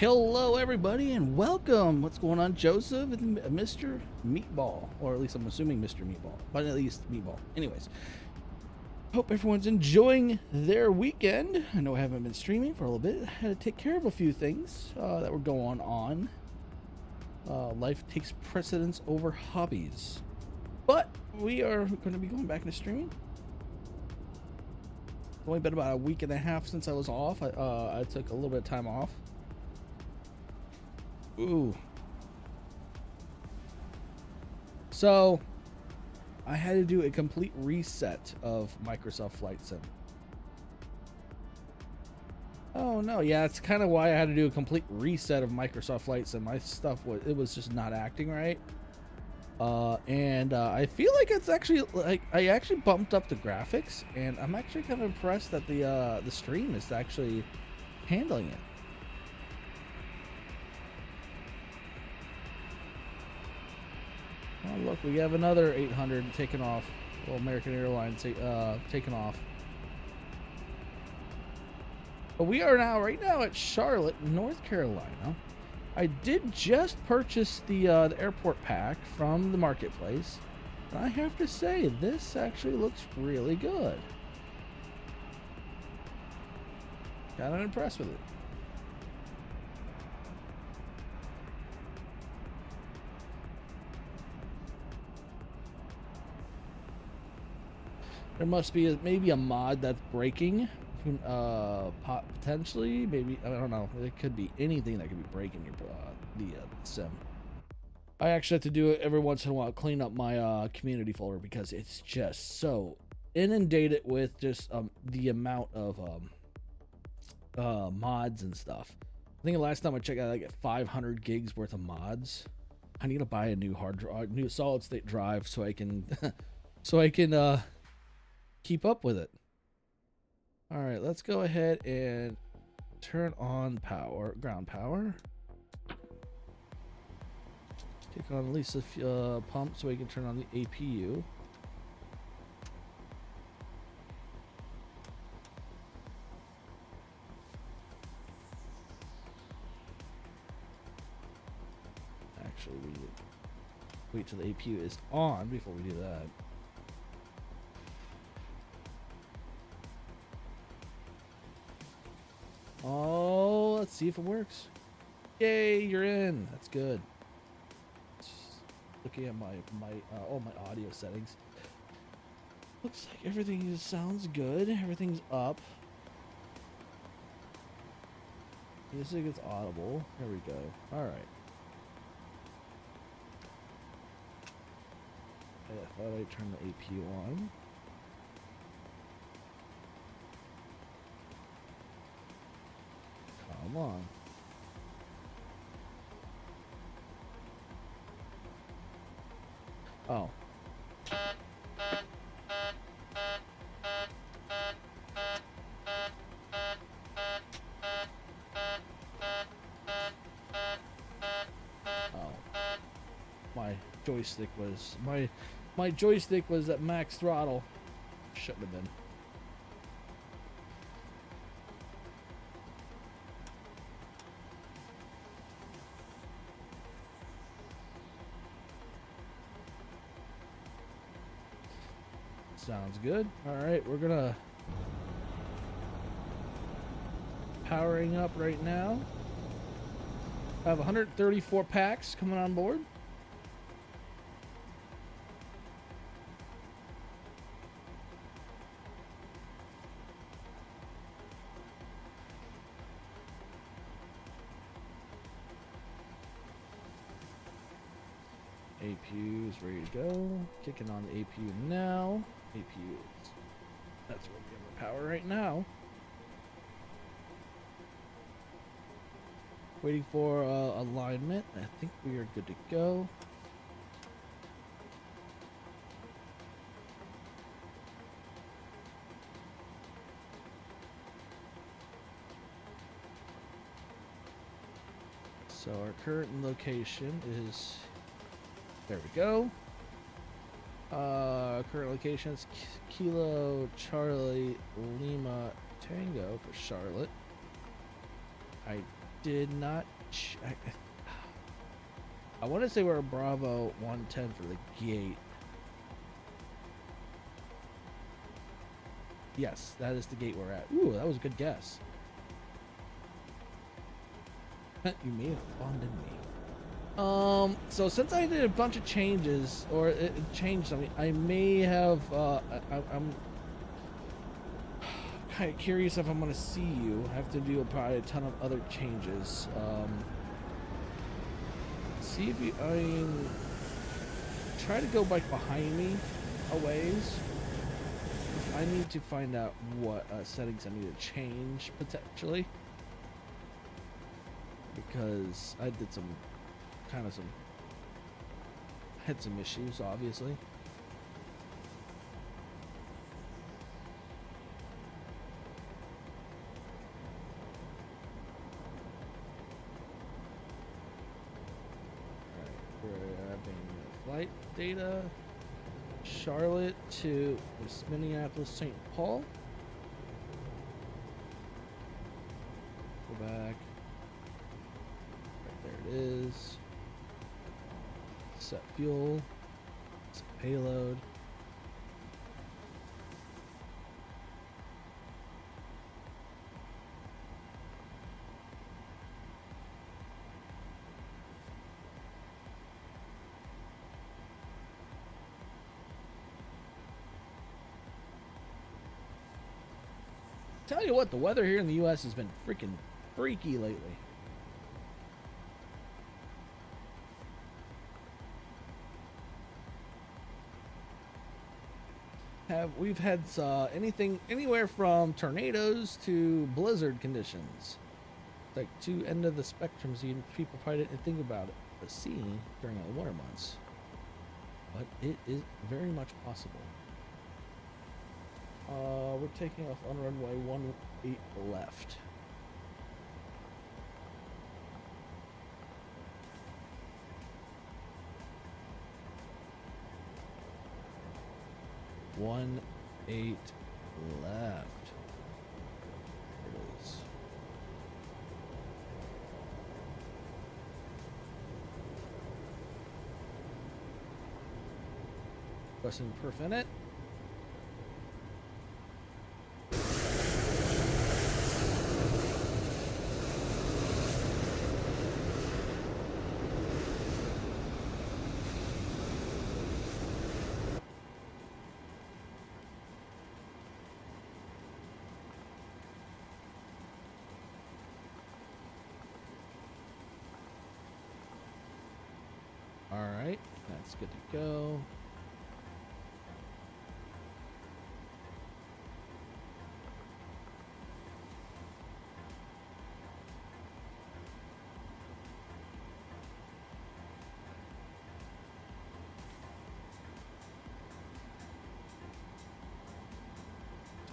Hello, everybody, and welcome. What's going on, Joseph and Mr. Meatball? Or at least I'm assuming Mr. Meatball, but at least Meatball. Anyways, hope everyone's enjoying their weekend. I know I haven't been streaming for a little bit. I had to take care of a few things that were going on. Life takes precedence over hobbies. But we are going to be going back into streaming. It's only been about a week and a half since I was off. I took a little bit of time off. Ooh. So, I had to do a complete reset of Microsoft Flight Sim. Oh no, yeah, that's kind of why I had to do a complete reset of Microsoft Flight Sim. My stuff was just not acting right. I feel like it's actually I actually bumped up the graphics, and I'm actually kind of impressed that the stream is actually handling it. Oh look, we have another 800 taking off. Well, American Airlines taking off. But we are right now at Charlotte, North Carolina. I did just purchase the airport pack from the marketplace, and I have to say this actually looks really good. Kind of impressed with it. There must be maybe a mod that's breaking, potentially. Maybe, I don't know. It could be anything that could be breaking your the sim. I actually have to do it every once in a while, clean up my community folder, because it's just so inundated with just the amount of mods and stuff. I think the last time I checked out, I got 500 gigs worth of mods. I need to buy a new hard drive, new solid state drive, so I can keep up with it. All right, let's go ahead and turn on ground power. Take on at least a pump so we can turn on the APU. Actually, we wait till the APU is on before we do that. Oh, let's see if it works. Yay, you're in. That's good. Just looking at all my audio settings. Looks like everything sounds good. Everything's up. Music is audible. There we go. All right. I thought I'd turn the APU on. Come on. Oh. Oh. My joystick was at max throttle. Shouldn't have been. Sounds good. All right, we're gonna powering up right now. I have 134 packs coming on board. APU is ready to go. Kicking on the APU now. APU is, that's what we have our power right now. Waiting for alignment. I think we are good to go. So our current location is, there we go. Current location is Kilo Charlie Lima Tango for Charlotte. I did not check. I want to say we're a Bravo 110 for the gate. Yes, that is the gate we're at. Ooh, that was a good guess. You may have spawned in me. So since I did a bunch of changes, or it changed something, I may have, I'm kind of curious if I'm going to see you. I have to do probably a ton of other changes. See if you, I mean, try to go like behind me a ways. I need to find out what settings I need to change potentially, because I did some had some issues, obviously. Alright, we're having flight data. Charlotte to Minneapolis-Saint Paul. Go back. Right there it is. Set fuel. Set payload. Tell you what, the weather here in the U.S. has been freaking freaky lately. We've had anywhere from tornadoes to blizzard conditions, like two end of the spectrums. People probably didn't think about it, but seeing during the winter months, but it is very much possible. We're taking off on runway 18 left. One 8 left. There it is. Question perf in it. Alright, that's good to go.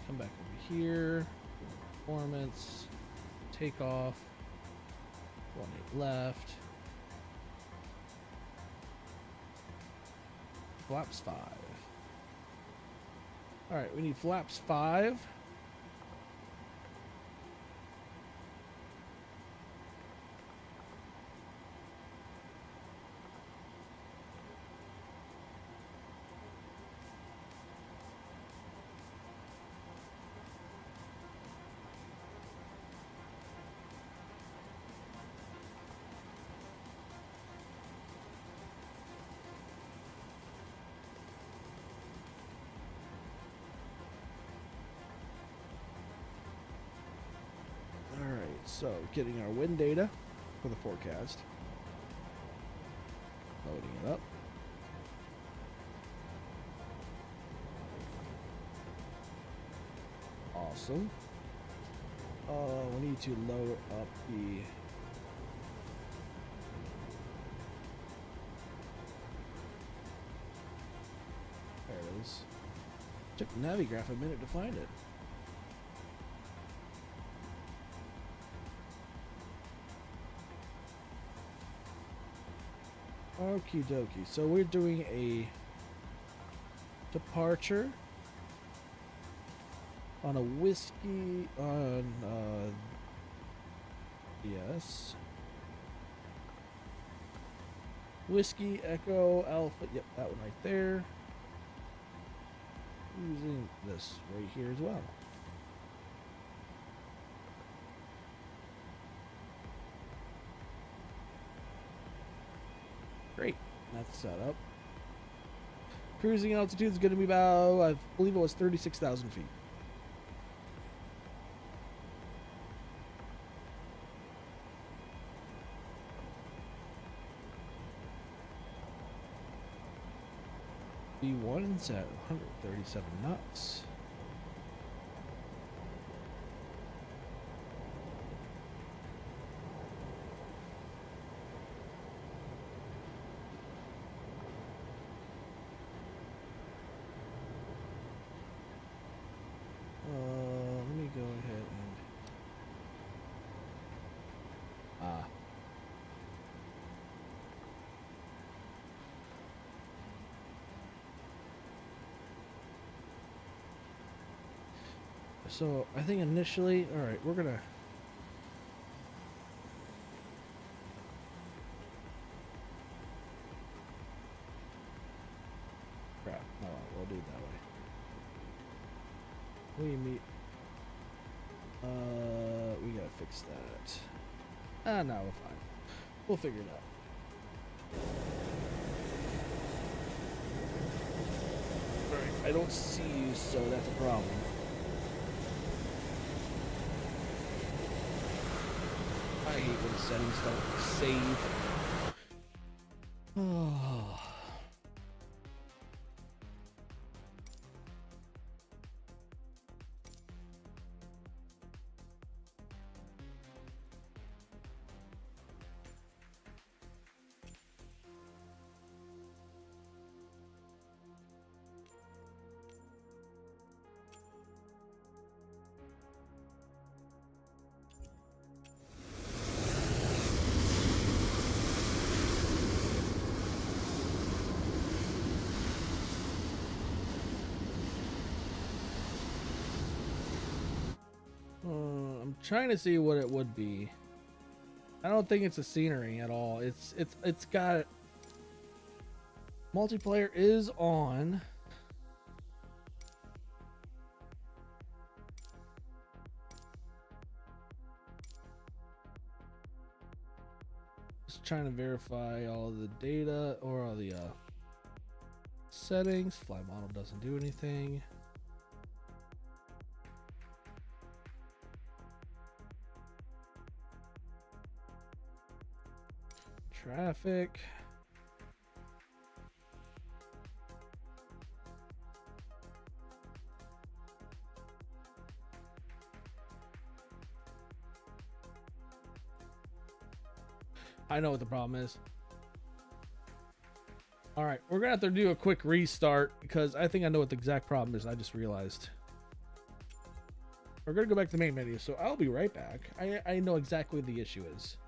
Come back over here. Performance. Takeoff. 18 left. Flaps 5. All right, we need flaps 5. So, getting our wind data for the forecast. Loading it up. Awesome. We need to lower up the there it is. Took Navigraph a minute to find it. Okie dokie. So we're doing a departure on a whiskey on the Yes. Whiskey, Echo, Alpha. Yep, that one right there. Using this right here as well. Great. That's set up. Cruising altitude is going to be about, I believe it was 36,000 feet. B1's at 137 knots. Let me go ahead and so I think initially, all right, we're gonna crap. No, we'll do it that way. We meet. We gotta fix that. No, we're fine. We'll figure it out. All right, I don't see you, so that's a problem. I hate when the settings don't save. Oh. I'm trying to see what it would be. I don't think it's a scenery at all. It's got multiplayer is on. Just trying to verify all the data or all the settings. Fly model doesn't do anything. Traffic. I know what the problem is. All right, we're gonna have to do a quick restart because I think I know what the exact problem is. I just realized. We're gonna go back to the main menu, so I'll be right back. I know exactly what the issue is.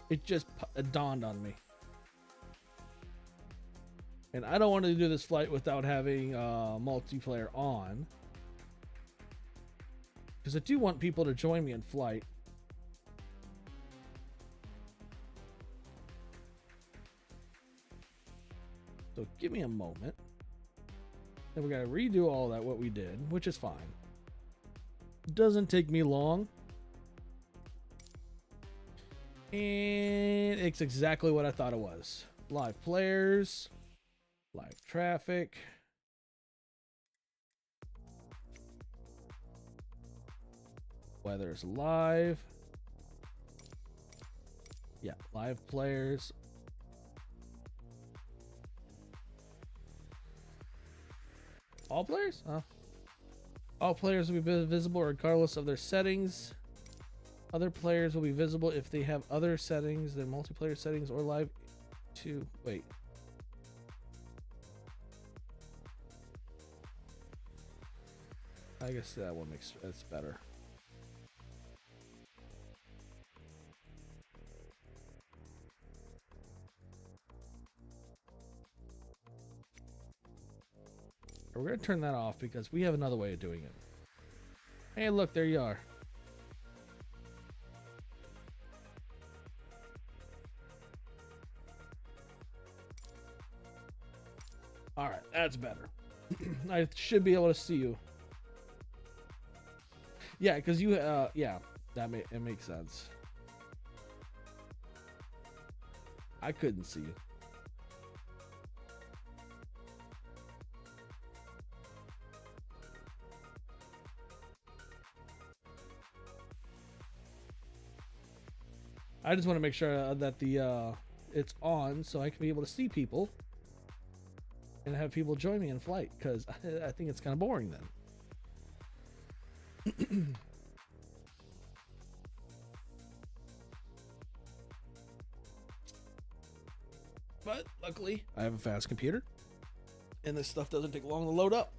It just dawned on me. And I don't want to do this flight without having multiplayer on. Because I do want people to join me in flight. So give me a moment. Then we got to redo all that, what we did, which is fine. Doesn't take me long. And it's exactly what I thought it was. Live players, live traffic. Weather's live. Yeah, live players. All players? Huh? All players will be visible regardless of their settings. Other players will be visible if they have other settings than multiplayer settings or live to wait. I guess that one makes that's better. We're gonna turn that off because we have another way of doing it. Hey, look, there you are. All right, that's better. I should be able to see you. Yeah, because you, yeah, it makes sense. I couldn't see you. I just want to make sure that the it's on so I can be able to see people and have people join me in flight, because I think it's kind of boring then. But luckily, I have a fast computer, and this stuff doesn't take long to load up.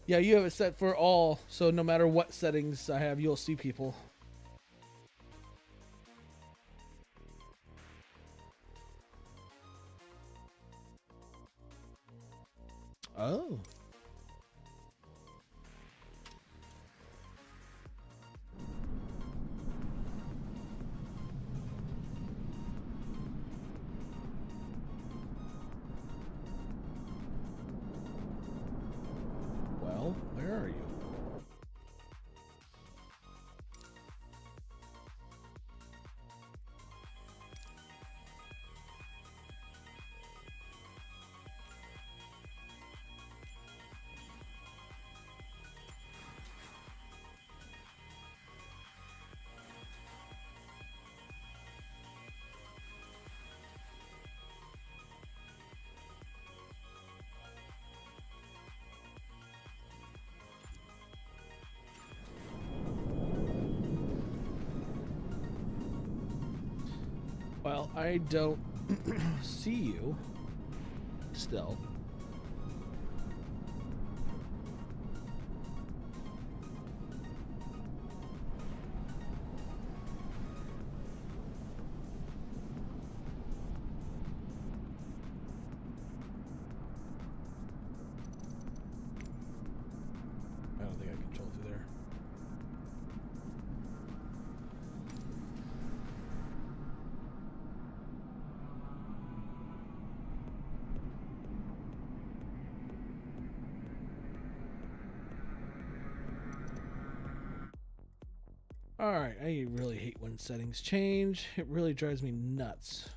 Yeah, you have it set for all, so no matter what settings I have, you'll see people. Oh. Well, where are you? Well, I don't see you still. I don't think I control through there. All right, I really hate when settings change. It really drives me nuts.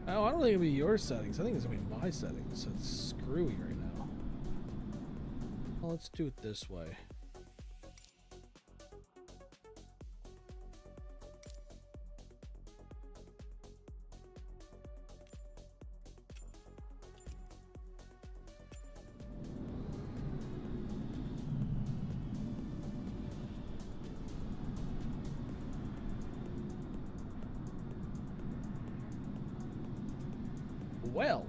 Oh, I don't think it'll be your settings. I think it's gonna be my settings. So it's screwy right now. Well, let's do it this way. Well,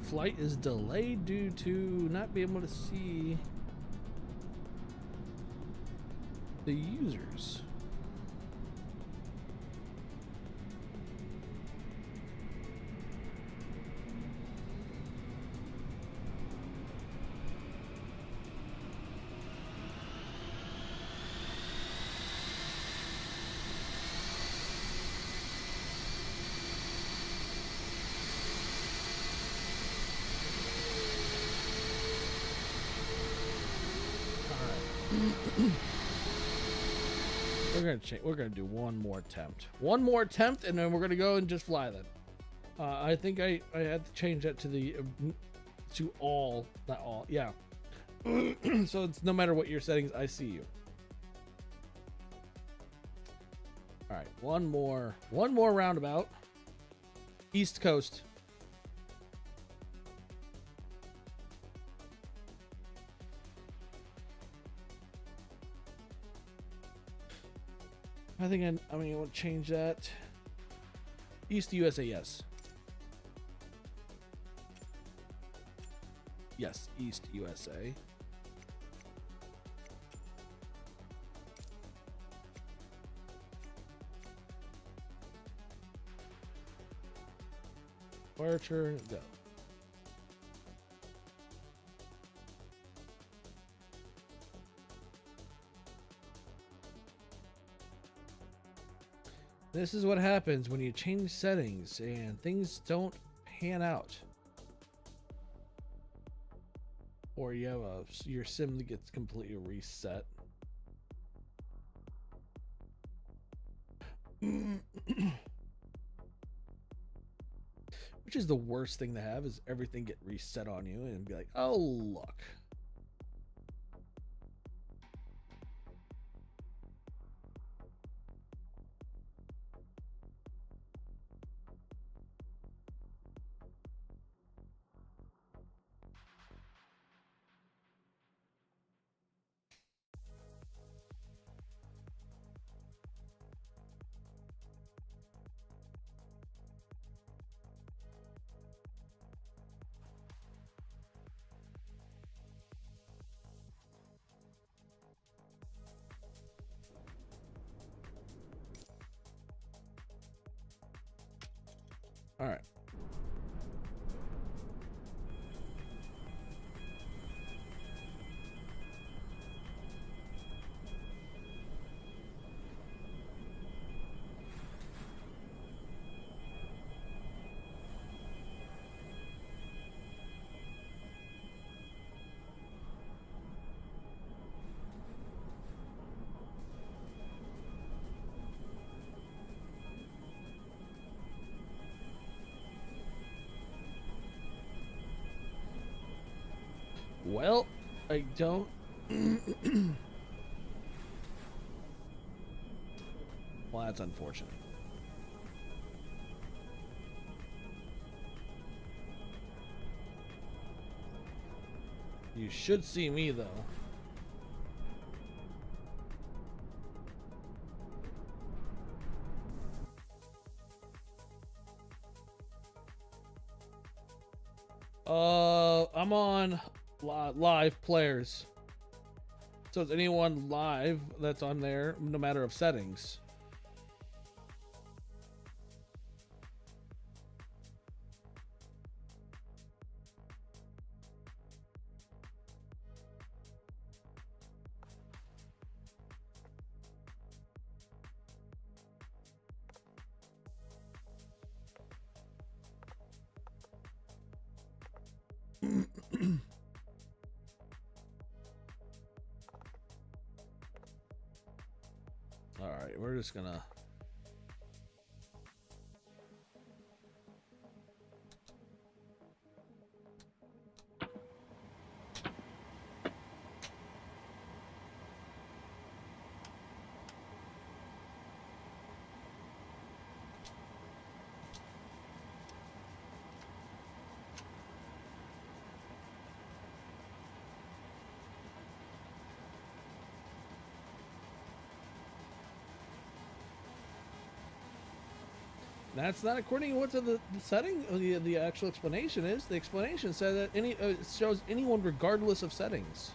flight is delayed due to not being able to see the users. We're gonna change. We're gonna do one more attempt. One more attempt, and then we're gonna go and just fly then. I think I had to change that to the to all, not all. Yeah. So it's no matter what your settings, I see you. All right, one more roundabout. East Coast. I think I mean I want to change that. East USA, yes. Yes, East USA. Departure, go. This is what happens when you change settings and things don't pan out. Or you have your sim that gets completely reset. Which is the worst thing to have, is everything get reset on you and be like, oh look. All right. Well, I don't. Well, that's unfortunate. You should see me though. I'm on live players. So it's anyone live that's on there, no matter of settings. All right, we're just gonna. That's not according to what the setting, the actual explanation is. The explanation said that it shows anyone regardless of settings.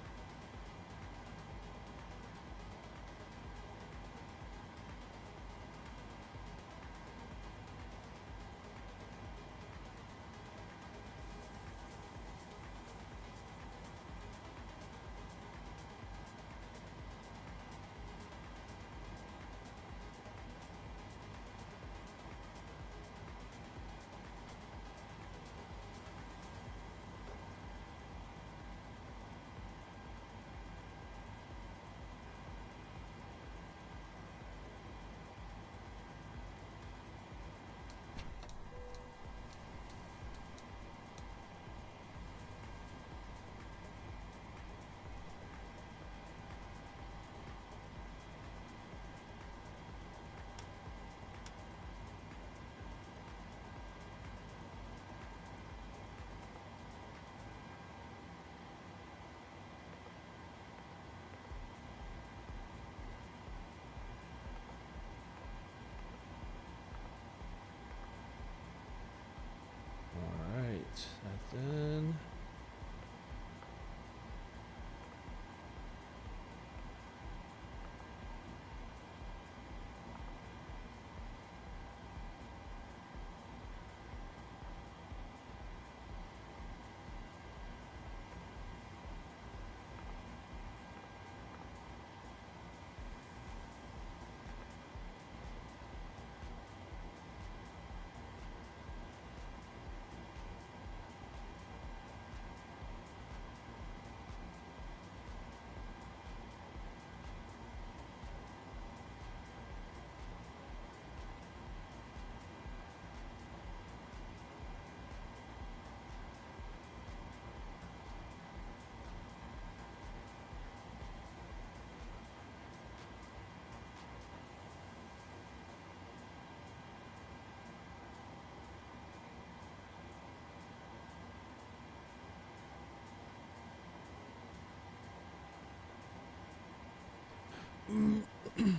Alright,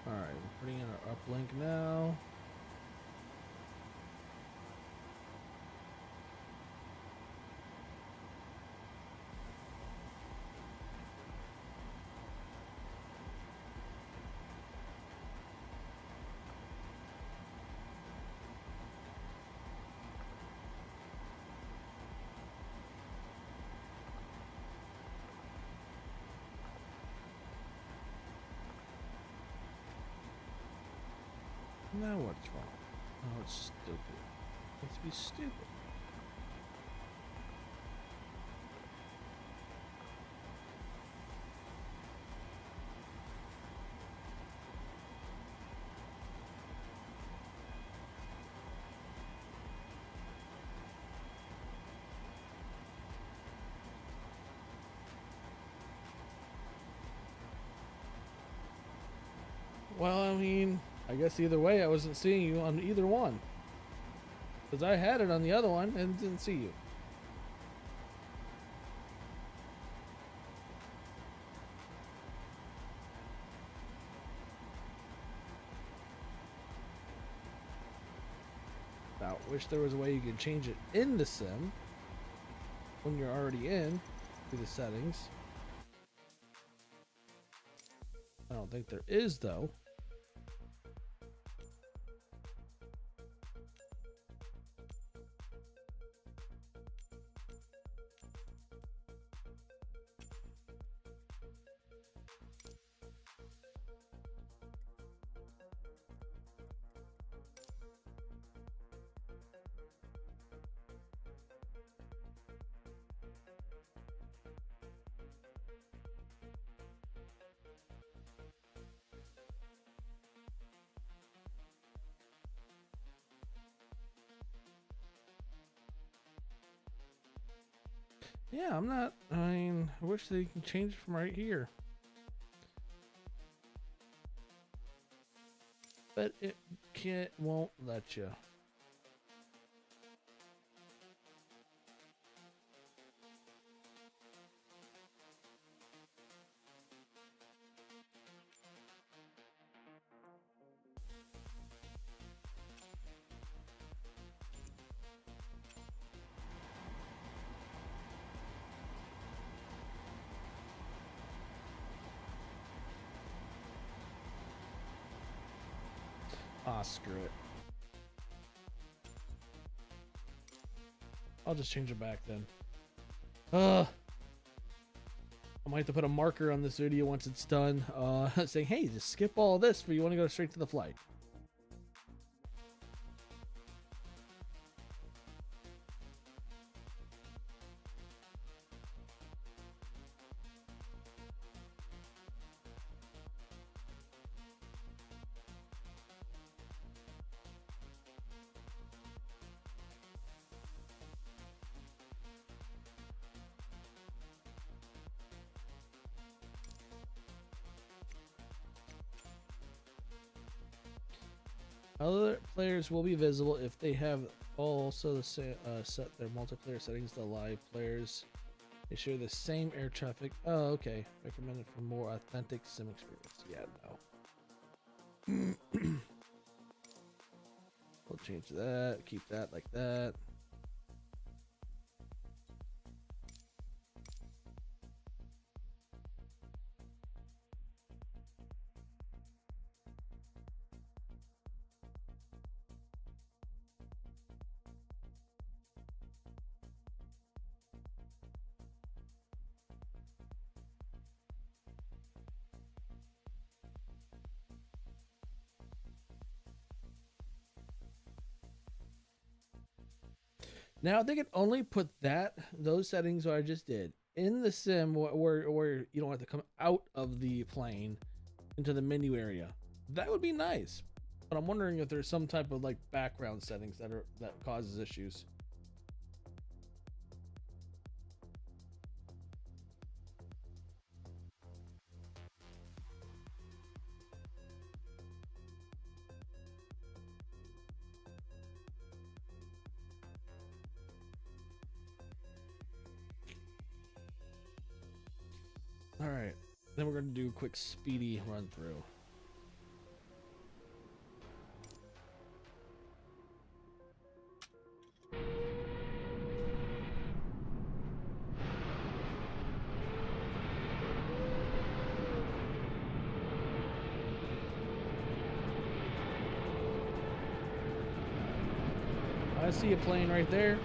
we're putting in our uplink now. Now what's wrong? Oh, it's stupid. Let's be stupid. Well, I mean, I guess either way, I wasn't seeing you on either one. Because I had it on the other one and didn't see you. Now, wish there was a way you could change it in the sim when you're already in through the settings. I don't think there is, though. Yeah, I'm not. I mean, I wish they can change it from right here. But it won't let you. Ah, screw it. I'll just change it back then. I might have to put a marker on this video once it's done, saying, hey, just skip all this if you want to go straight to the flight. Other players will be visible if they have also set their multiplayer settings to live players. They share the same air traffic. Oh, okay. Recommended for more authentic sim experience. Yeah, no. We'll change that. Keep that like that. Now they can only put those settings what I just did in the sim where you don't have to come out of the plane into the menu area. That would be nice, but I'm wondering if there's some type of like background settings that causes issues. All right, then we're gonna do a quick speedy run through. I see a plane right there.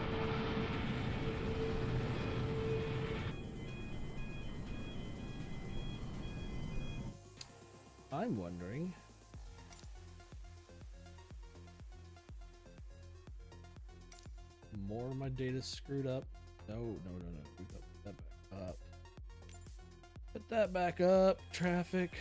I'm wondering. More of my data's screwed up. No. Put that back up. Put that back up. Traffic.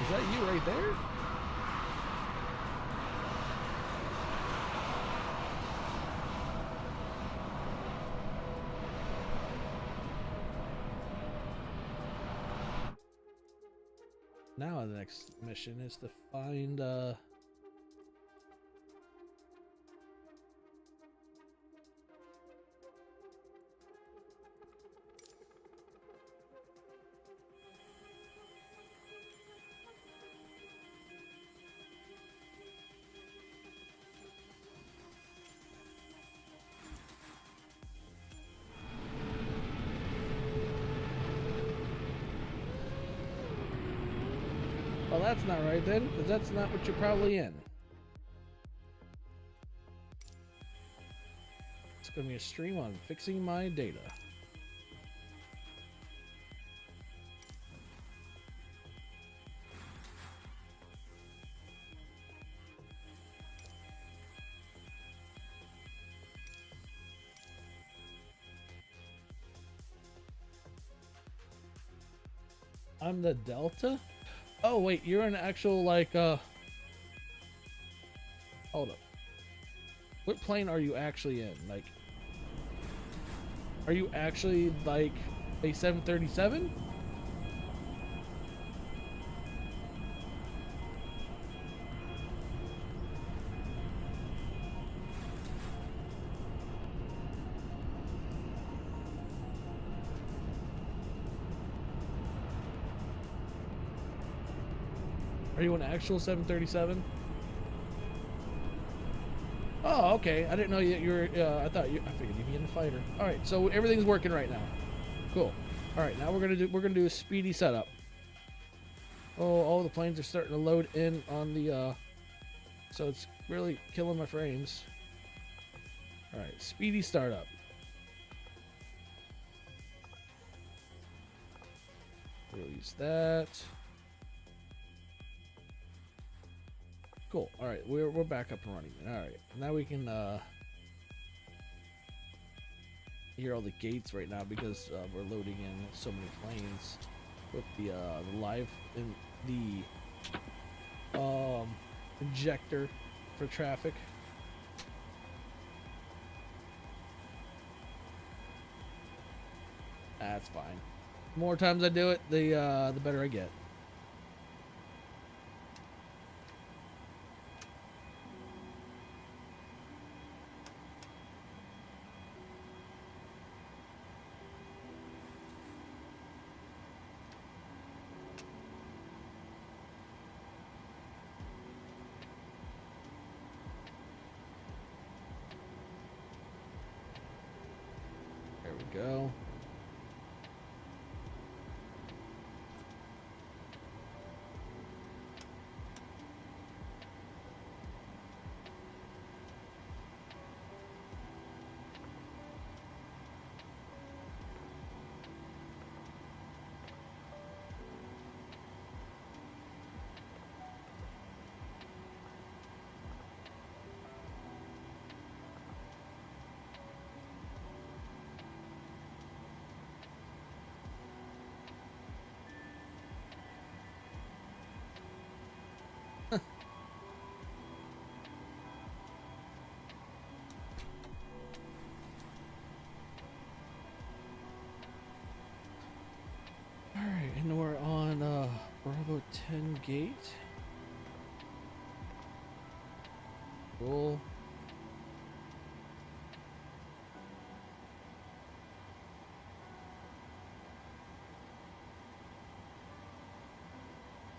Is that you right there? Now the next mission is to find well, that's not right then, because that's not what you're probably in. It's going to be a stream on fixing my data. I'm the Delta? Oh wait, you're an actual like hold up. What plane are you actually in? Like, are you actually like a 737? Are you an actual 737? Oh, okay. I didn't know you were. I thought you. I figured you'd be in the fighter. All right, so everything's working right now. Cool. All right, now we're gonna do a speedy setup. Oh, all the planes are starting to load in on the. So it's really killing my frames. All right, speedy startup. Release that. Cool. All right, we're back up and running. All right, now we can hear all the gates right now because we're loading in so many planes with the live in the injector for traffic. That's fine. The more times I do it, the better I get. There we go. 10 gate. Roll.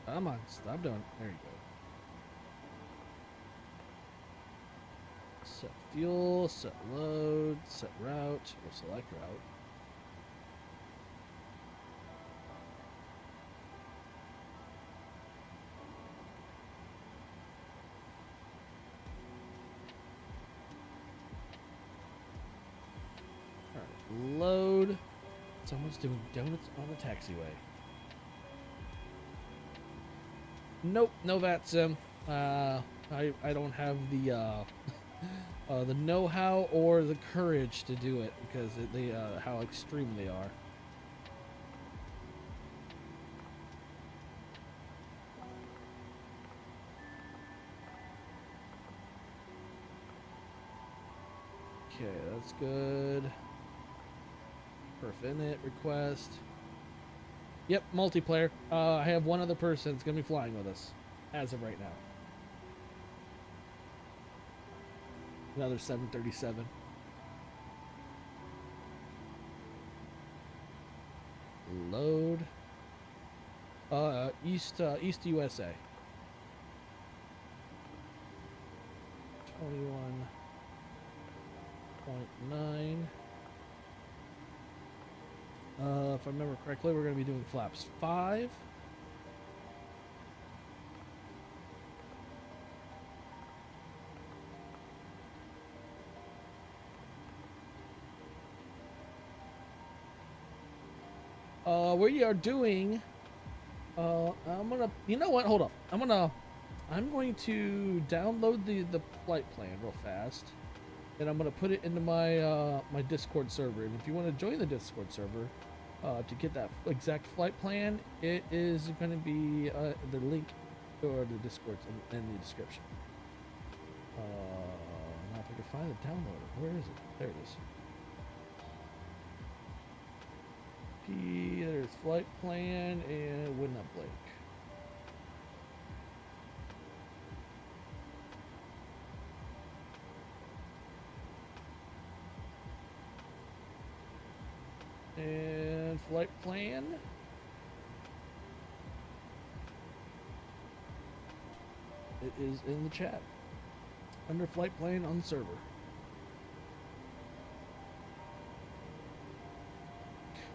Come on, stop doing it. There you go. Set fuel, set load, set route, or select route. Alright, load. Someone's doing donuts on the taxiway. Nope, no VAT sim. I don't have the the know-how or the courage to do it because they how extreme they are. Okay, that's good. Perf init request. Yep, multiplayer. I have one other person that's gonna be flying with us as of right now. Another 737. Load. East USA. 21.9. If I remember correctly, we're going to be doing flaps 5. We are doing, I'm gonna, you know what, hold up. I'm going to download the flight plan real fast, and I'm gonna put it into my, my Discord server. And if you want to join the Discord server, to get that exact flight plan, it is going to be, the link or the Discord in the description. Now if I can find the downloader, where is it? There it is. There's flight plan and would not blink. And flight plan. It is in the chat under flight plan on the server.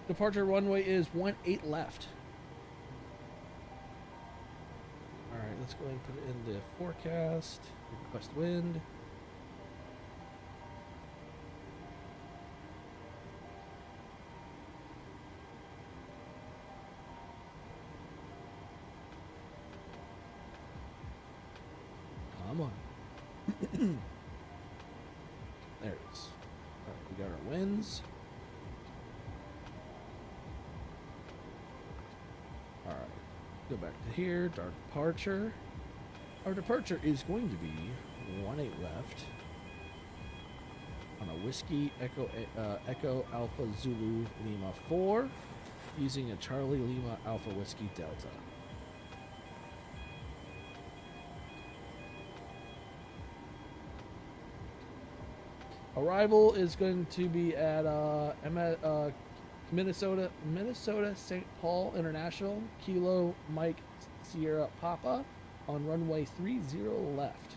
Departure runway is 18 left. Alright, let's go ahead and put it in the forecast. Request wind. Come on. There it is. Alright, we got our winds. Alright, go back to here, our departure. Our departure is going to be 18 left on a Whiskey Echo Alpha Zulu Lima 4 using a Charlie Lima Alpha Whiskey Delta. Arrival is going to be at Minnesota-Saint Paul International, Kilo Mike Sierra Papa on runway 30 left.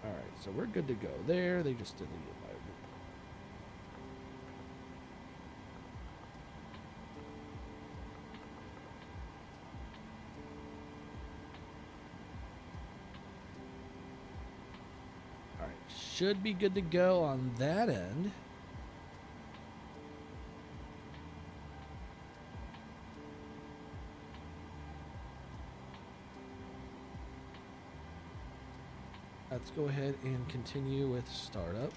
All right, so we're good to go there. They just did the environment. Should be good to go on that end. Let's go ahead and continue with startup.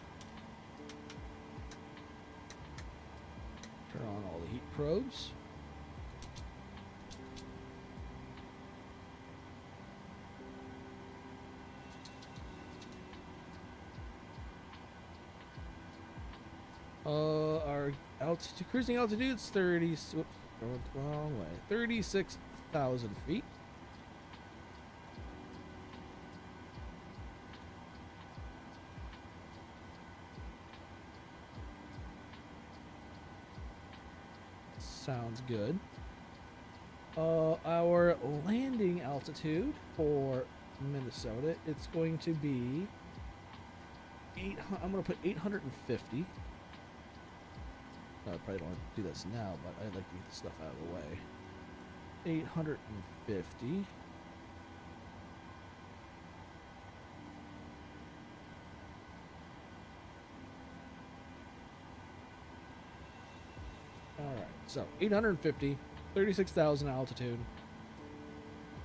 Turn on all the heat probes. Our altitude, cruising altitude's 30. Whoops, going the wrong way. 36,000 feet. Sounds good. Our landing altitude for Minnesota, it's going to be I'm going to put 850. I probably don't want to do this now, but I'd like to get this stuff out of the way. 850. All right, so 850, 36,000 altitude.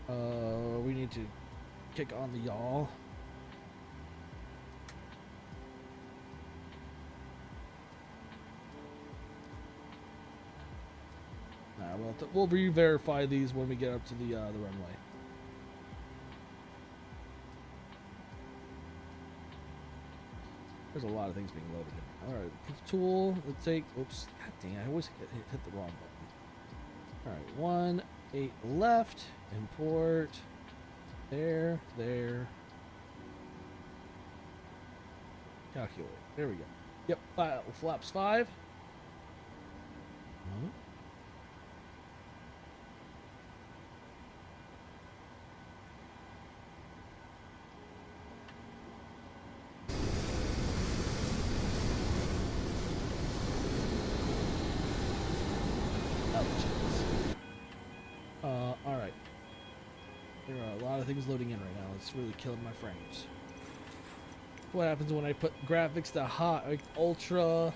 We need to kick on the yaw. We'll re-verify these when we get up to the runway. There's a lot of things being loaded in. All right, tool. Let's take. Oops. God dang! I always hit the wrong button. All right, 1 8 left. Import. There. Calculate. There we go. Yep. Flaps 5. All right. There are a lot of things loading in right now. It's really killing my frames. What happens when I put graphics to hot, like ultra? All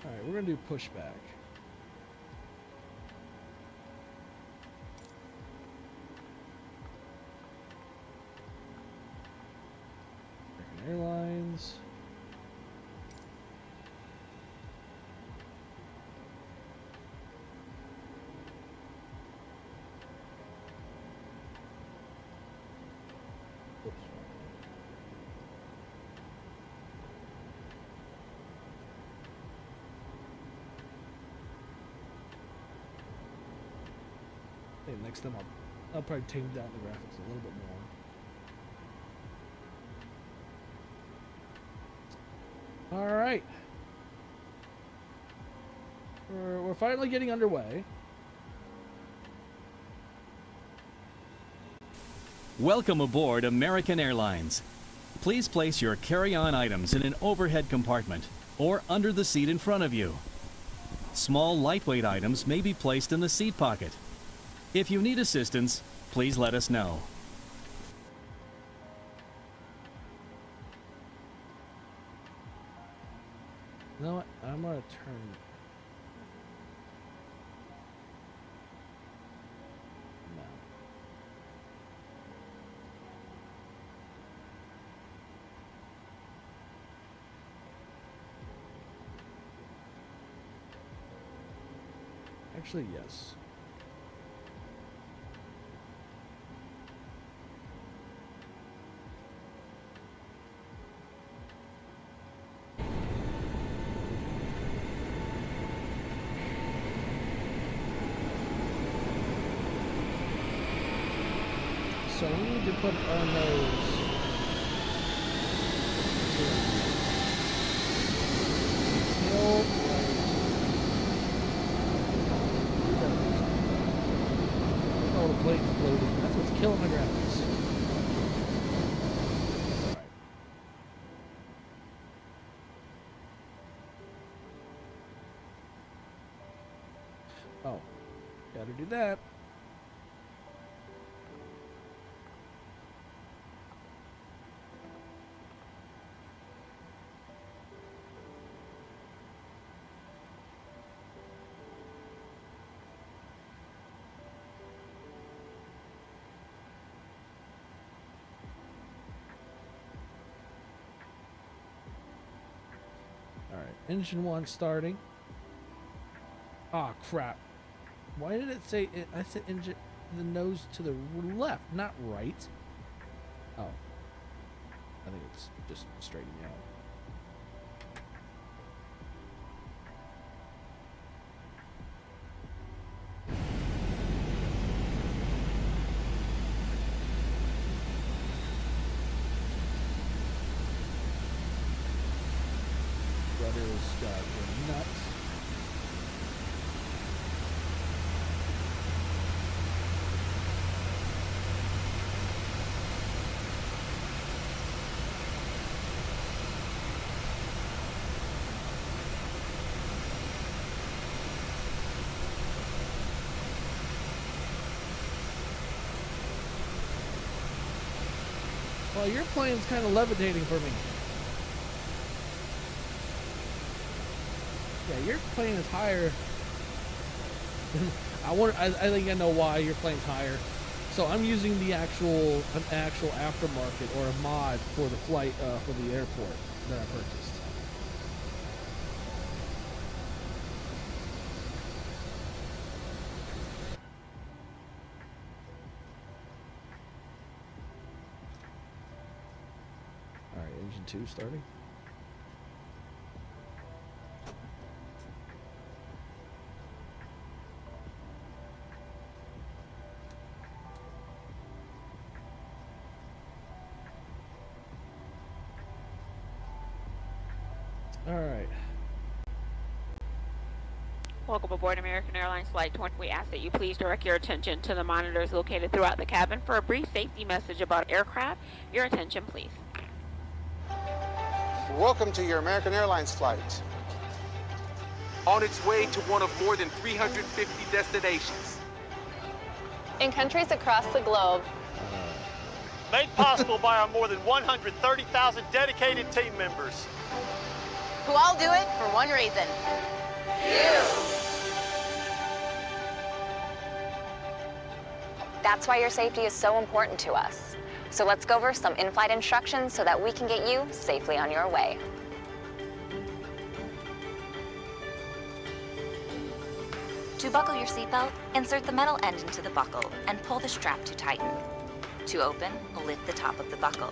right, we're gonna do pushback. American Airlines. Maybe next time I'll probably tame down the graphics a little bit more. All right, we're finally getting underway. Welcome aboard American Airlines. Please place your carry-on items in an overhead compartment or under the seat in front of you. Small, lightweight items may be placed in the seat pocket. If you need assistance, please let us know. You know what? I'm gonna turn. No. Actually, yes. So we need to put our nose hill right. Oh, the plate's floating. That's what's killing my graphics. All right. Oh, gotta do that. Engine 1 starting. Ah, crap. Why did it say it? I said engine, the nose to the left, not right. Oh. I think it's just straightening out. God, you're nuts. Well, your plane's kind of levitating for me. Yeah, your plane is higher. I think I know why your plane's higher. So I'm using an actual aftermarket or a mod for the flight for the airport that I purchased. All right, engine 2 starting. All right. Welcome aboard American Airlines Flight 20. We ask that you please direct your attention to the monitors located throughout the cabin for a brief safety message about aircraft. Your attention, please. Welcome to your American Airlines flight. On its way to one of more than 350 destinations. In countries across the globe. Made possible by our more than 130,000 dedicated team members. Who all do it for one reason. You! That's why your safety is so important to us. So let's go over some in-flight instructions so that we can get you safely on your way. To buckle your seatbelt, insert the metal end into the buckle and pull the strap to tighten. To open, lift the top of the buckle.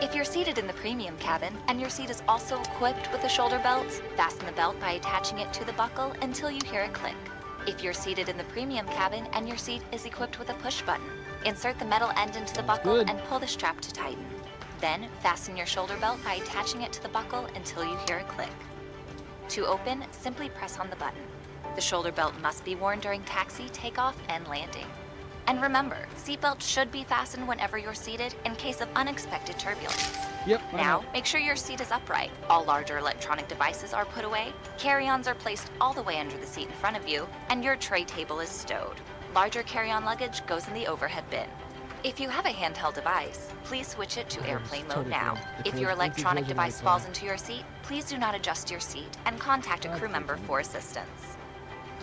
If you're seated in the premium cabin and your seat is also equipped with a shoulder belt, fasten the belt by attaching it to the buckle until you hear a click. If you're seated in the premium cabin and your seat is equipped with a push button, insert the metal end into the buckle and pull the strap to tighten. Then, fasten your shoulder belt by attaching it to the buckle until you hear a click. To open, simply press on the button. The shoulder belt must be worn during taxi, takeoff, and landing. And remember, seatbelts should be fastened whenever you're seated in case of unexpected turbulence. Yep. Now, make sure your seat is upright. All larger electronic devices are put away, carry-ons are placed all the way under the seat in front of you, and your tray table is stowed. Larger carry-on luggage goes in the overhead bin. If you have a handheld device, please switch it to airplane mode now. If your electronic device falls into your seat, please do not adjust your seat and contact a crew member for assistance.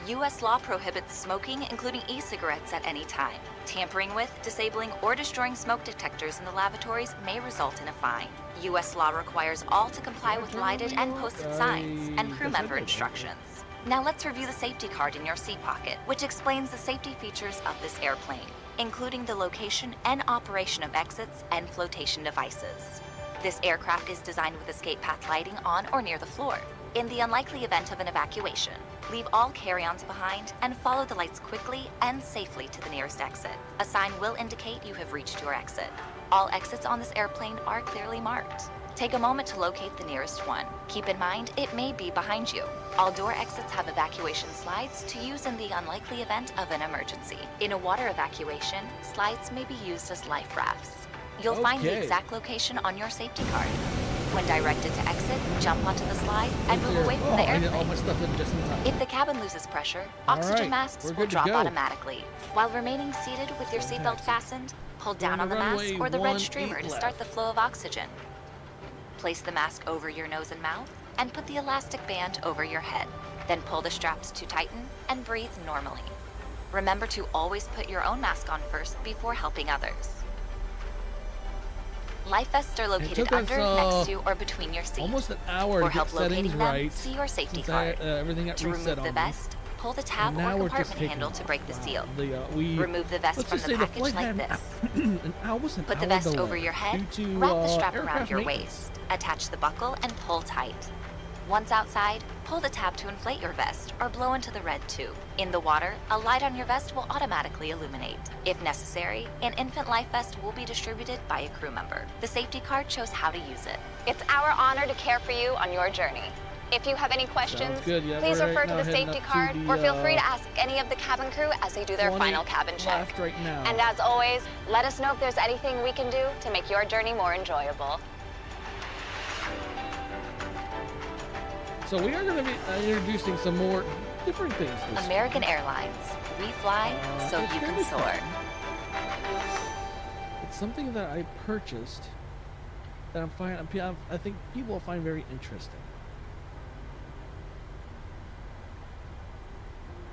U.S. law prohibits smoking, including e-cigarettes, at any time. Tampering with, disabling, or destroying smoke detectors in the lavatories may result in a fine. U.S. law requires all to comply with lighted and posted signs and crew member instructions. Now let's review the safety card in your seat pocket, which explains the safety features of this airplane, including the location and operation of exits and flotation devices. This aircraft is designed with escape path lighting on or near the floor. In the unlikely event of an evacuation, leave all carry-ons behind and follow the lights quickly and safely to the nearest exit. A sign will indicate you have reached your exit. All exits on this airplane are clearly marked. Take a moment to locate the nearest one. Keep in mind, it may be behind you. All door exits have evacuation slides to use in the unlikely event of an emergency. In a water evacuation, slides may be used as life rafts. You'll find the exact location on your safety card. When directed to exit, jump onto the slide and move away from the airplane. All my stuff in just in time. If the cabin loses pressure, oxygen masks will drop automatically. While remaining seated with your seatbelt fastened, hold down on the mask or the red streamer to start the flow of oxygen. Place the mask over your nose and mouth and put the elastic band over your head. Then pull the straps to tighten and breathe normally. Remember to always put your own mask on first before helping others. Life vests are located under, next to, or between your seats. Almost an hour For to help get settings locating them, right. see your safety card. Everything got To reset remove on the me. vest, pull the tab or compartment handle to break the seal. Remove the vest from the package like this. Put the vest over your head, wrap the strap around your waist, attach the buckle, and pull tight. Once outside, pull the tab to inflate your vest or blow into the red tube. In the water, a light on your vest will automatically illuminate. If necessary, an infant life vest will be distributed by a crew member. The safety card shows how to use it. It's our honor to care for you on your journey. If you have any questions, good. Yeah, please we're refer right to now the heading safety up to card the, or feel free to ask any of the cabin crew as they do their 20 final cabin check. left right now. And as always, let us know if there's anything we can do to make your journey more enjoyable. So we are going to be introducing some more different things this American Airlines. We fly so it's you gonna can be soar. fun. It's something that I purchased that I think people will find very interesting.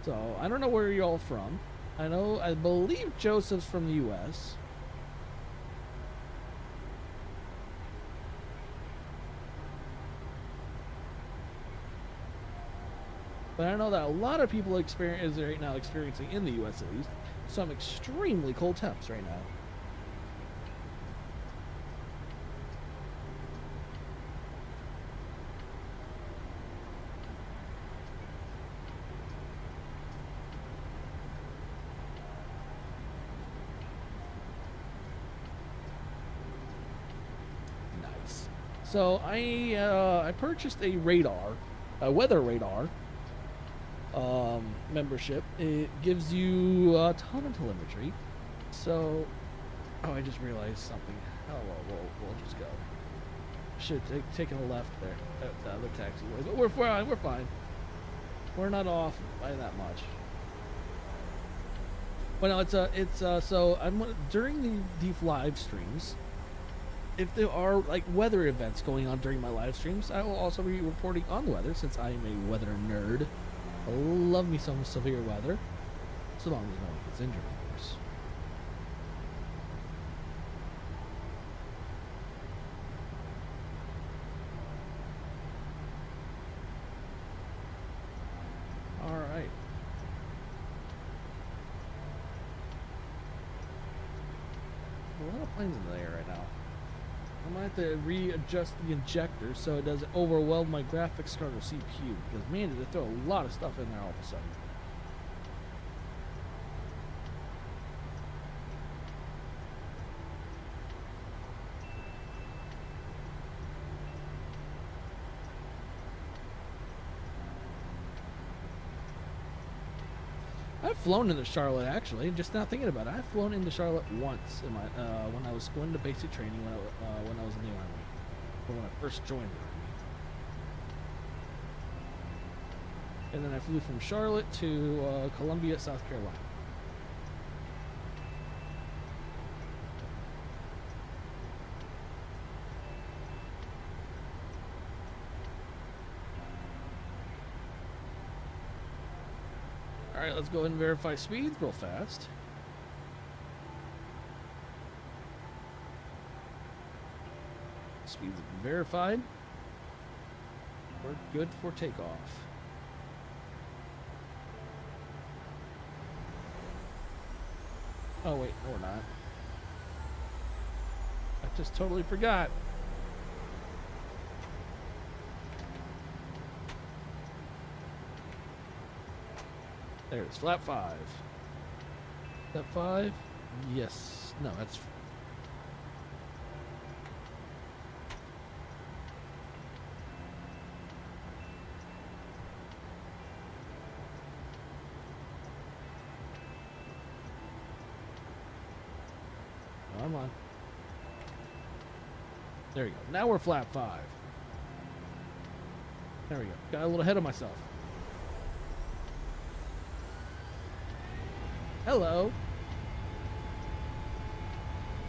So I don't know where you're all from. I believe Joseph's from the U.S. But I know that a lot of people is right now experiencing in the U.S. at least some extremely cold temps right now. Nice. So I purchased a weather radar. Membership. It gives you a ton of telemetry. So, I just realized something. Oh well, we'll just go. Should have taken a left there at the other taxiway, but we're fine. We're fine. We're not off by that much. Well, no, it's so during the live streams. If there are like weather events going on during my live streams, I will also be reporting on the weather since I am a weather nerd. I love me some severe weather, so long as no one gets injured, of course. All right. A lot of planes in the air right now. I might have to readjust the injector so it doesn't overwhelm my graphics card or CPU, because man, did it throw a lot of stuff in there all of a sudden. I've flown into Charlotte actually. Just not thinking about it. I've flown into Charlotte once in my when I was going to basic training when I was in the army, or when I first joined the army. And then I flew from Charlotte to Columbia, South Carolina. Alright, let's go ahead and verify speeds real fast. Speeds have been verified. We're good for takeoff. Oh wait, no we're not. I just totally forgot. There it is, flap 5. Flap 5? Yes. No, that's... Come on. There we go. Now we're flap 5. There we go. Got a little ahead of myself. Hello.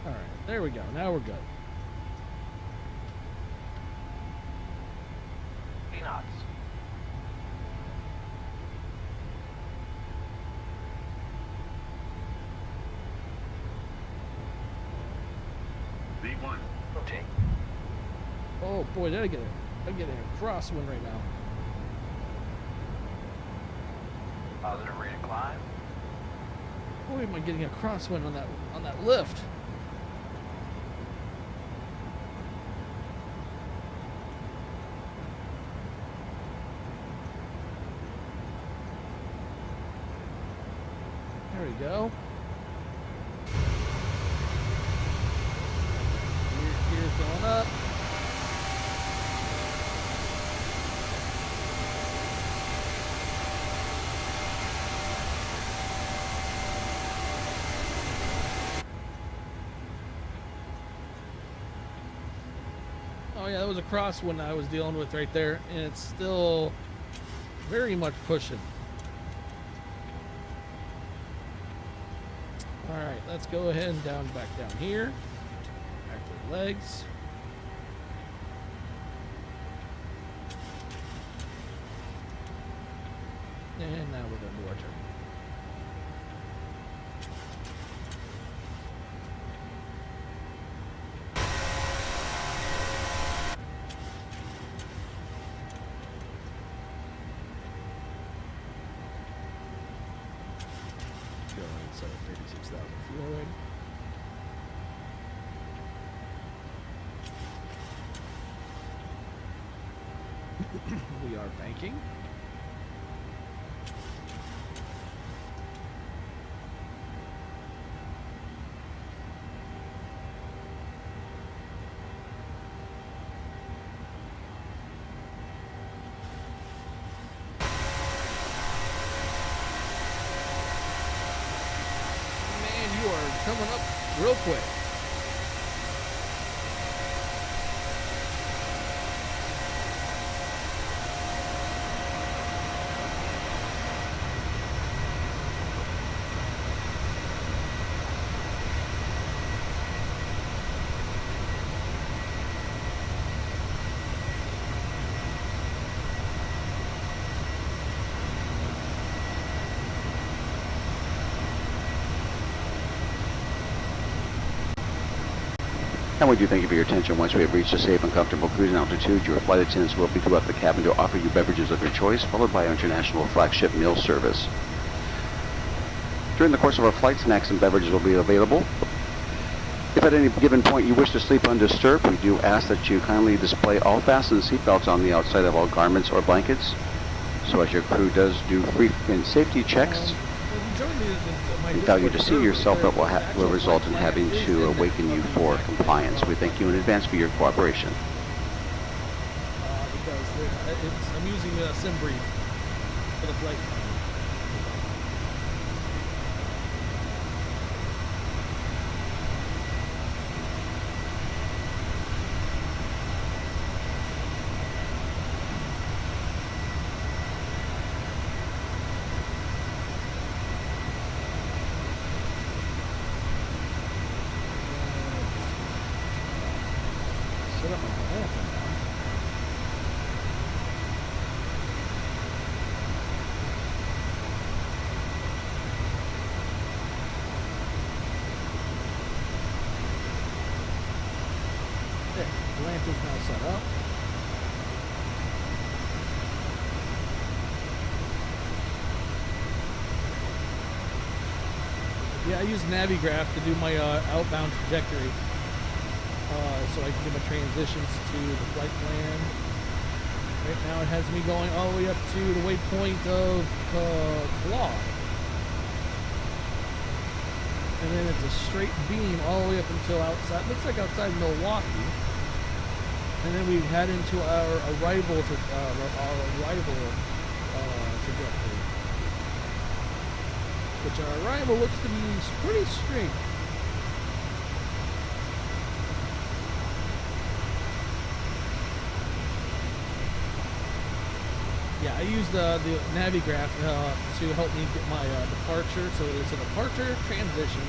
All right, there we go. Now we're good. Peanuts. V1. Rotate. Oh boy, did I get a crosswind right now. Positive rate of climb. Boy, am I getting a crosswind on that lift. There we go. Gears going up. yeah, that was a crosswind I was dealing with right there, and it's still very much pushing. All right, let's go ahead and back down here. Back to the legs. And now we're going to do our turn. Set at 36,000 fuel rate. We are banking. Coming up real quick. And we do thank you for your attention. Once we have reached a safe and comfortable cruising altitude, your flight attendants will be throughout the cabin to offer you beverages of your choice, followed by our international flagship meal service. During the course of our flight, snacks and beverages will be available. If at any given point you wish to sleep undisturbed, we do ask that you kindly display all fastened seatbelts on the outside of all garments or blankets, so as your crew does do frequent safety checks. We tell you to see yourself that will result in having to awaken you for compliance. We thank you in advance for your cooperation. Because I'm using a SimBrief for the flight. Lamp is now set up. Yeah, I use Navigraph to do my outbound trajectory, so I can do my transitions to the flight plan. Right now it has me going all the way up to the waypoint of Claw. And then it's a straight beam all the way up until outside, looks like outside Milwaukee. And then we head into our arrival trajectory, which our arrival looks to be pretty straight. Yeah, I use the Navigraph to help me get my departure. So it's a departure transition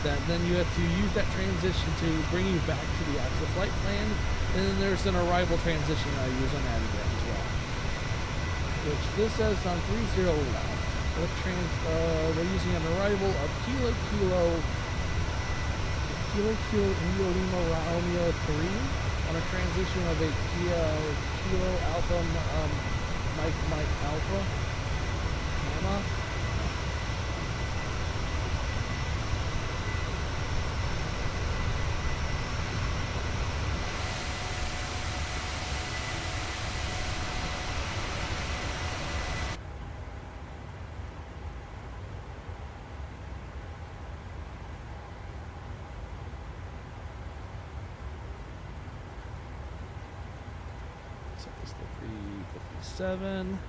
that then you have to use that transition to bring you back to the actual flight plan. And then there's an arrival transition I use on Navigraph as well. Which this says on 30 left. We're using an arrival of Kilo Indio Lima Romeo 3 on a transition of a Kilo Alpha Mike Alpha Gamma. Set this to 357.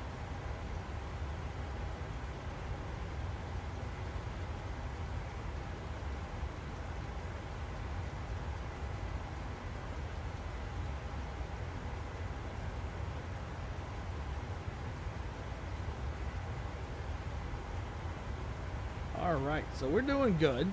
All right, so we're doing good.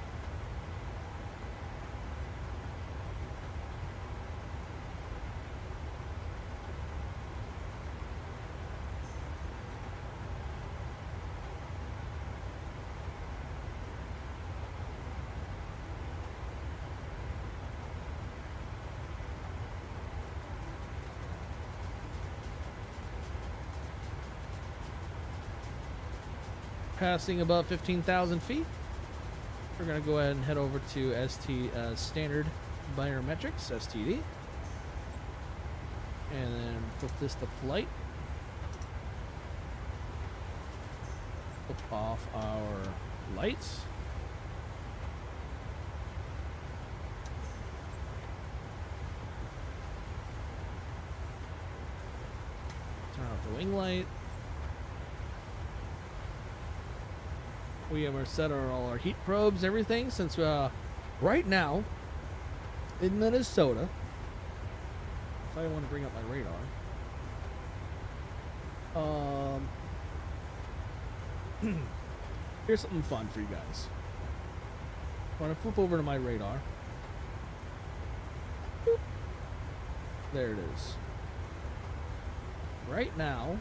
Passing above 15,000 feet. We're going to go ahead and head over to Standard Barometrics, STD. And then flip this to flight. Flip off our lights. Turn off the wing light. We have set all our heat probes, everything, since right now in Minnesota, if I want to bring up my radar, here's something fun for you guys. I want to flip over to my radar. Boop. There it is. Right now,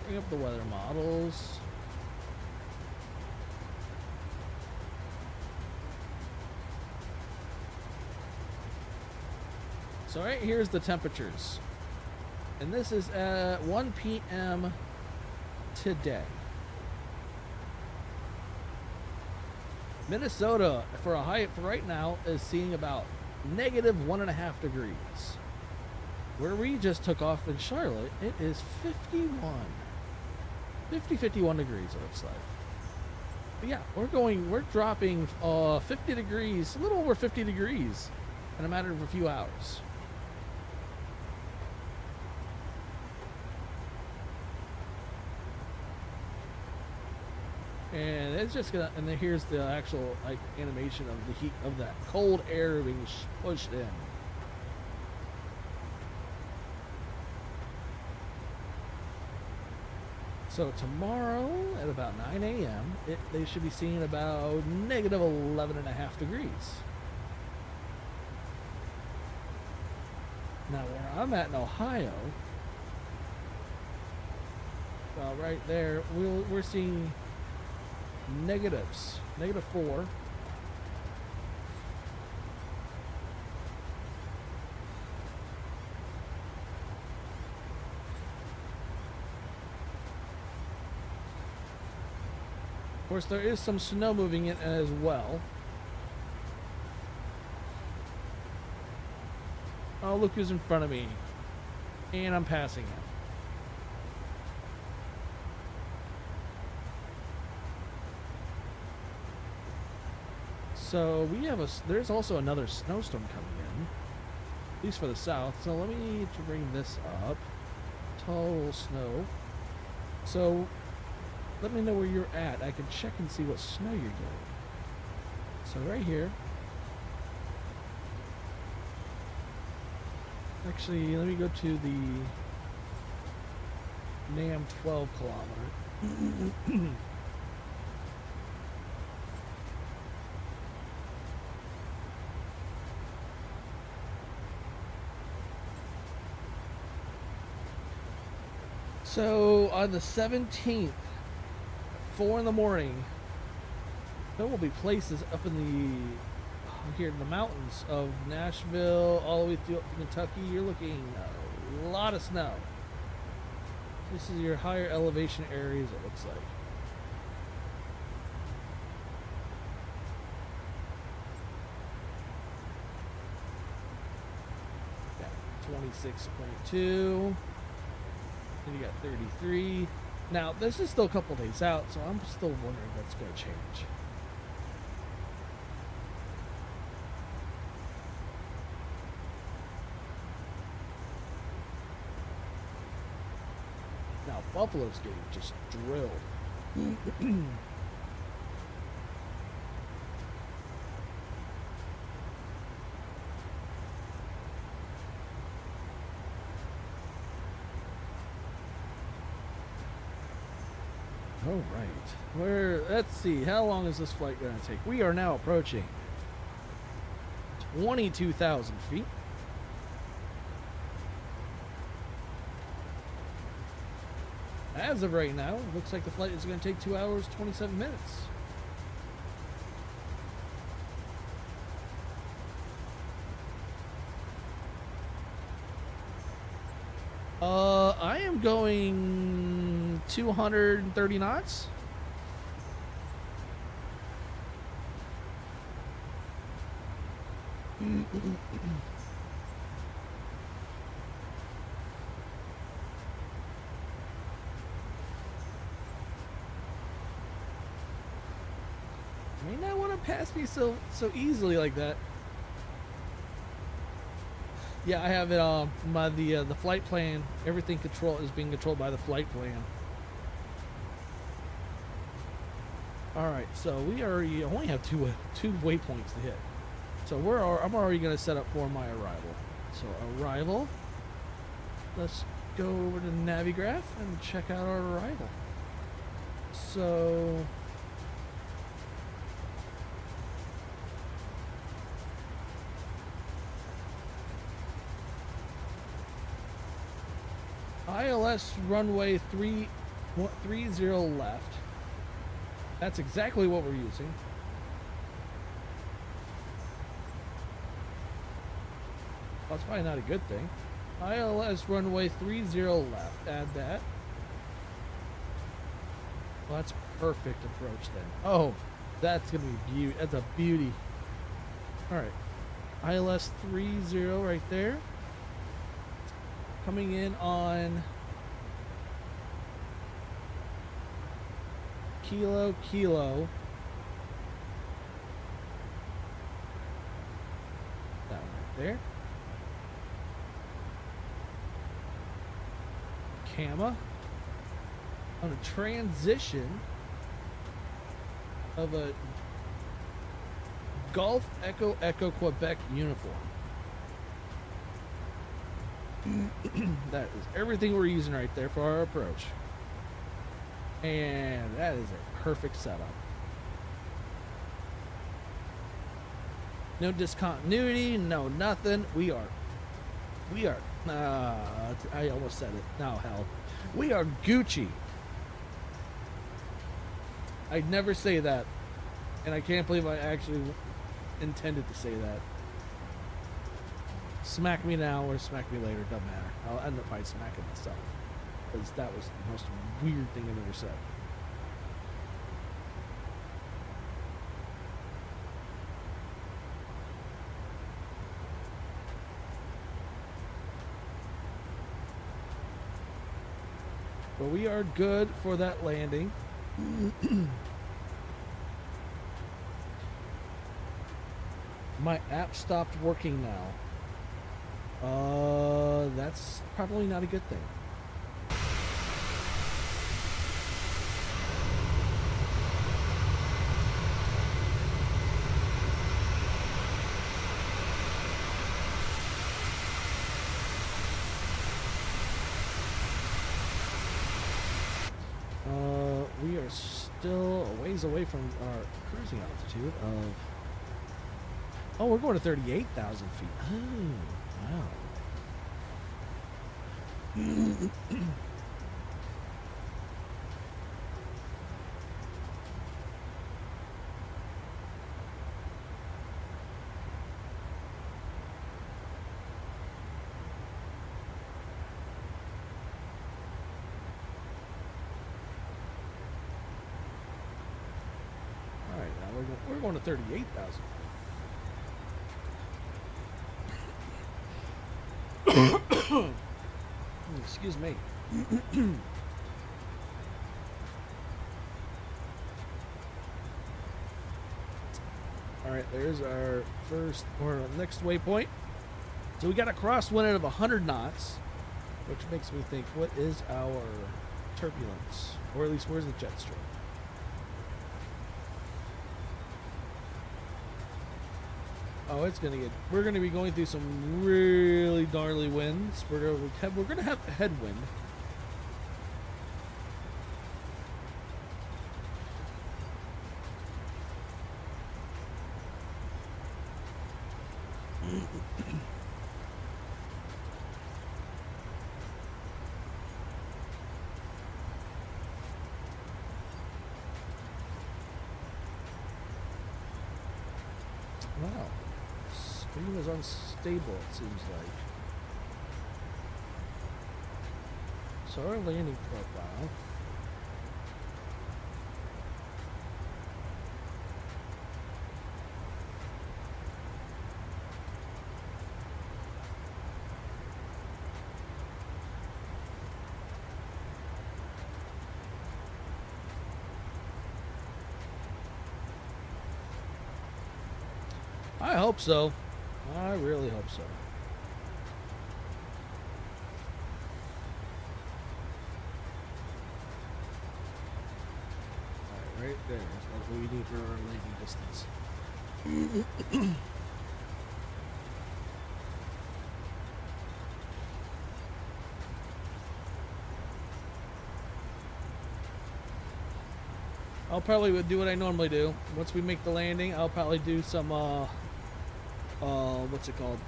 bring up the weather models. So right here's the temperatures. And this is at 1 p.m. today. Minnesota, for a high for right now, is seeing about -1.5 degrees. Where we just took off in Charlotte, it is 51 degrees, it looks like. But yeah, we're dropping 50 degrees, a little over 50 degrees in a matter of a few hours. And it's just gonna, and then here's the actual like animation of the heat of that cold air being pushed in. So tomorrow at about 9 a.m., they should be seeing about -11.5 degrees. Now where I'm at in Ohio, well, right there, we're seeing negatives, -4. Of course, there is some snow moving in as well. Oh, look who's in front of me. And I'm passing him. So we have there's also another snowstorm coming in, at least for the south. So let me bring this up. Total snow. So let me know where you're at. I can check and see what snow you're getting. So right here. Actually, let me go to the NAM 12 kilometer. So on the 17th, 4 in the morning, there will be places up in here in the mountains of Nashville all the way through up to Kentucky. You're looking a lot of snow. This is your higher elevation areas, it looks like. Got 26.2. Then you got 33. Now, this is still a couple days out, so I'm still wondering if that's going to change. Now, Buffalo's getting just drilled. All right. Let's see. How long is this flight going to take? We are now approaching 22,000 feet. As of right now, it looks like the flight is going to take 2 hours, 27 minutes. I am going 230 knots. May not want to pass me so easily like that. Yeah, I have it. The flight plan. Everything is being controlled by the flight plan. All right, so we only have two waypoints to hit. So I'm already going to set up for my arrival. So arrival. Let's go over to Navigraph and check out our arrival. So. ILS runway 30 left. That's exactly what we're using. That's probably not a good thing. ILS runway 30 left. Add that. Well, that's perfect approach then. Oh, that's gonna be beauty. That's a beauty. All right, ILS 30 right there. Coming in on Kilo. That one right there. Kama. On a transition of a Golf Echo Quebec uniform. That is everything we're using right there for our approach. And that is a perfect setup. No discontinuity, no nothing. We are, I almost said it. Now hell. We are Gucci. I'd never say that. And I can't believe I actually intended to say that. Smack me now or smack me later, doesn't matter. I'll end up by smacking myself. Because that was the most weird thing I've ever said. But we are good for that landing. My app stopped working now. That's probably not a good thing. We are still a ways away from our cruising altitude of... Oh, we're going to 38,000 feet. Oh, wow. All right, now we're going to 38,000. Excuse me. All right, there's our first or next waypoint. So we got a crosswind of 100 knots, which makes me think, what is our turbulence? Or at least, where's the jet stream? Oh, it's gonna get. We're gonna be going through some really gnarly winds. We're gonna have a headwind. Wow. Stream is unstable, it seems like. So our landing profile. I hope so. I really hope so. Alright, right there. That's what we need for our landing distance. I'll probably do what I normally do. Once we make the landing, I'll probably do some what's it called,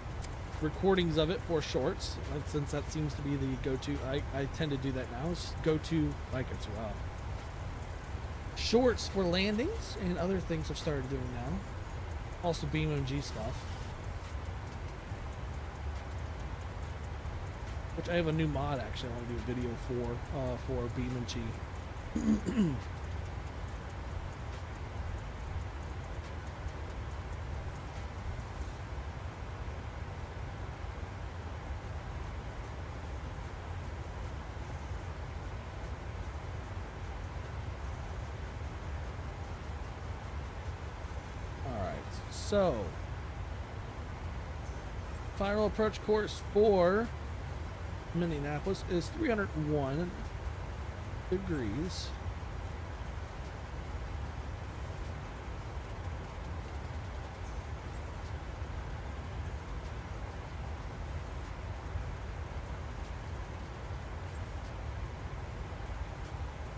recordings of it for shorts, since that seems to be the go-to. I tend to do that now. It's go-to, like, it's shorts for landings and other things I've started doing now. Also PMDG stuff, which I have a new mod actually I want to do a video for PMDG. So, final approach course for Minneapolis is 301 degrees.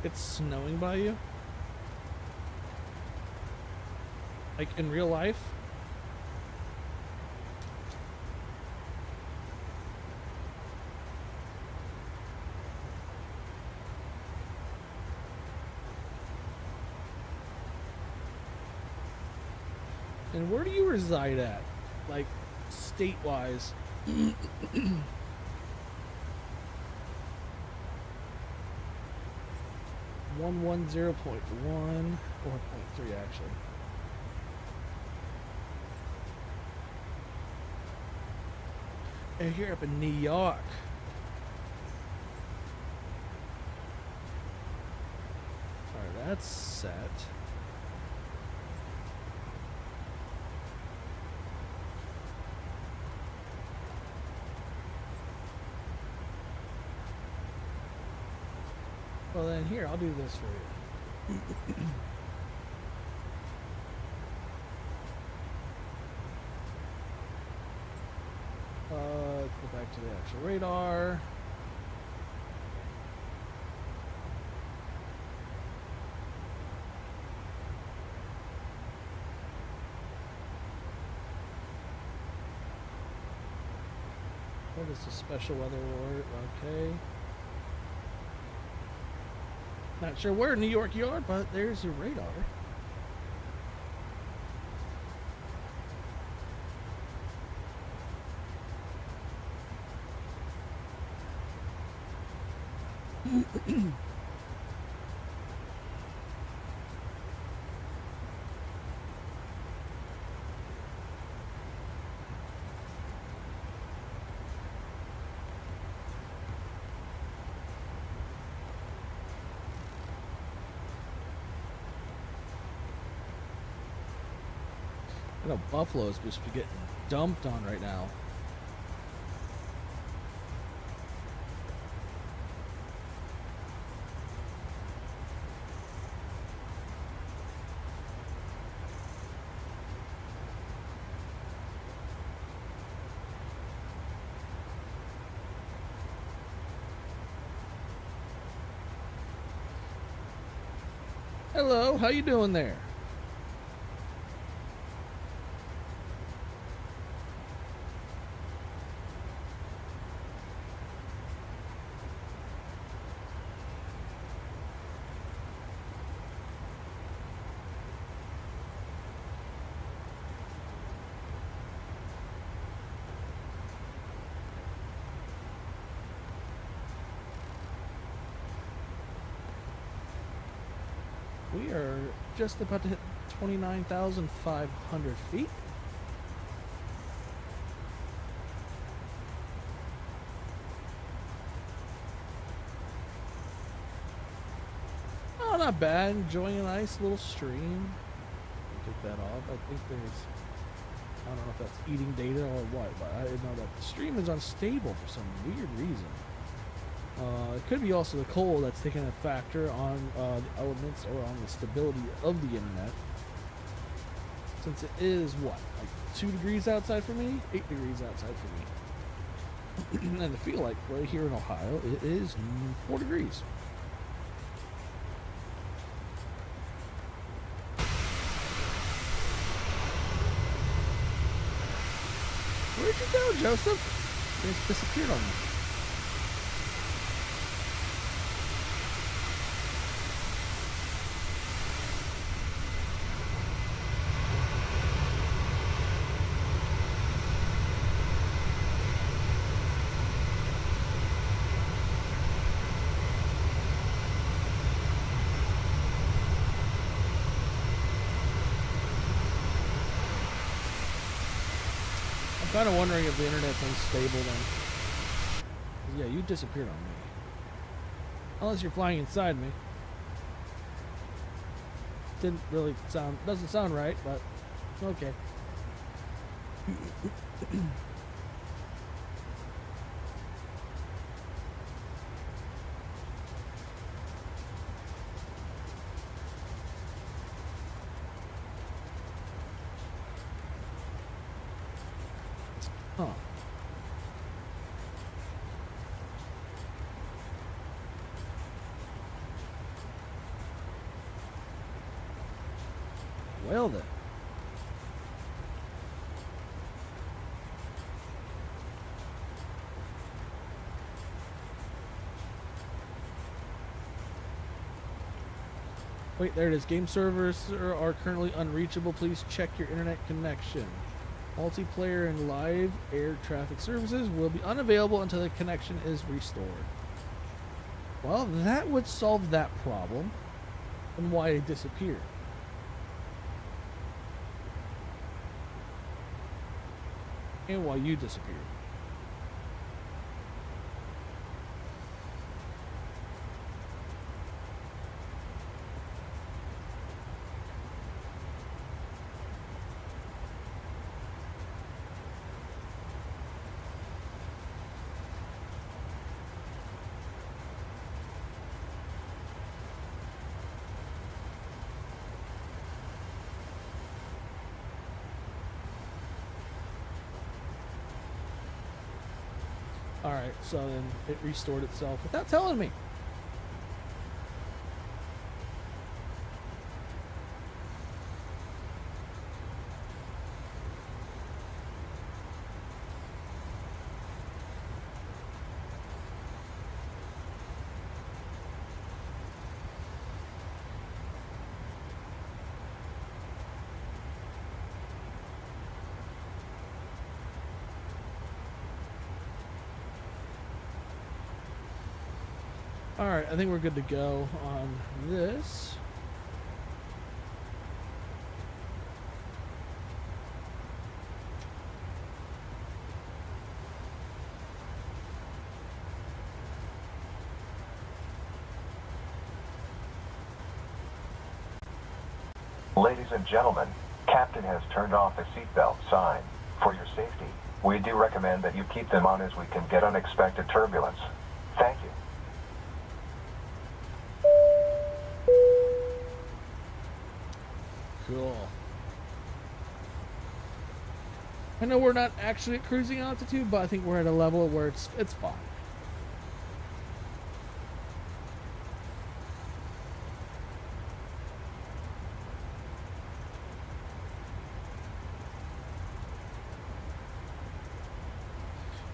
It's snowing by you? Like in real life? And where do you reside at? Like, state-wise? 110.1 or 0.3 actually. And here up in New York. Alright, that's set. Well then here, I'll do this for you. Go back to the actual radar. What is the special weather alert? Okay. Not sure where in New York you are, but there's your radar. I know Buffalo is supposed to be getting dumped on right now. Hello, how you doing there? We are just about to hit 29,500 feet. Oh, not bad. Enjoying a nice little stream. Take that off. I think there's, I don't know if that's eating data or what, but I know that the stream is unstable for some weird reason. It could be also the cold that's taking a factor on the elements or on the stability of the internet. Since it is what, like 2 degrees outside for me, 8 degrees outside for me. And I feel like right here in Ohio, it is 4 degrees. Where'd you go, Joseph? You just disappeared on me. I'm kind of wondering if the internet's unstable then. 'Cause, yeah, you disappeared on me. Unless you're flying inside me. Didn't really sound, doesn't sound right, but okay. Huh. Well then. Wait, there it is. Game servers are currently unreachable. Please check your internet connection. Multiplayer and live air traffic services will be unavailable until the connection is restored. Well, that would solve that problem and why it disappeared. And why you disappeared. Alright, so then it restored itself without telling me. Alright, I think we're good to go on this. Ladies and gentlemen, Captain has turned off the seatbelt sign. For your safety, we do recommend that you keep them on as we can get unexpected turbulence. Thank you. Cool. I know we're not actually at cruising altitude, but I think we're at a level where it's fine.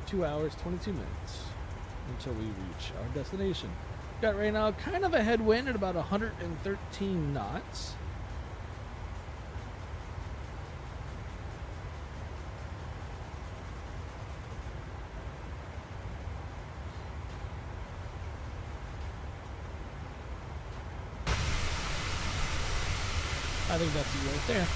Two hours, 22 minutes until we reach our destination. Got right now kind of a headwind at about 113 knots. I think that's it right there.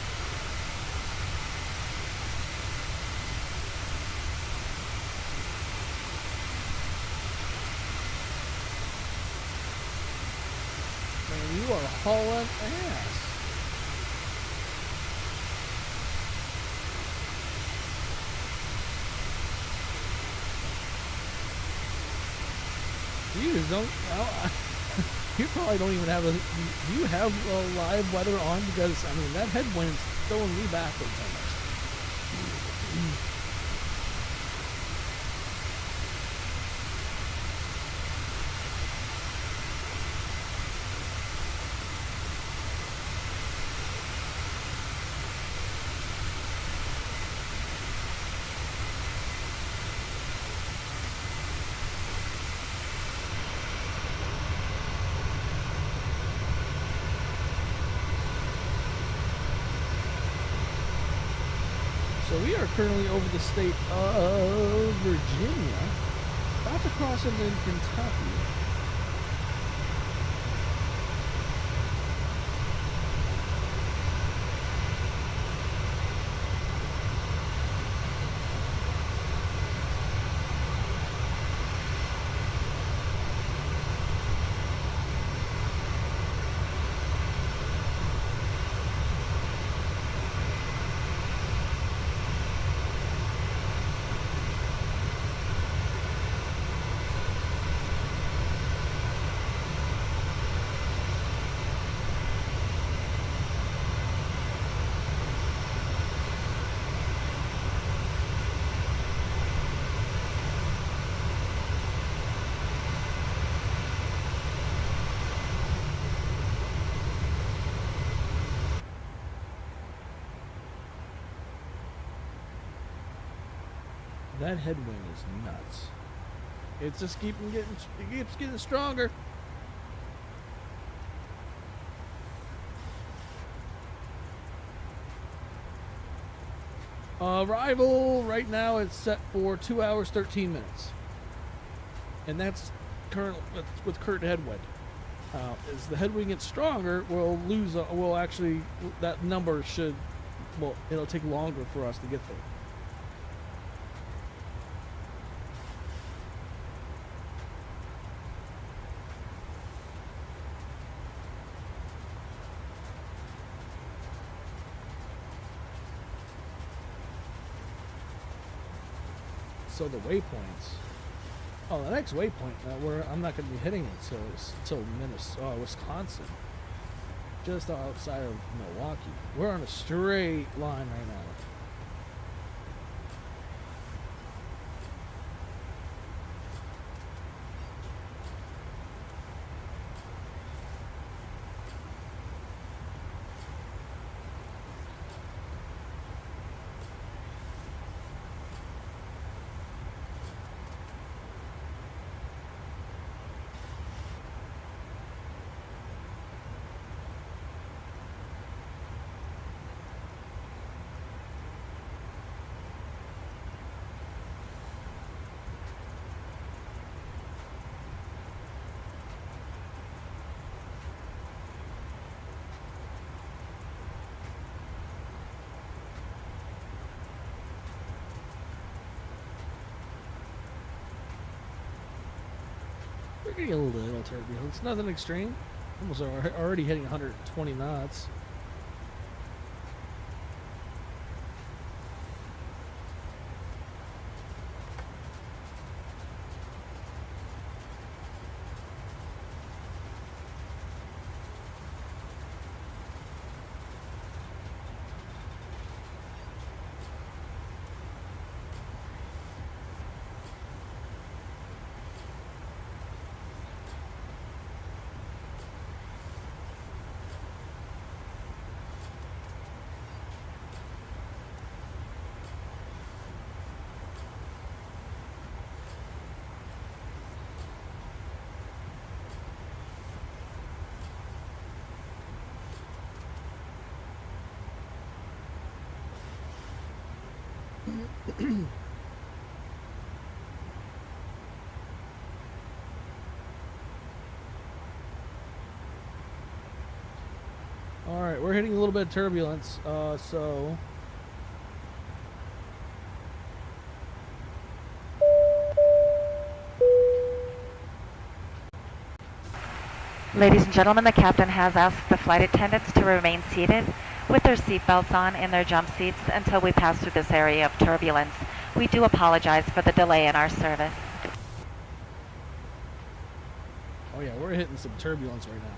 Man, you are hauling ass. You just don't. You probably don't even have a. Do you have a live weather on? Because I mean that headwind's throwing me backwards almost. So we are currently over the state of Virginia, about to cross into Kentucky. That headwind is nuts. It's just it keeps getting stronger. Arrival right now it's set for 2 hours 13 minutes, and that's current with current headwind. As the headwind gets stronger, we'll actually that number should it'll take longer for us to get there. So the waypoints. Oh, the next waypoint. I'm not going to be hitting it until Minnesota, Wisconsin, just outside of Milwaukee. We're on a straight line right now. We're getting a little turbulence. Nothing extreme. Almost already hitting 120 knots. All right, we're hitting a little bit of turbulence, so Ladies and gentlemen, the captain has asked the flight attendants to remain seated with their seatbelts on in their jump seats until we pass through this area of turbulence. We do apologize for the delay in our service. oh yeah, we're hitting some turbulence right now.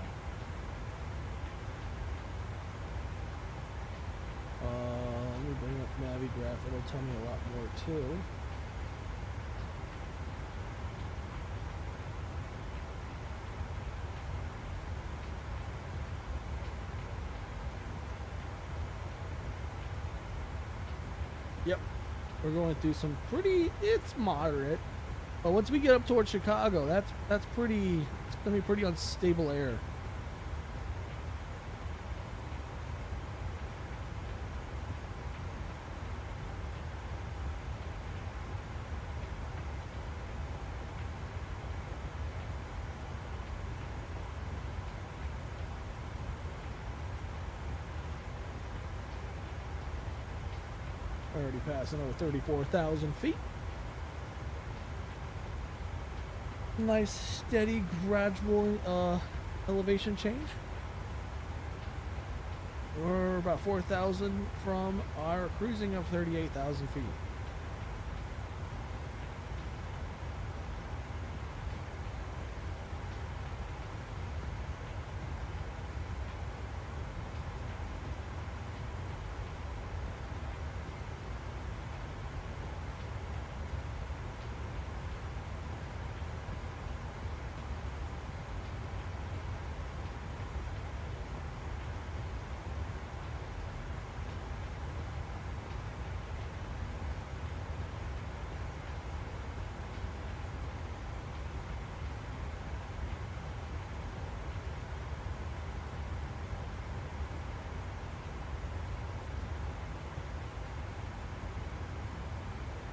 Let me bring up Navigraph. It'll tell me a lot more too. Yep, we're going through some pretty. It's moderate, but once we get up towards Chicago, that's pretty. It's gonna be pretty unstable air. Already passing over 34,000 feet. Nice, steady, gradual elevation change. We're about 4,000 from our cruising of 38,000 feet.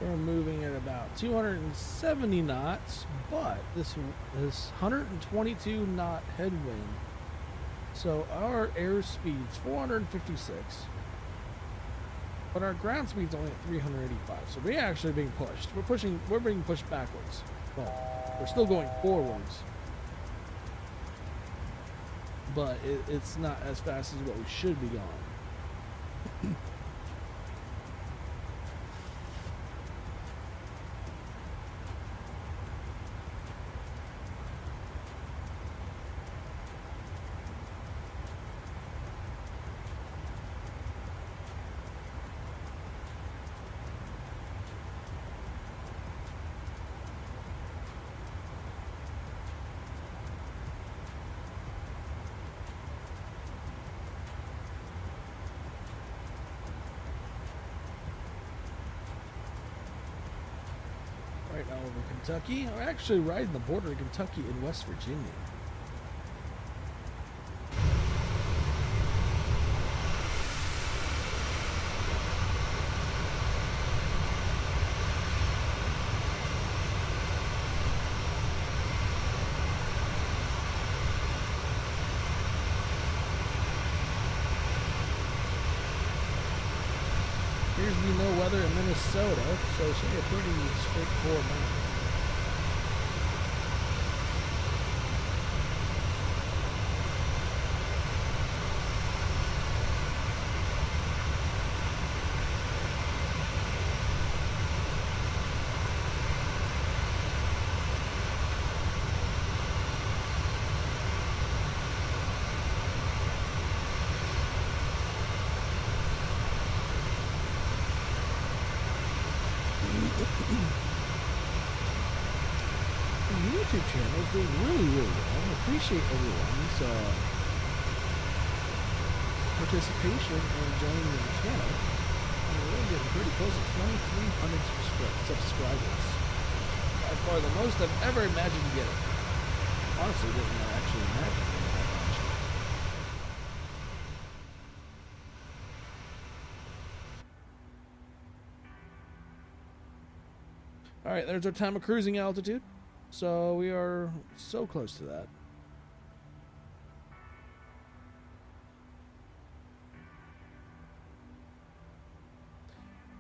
We're moving at about 270 knots, but this 122 knot headwind. So our airspeed's 456, but our ground speed's only at 385. So we're actually being pushed. We're being pushed backwards. Well, we're still going forwards, but it's not as fast as what we should be going. Right now over Kentucky. We're actually riding the border of Kentucky and West Virginia. Appears to be no weather in Minnesota, so it should be a pretty straightforward night. The YouTube channel is doing really well. I appreciate everyone's participation and joining the channel. We're really getting pretty close to 2,300 subscribers. By far the most I've ever imagined getting. Honestly, didn't actually imagine getting that much. Alright, there's our time of cruising altitude. So we are so close to that.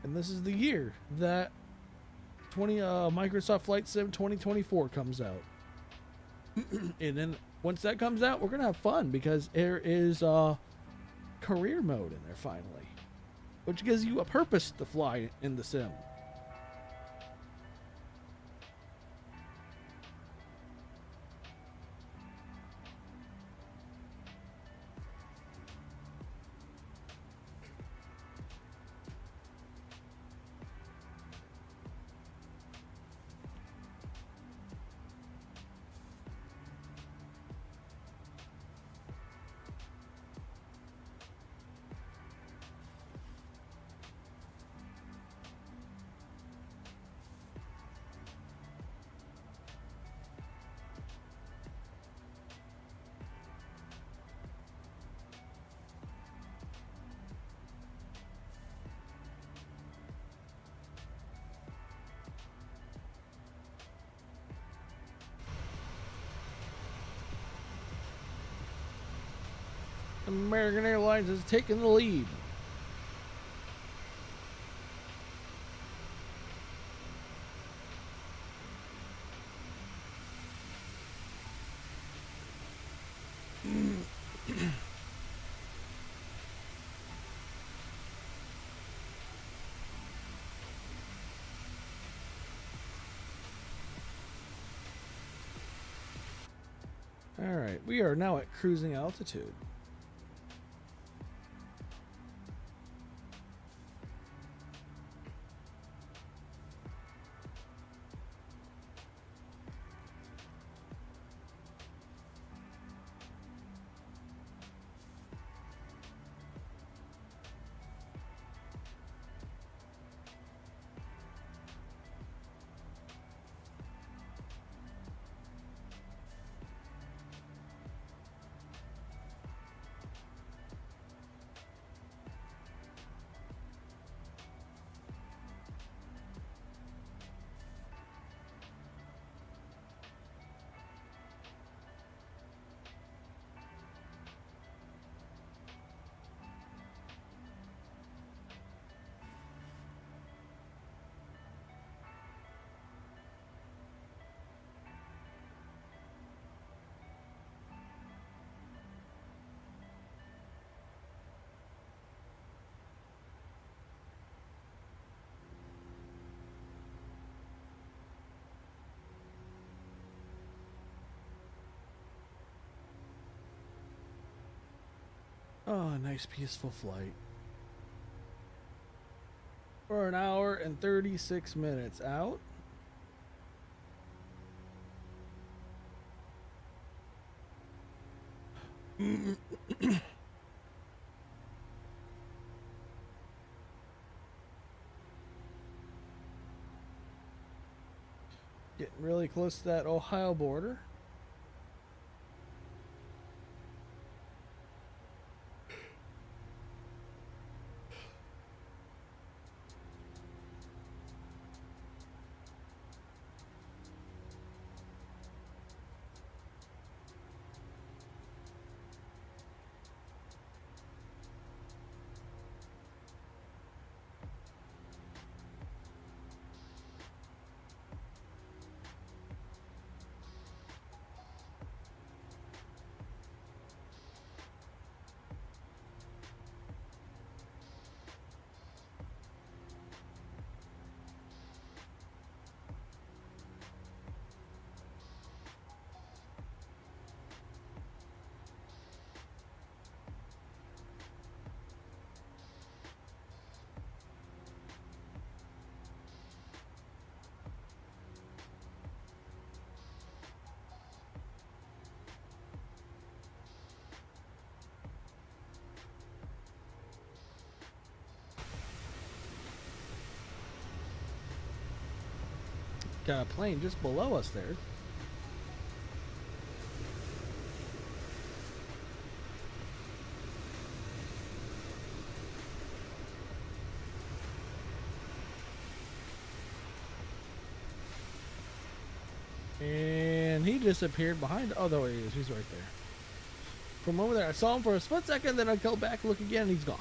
And this is the year that Microsoft Flight Sim 2024 comes out. And then once that comes out, we're going to have fun because there is career mode in there finally, which gives you a purpose to fly in the sim. American Airlines is taking the lead. All right, we are now at cruising altitude. Oh, a nice peaceful flight. For an hour and 36 minutes out. Getting really close to that Ohio border. Got a plane just below us there. And he disappeared behind. Oh, there he is. He's right there. From over there, I saw him for a split second, then I go back, look again, and he's gone.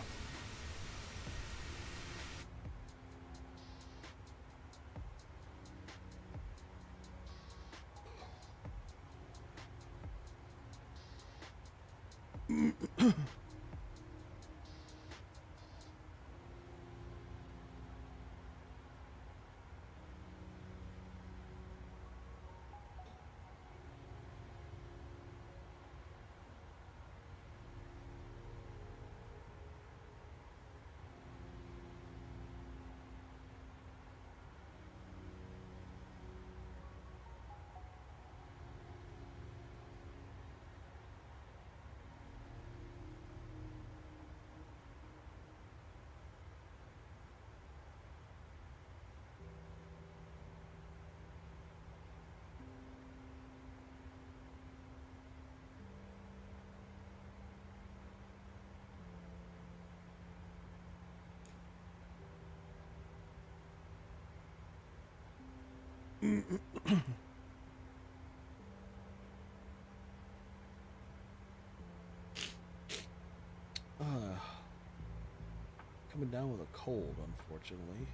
Coming down with a cold, unfortunately.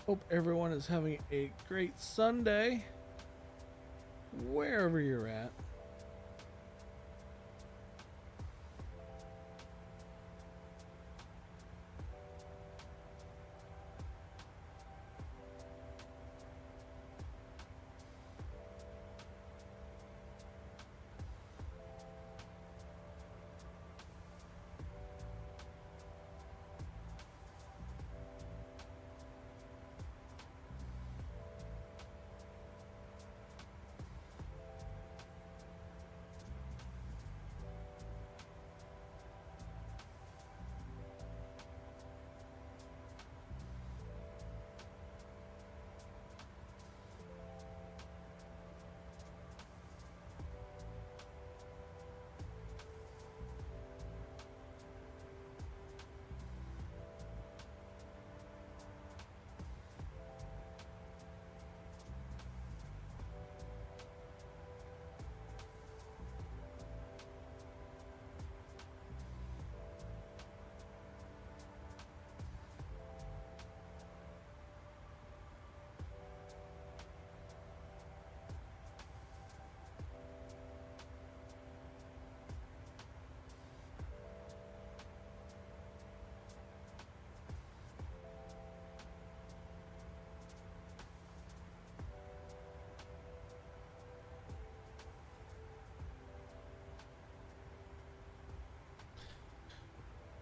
Hope everyone is having a great Sunday, wherever you're at.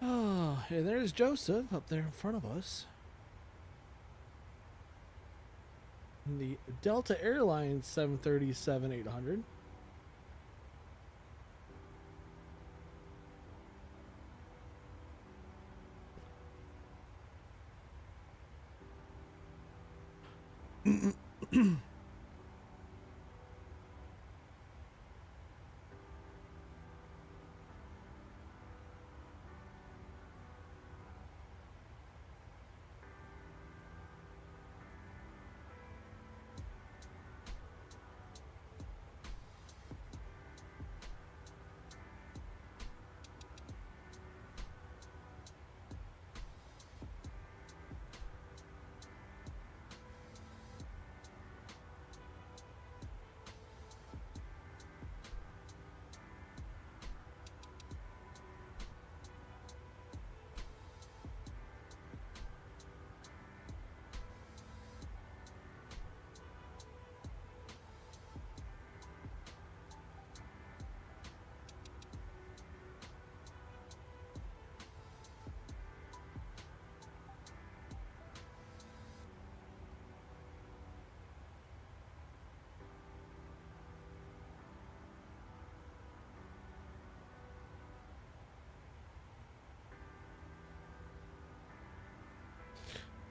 Oh, hey, there's Joseph up there in front of us. The Delta Airlines 737-800.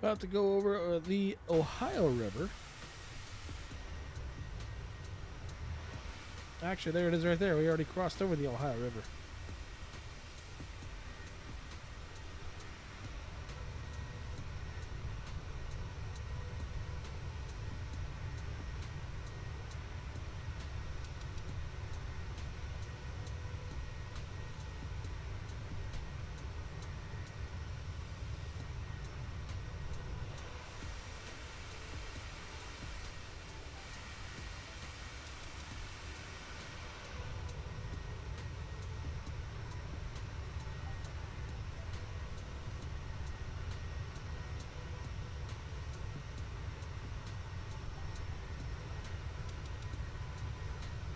About to go over the Ohio River. Actually, there it is right there. We already crossed over the Ohio River.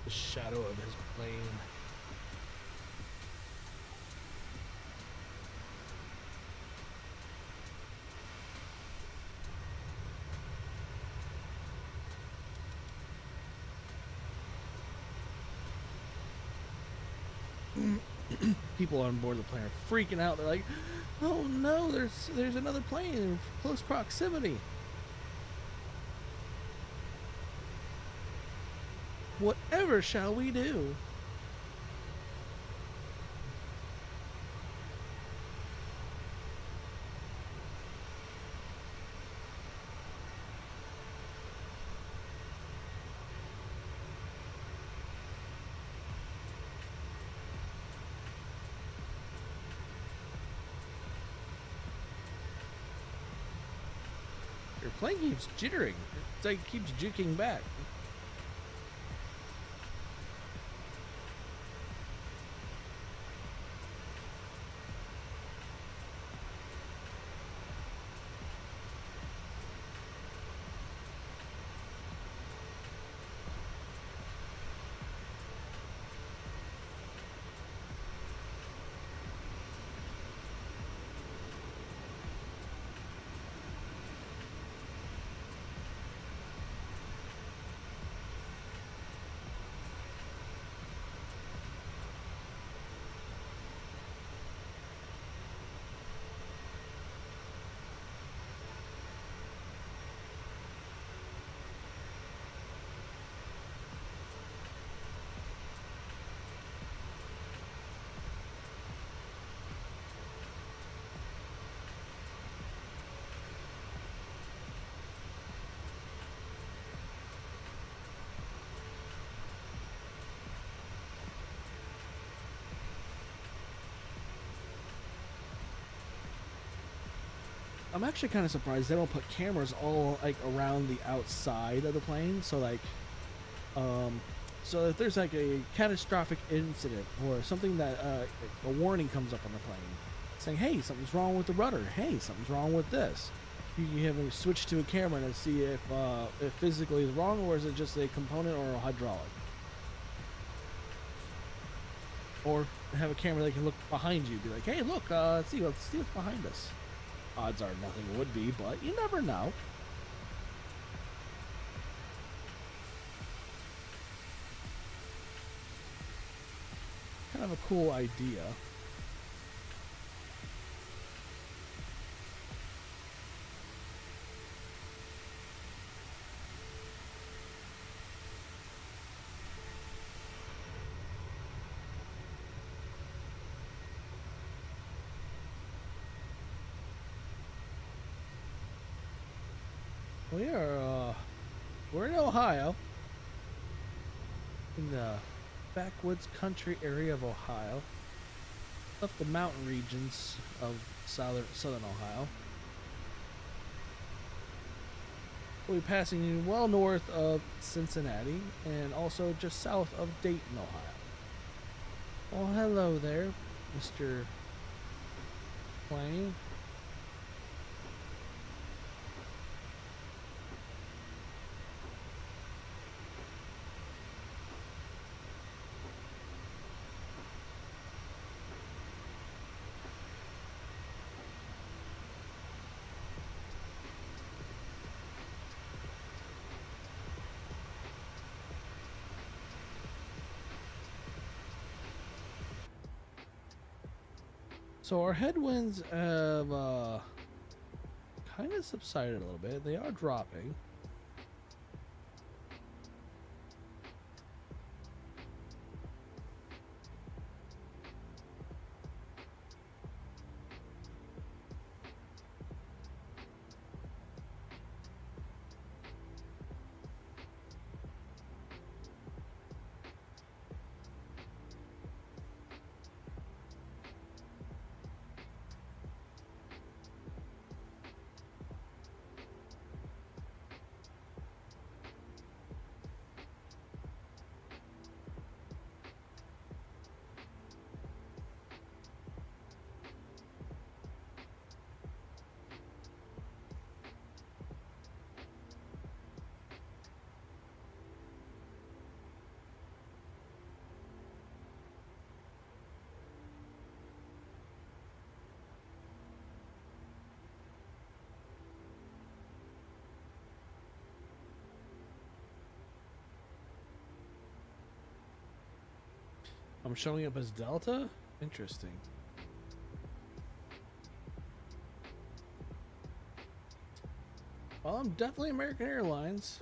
The shadow of his plane. People on board the plane are freaking out. They're like, "Oh no, there's another plane in close proximity." Whatever shall we do? Your plane keeps jittering. It's like it keeps juking back. I'm actually kind of surprised they don't put cameras all like around the outside of the plane, so like so if there's like a catastrophic incident or something that a warning comes up on the plane saying, hey, something's wrong with the rudder, hey, something's wrong with this, you can have a switch to a camera and see if it physically is wrong, or is it just a component or a hydraulic, or have a camera that can look behind you, be like, hey, look, let's see what's behind us. Odds are nothing would be, but you never know. Kind of a cool idea. We're in Ohio, in the backwoods country area of Ohio, up the mountain regions of southern Ohio. We'll be passing well north of Cincinnati and also just south of Dayton, Ohio. Oh, hello there, Mr. Plane. So our headwinds have kind of subsided a little bit. They are dropping. I'm showing up as Delta? Interesting. Well, I'm definitely American Airlines.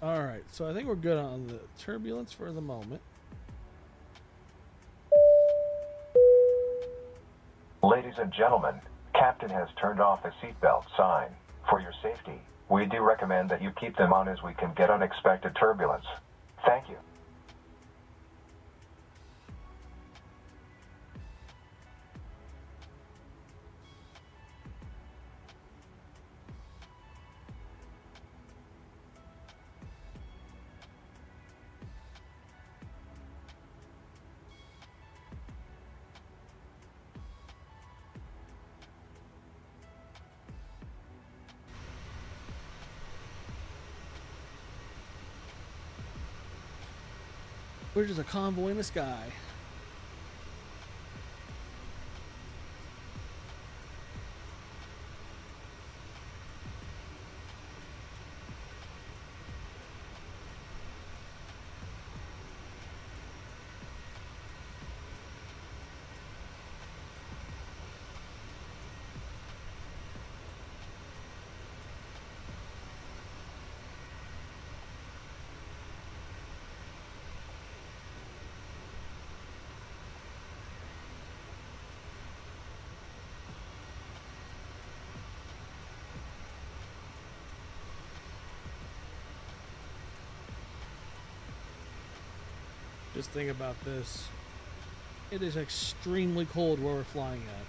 All right, so I think we're good on the turbulence for the moment. Ladies and gentlemen, Captain has turned off the seatbelt sign. For your safety, we do recommend that you keep them on as we can get unexpected turbulence. Thank you. We're just a convoy in the sky. Just think about this. It is extremely cold where we're flying at.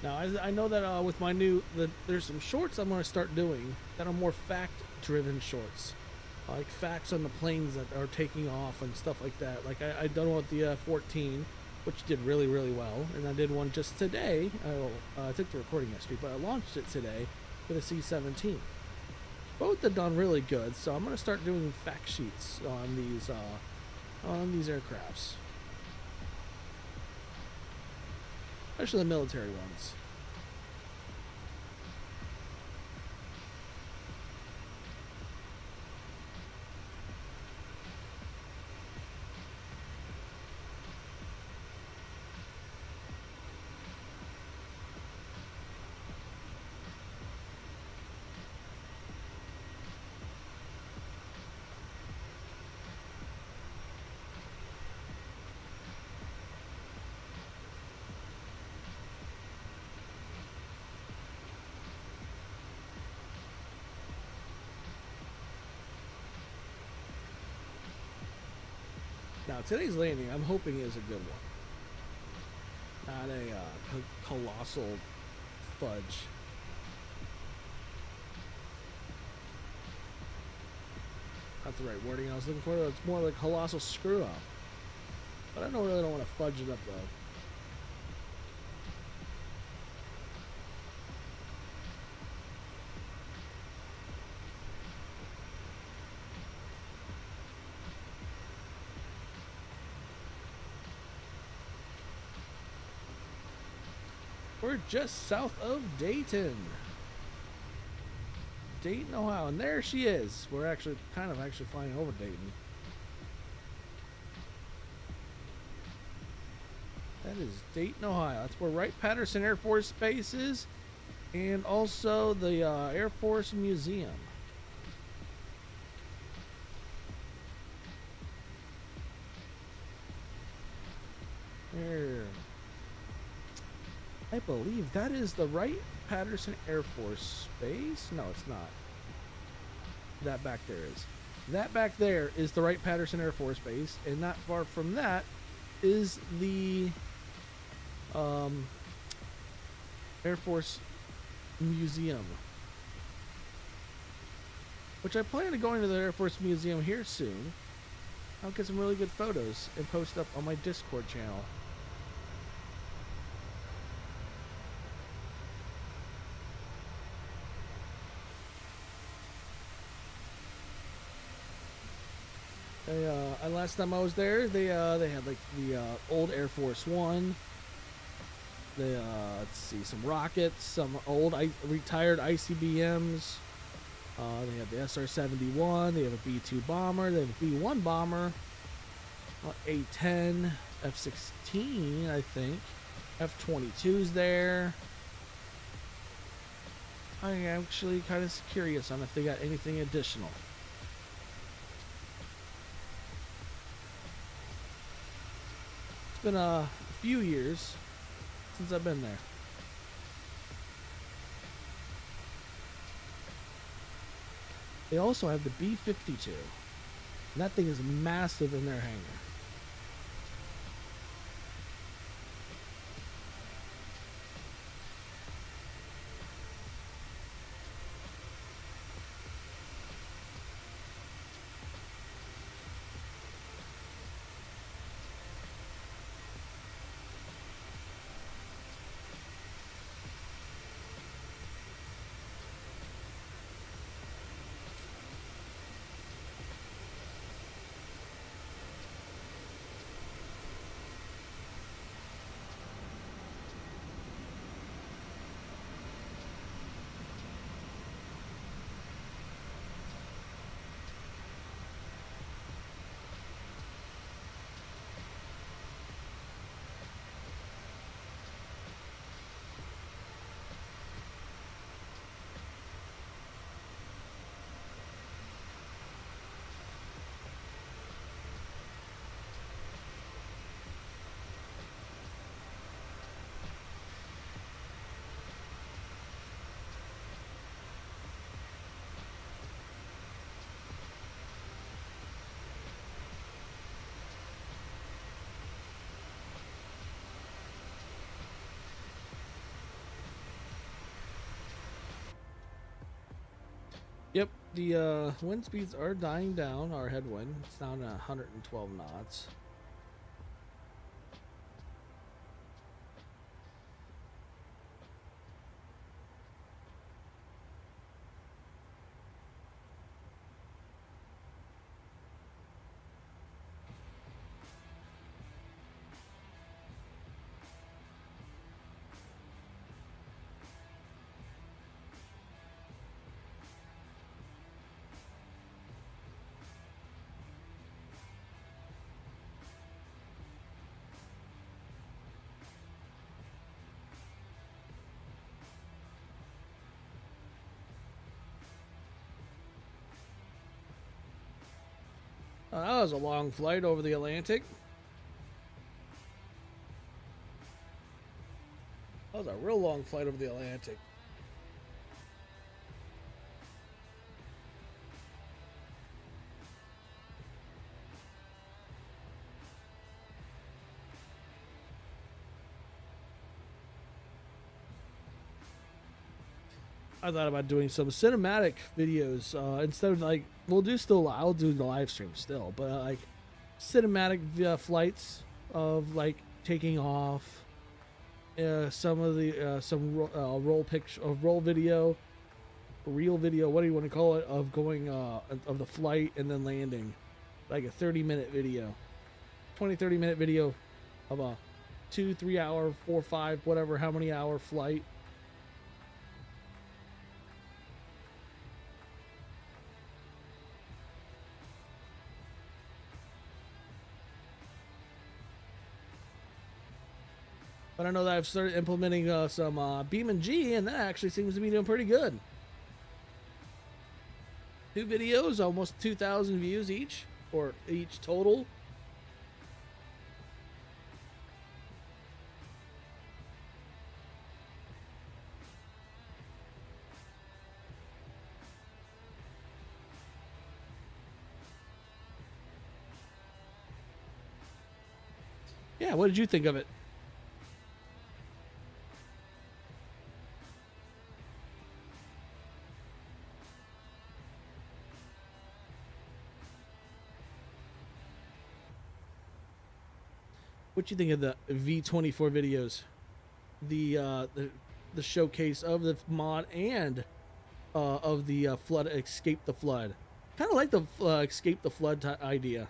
Now, I know that with my there's some shorts I'm going to start doing that are more fact-driven shorts. Like facts on the planes that are taking off and stuff like that. Like I done one with the 14, which did really, really well. And I did one just today. I took the recording yesterday, but I launched it today with a C-17. Both have done really good, so I'm going to start doing fact sheets on these aircrafts. Especially the military ones. Now, today's landing, I'm hoping, is a good one. Not a colossal fudge. That's the right wording I was looking for. It's more like colossal screw up. But I really don't want to fudge it up, though. We're just south of Dayton. Dayton, Ohio. And there she is. We're actually kind of flying over Dayton. That is Dayton, Ohio. That's where Wright-Patterson Air Force Base is. And also the Air Force Museum. There. I believe that is the Wright-Patterson Air Force Base. No, it's not. That back there is. That back there is the Wright-Patterson Air Force Base, and not far from that is the Air Force Museum. Which I plan on going to the Air Force Museum here soon. I'll get some really good photos and post up on my Discord channel. Last time I was there, they had like the old Air Force One. Let's see, some rockets, some old retired ICBMs. They have the SR-71. They have a B-2 bomber. They have a B-1 bomber. A-10, F-16, I think. F-22's there. I'm actually kind of curious on if they got anything additional. It's been a few years since I've been there. They also have the B-52. And that thing is massive in their hangar. Yep, the wind speeds are dying down. Our headwind, it's down to 112 knots. That was a long flight over the Atlantic. That was a real long flight over the Atlantic. I thought about doing some cinematic videos instead of like I'll do the live stream still, but like cinematic flights of like taking off, some of the roll picture of roll video, real video, what do you want to call it, of going of the flight and then landing, like a 30-minute video, 20-30-minute video of a 2-3 hour 4-5 whatever how many hour flight. But I know that I've started implementing some PMDG, and that actually seems to be doing pretty good. 2 videos, almost 2,000 views each, or each total. Yeah, what did you think of it? What you think of the V24 videos, the showcase of the mod and of the flood, escape the flood? Kind of like the escape the flood idea.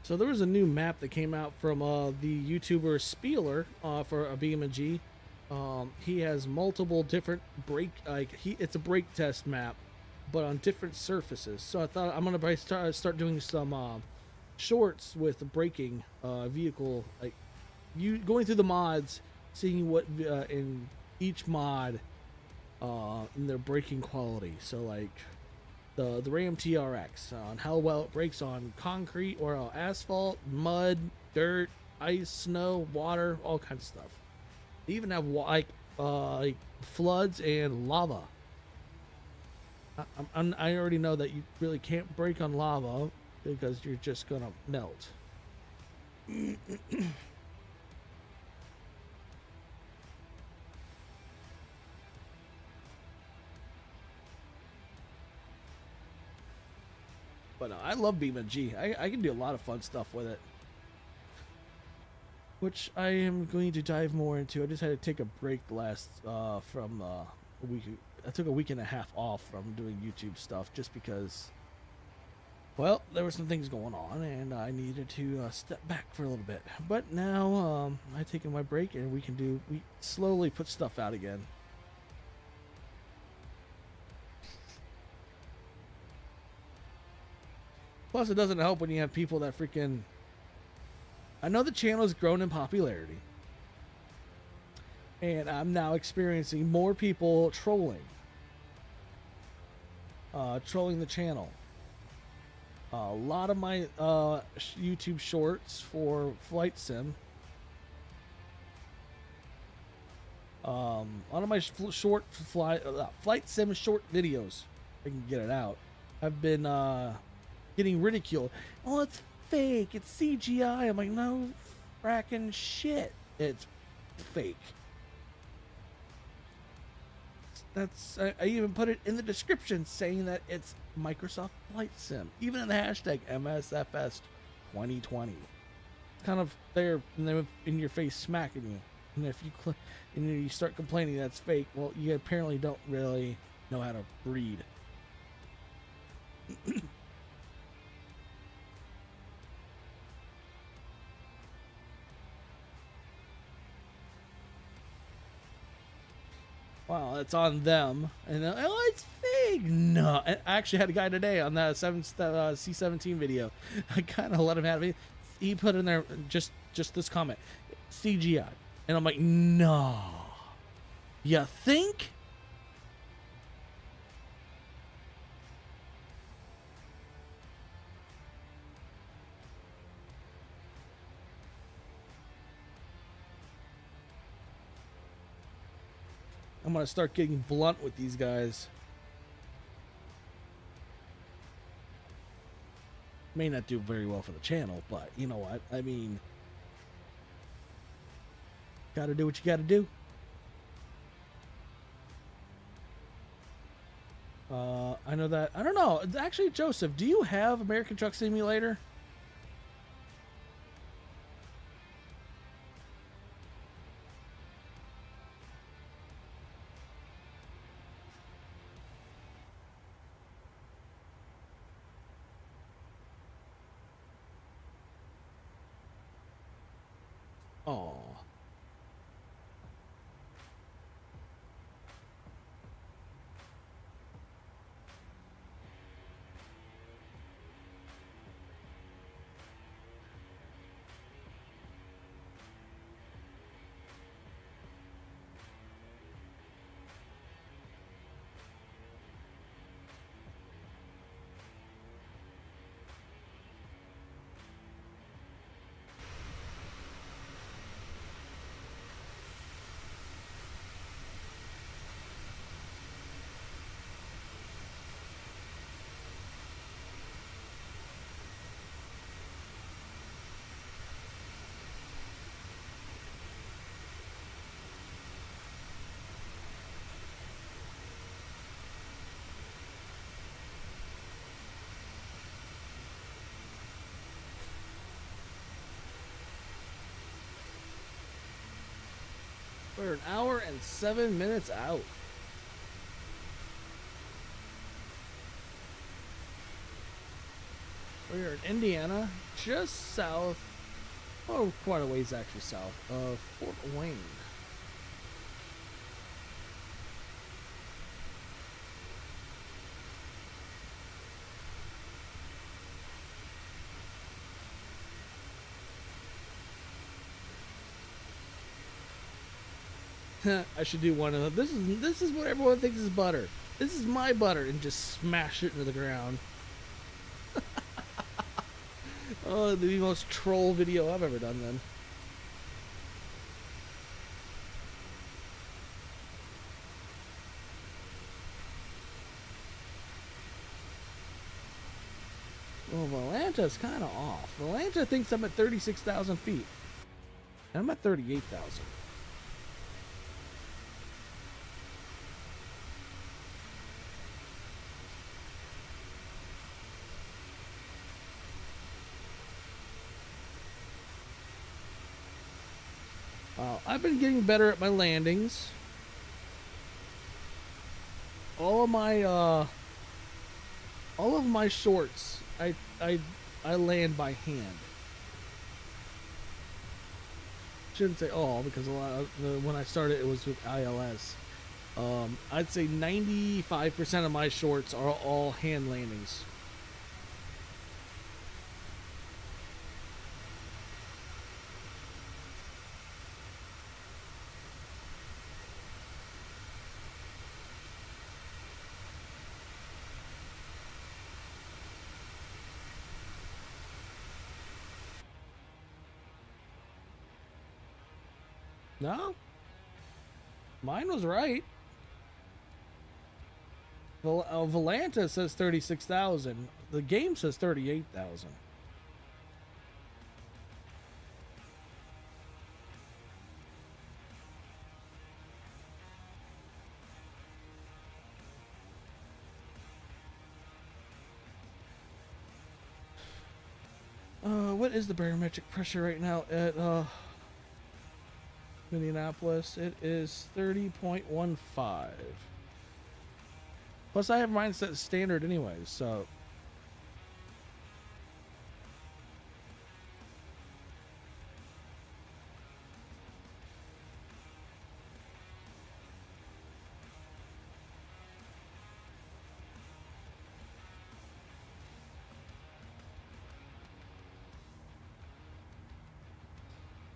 So there was a new map that came out from the YouTuber Spieler for a BMG. He has multiple different it's a brake test map, but on different surfaces. So I thought I'm gonna start doing some shorts with the braking vehicle, like you going through the mods, seeing what in each mod in their braking quality. So like the Ram TRX on how well it brakes on concrete or asphalt, mud, dirt, ice, snow, water, all kinds of stuff. They even have like floods and lava. I already know that you really can't brake on lava because you're just gonna melt. But I love BMG. I can do a lot of fun stuff with it. which I am going to dive more into. I just had to take a break last from a week. I took a week and a half off from doing YouTube stuff just because, well, there were some things going on and I needed to step back for a little bit. But now I've taken my break and we slowly put stuff out again. Plus, it doesn't help when you have people that freaking... I know the channel has grown in popularity. And I'm now experiencing more people trolling. Trolling the channel. A lot of my YouTube shorts for Flight Sim. A lot of my Flight Sim short videos, if I can get it out, have been getting ridiculed. Oh, it's fake. It's CGI. I'm like, no fracking shit. It's fake. I even put it in the description saying that it's Microsoft Flight Sim. Even in the hashtag MSFS 2020. It's kind of there in your face smacking you. And if you start complaining that's fake, well, you apparently don't really know how to read. Well, it's on them. And oh, it's fake. No, I actually had a guy today on that C-17 video. I kind of let him have it. He put in there just this comment, CGI, and I'm like, no, you think? I'm going to start getting blunt with these guys. May not do very well for the channel, but you know what? I mean, gotta do what you gotta do. I know that. I don't know. Actually, Joseph, do you have American Truck Simulator? Oh. We're an hour and 7 minutes out. We're in Indiana, just south, oh, quite a ways actually south of Fort Wayne. I should do one of them. This is what everyone thinks is butter. This is my butter, and just smash it into the ground. Oh, the most troll video I've ever done then. Well, Atlanta's kind of off. Atlanta thinks I'm at 36,000 feet. And I'm at 38,000. I've been getting better at my landings. All of my shorts, I land by hand. Shouldn't say all, because a lot of when I started, it was with ILS. I'd say 95% of my shorts are all hand landings. No? Mine was right. Volanta says 36,000. The game says 38,000. What is the barometric pressure right now at Minneapolis? It is 30.15. Plus, I have mine set standard anyways, so.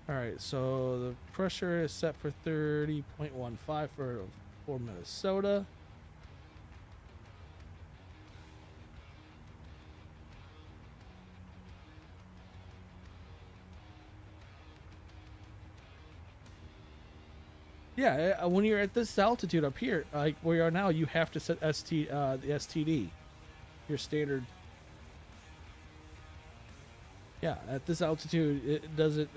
Alright, so the pressure is set for 30.15 for Minnesota. Yeah, when you're at this altitude up here, like where you are now, you have to set the STD, your standard. Yeah, at this altitude, it doesn't.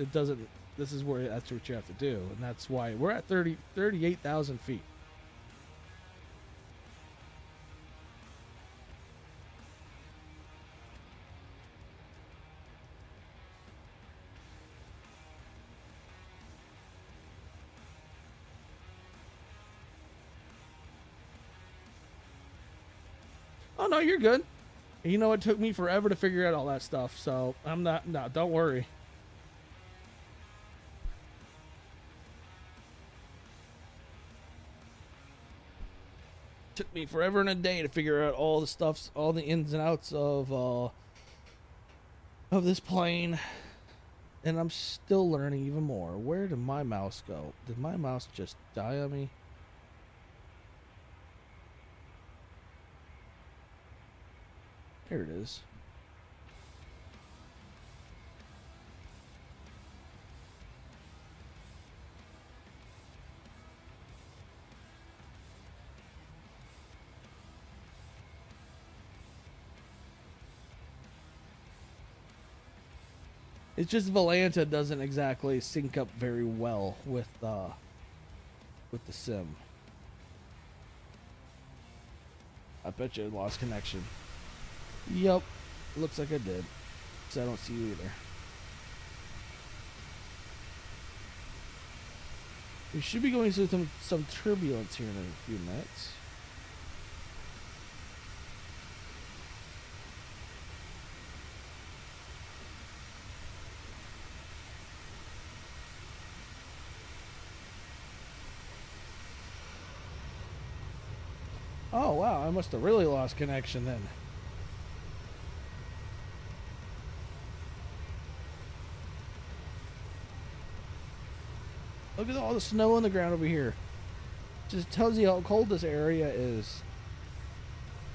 This is where that's what you have to do, and that's why we're at 38,000 feet. Oh no, you're good. You know, it took me forever to figure out all that stuff, so I'm not. No, don't worry. Took me forever and a day to figure out all the stuffs, all the ins and outs of this plane, and I'm still learning even more. Where did my mouse go? Did my mouse just die on me? There it is. It's just Volanta doesn't exactly sync up very well with the sim. I bet you I lost connection. Yup, looks like I did. So I don't see you either. We should be going through some turbulence here in a few minutes. Oh wow, I must have really lost connection then. Look at all the snow on the ground over here. Just tells you how cold this area is.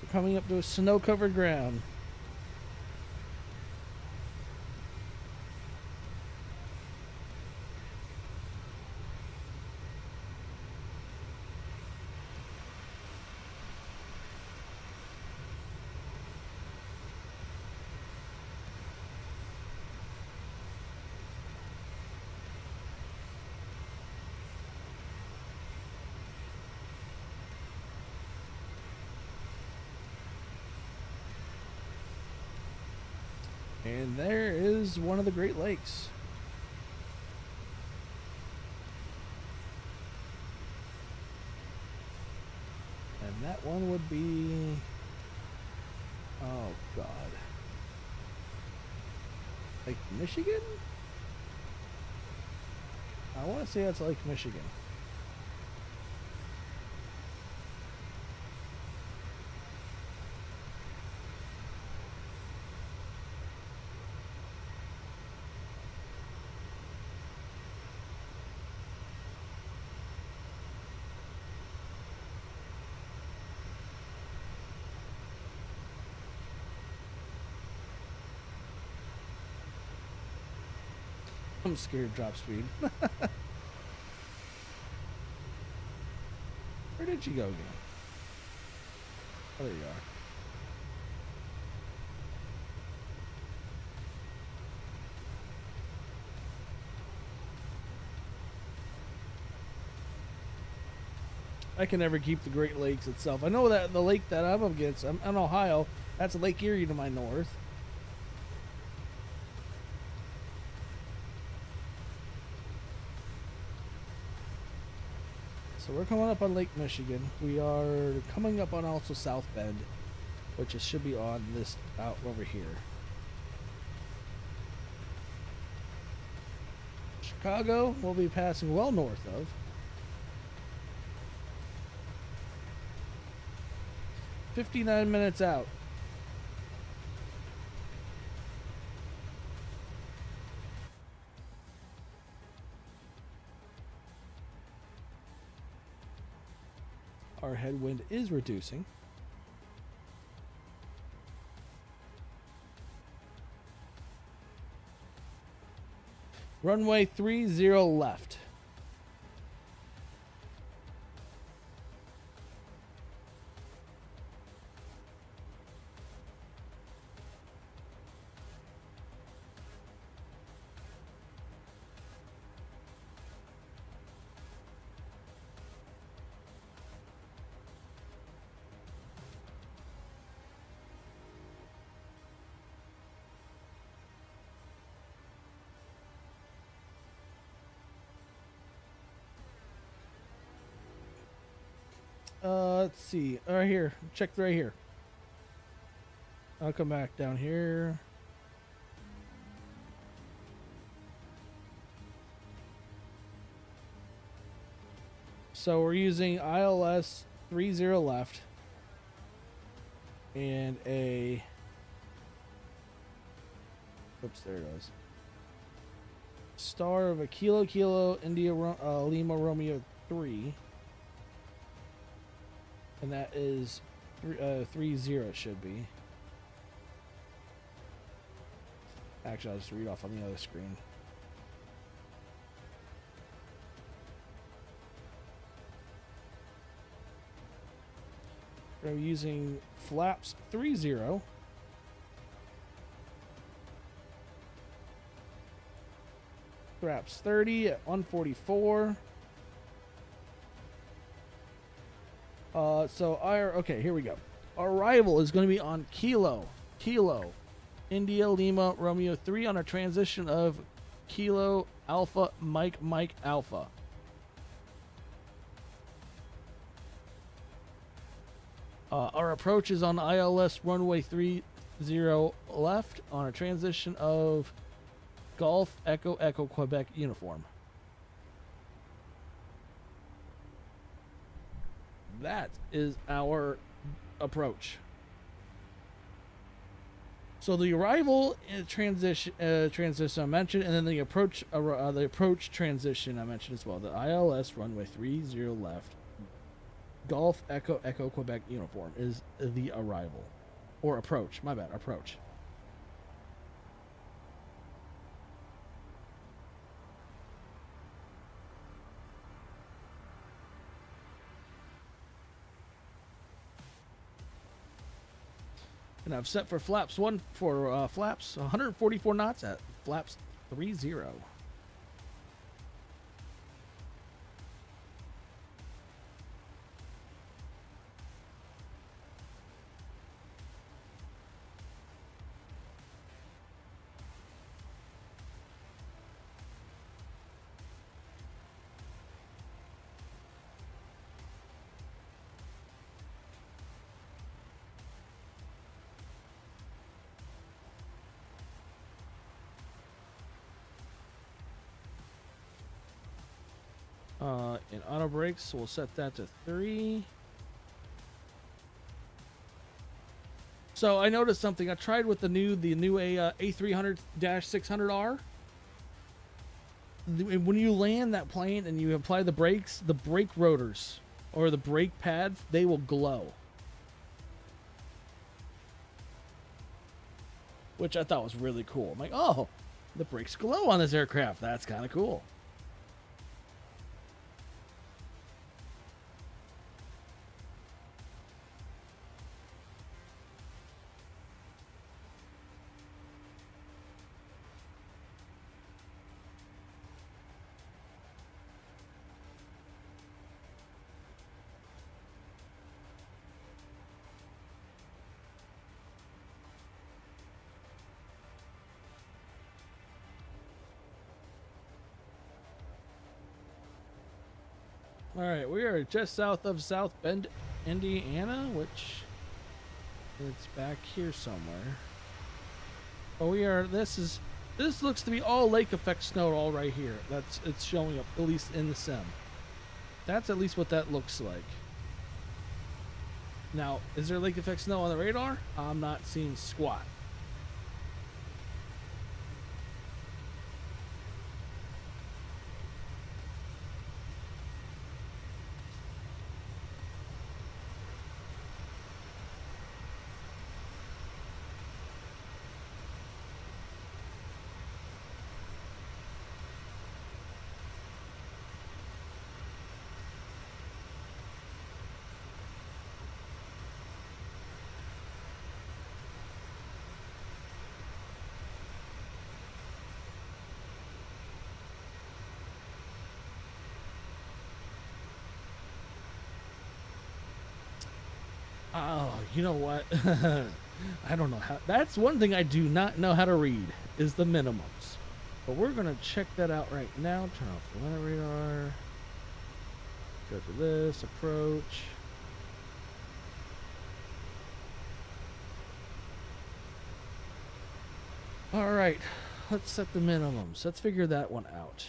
We're coming up to a snow-covered ground. And there is one of the Great Lakes. And that one would be... Oh, God. Lake Michigan? I want to say that's Lake Michigan. I'm scared of drop speed. Where did you go again? Oh, there you are. I can never keep the Great Lakes itself. I know that the lake that I'm up against, I'm in Ohio, that's Lake Erie to my north. So we're coming up on Lake Michigan. We are coming up on also South Bend, which it should be on this out over here. Chicago will be passing well north of. "59 minutes out. Our headwind is reducing. Runway 30 left. Let's see. Right here. Check right here. I'll come back down here. So we're using ILS 30 left and a... Oops, there it goes. Star of a Kilo Kilo India Lima Romeo 3. And that is 30 it should be. Actually, I'll just read off on the other screen. We're using flaps 30. Flaps 30 at 144. Okay, here we go. Our arrival is going to be on Kilo, India Lima Romeo 3 on a transition of Kilo Alpha Mike Alpha. Our approach is on ILS runway 30 left on a transition of Golf Echo Quebec uniform. That is our approach. So the arrival transition I mentioned, and then the approach transition I mentioned as well. The ILS runway 30 left, Golf Echo Quebec uniform is the arrival, or approach. My bad, approach. And I've set for flaps 144 knots at flaps 30. In auto brakes, so we'll set that to 3. So I noticed something. I tried with the new A300-600R. When you land that plane and you apply the brakes, the brake rotors or the brake pads, they will glow. Which I thought was really cool. I'm like, oh, the brakes glow on this aircraft. That's kind of cool. All right, we are just south of South Bend, Indiana, which it's back here somewhere. But we are. This looks to be all lake effect snow all right here. It's showing up at least in the sim. That's at least what that looks like. Now, is there lake effect snow on the radar? I'm not seeing squat. Oh, you know what? I don't know how. That's one thing I do not know how to read is the minimums. But we're going to check that out right now. Turn off the limit radar. Go to this, approach. All right, let's set the minimums. Let's figure that one out.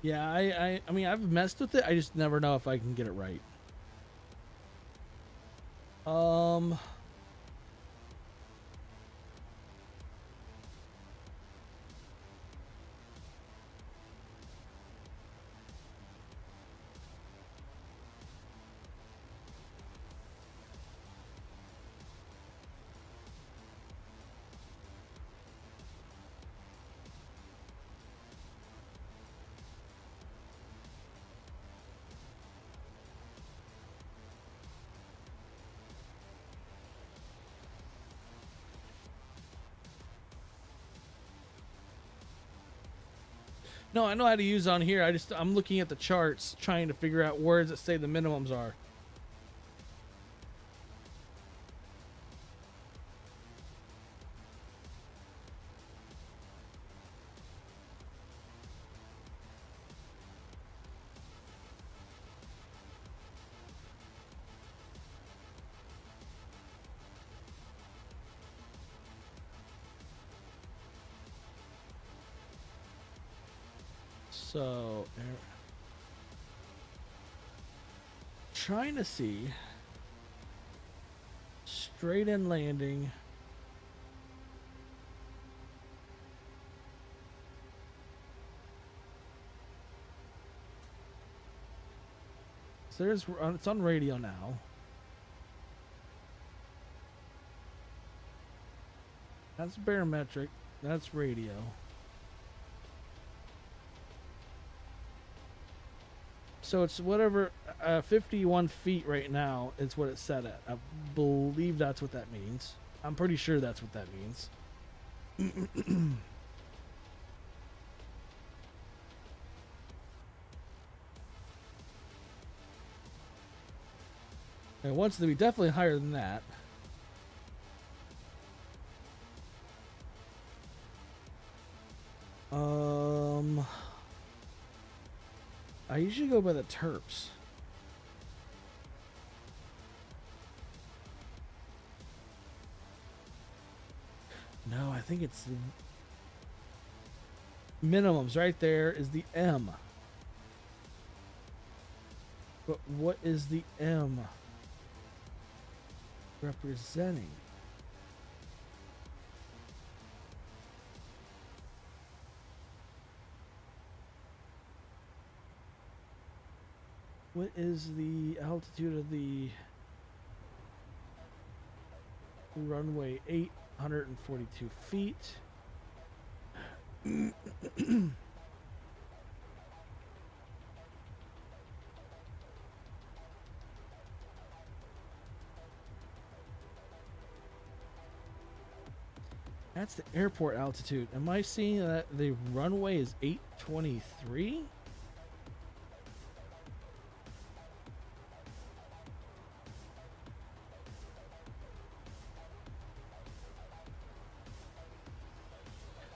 Yeah, I mean, I've messed with it. I just never know if I can get it right. No, I know how to use on here. I'm looking at the charts, trying to figure out where does it say the minimums are. So, trying to see straight in landing. So it's on radio now. That's barometric. That's radio. So it's whatever, 51 feet right now is what it's set at. I believe that's what that means. I'm pretty sure that's what that means. It wants to be definitely higher than that. I usually go by the terps. No, I think it's the minimums. Right there is the M. But what is the M representing? What is the altitude of the runway? 842 feet. That's the airport altitude. Am I seeing that the runway is 823?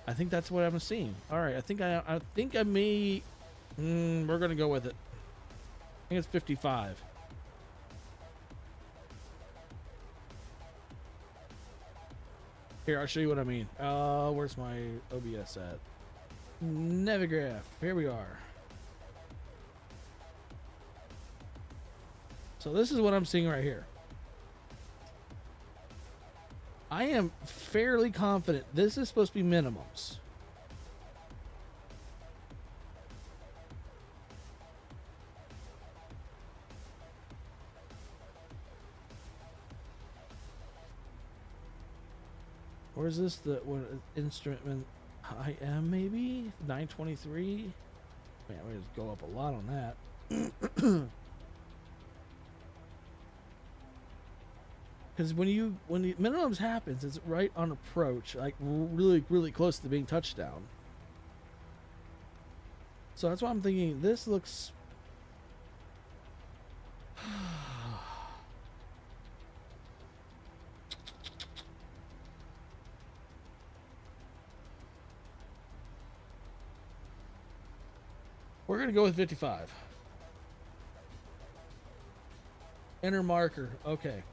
I think that's what I'm seeing. All right, I think I may. We're gonna go with it. I think it's 55. Here, I'll show you what I mean. Where's my OBS at? Navigraph. Here we are. So this is what I'm seeing right here. I am fairly confident this is supposed to be minimums. Or is this the what instrument IM maybe? 923? Man, we just go up a lot on that. Because when the minimums happens, it's right on approach, like really close to being touchdown. So that's why I'm thinking this looks. We're gonna go with 55. Enter marker. Okay.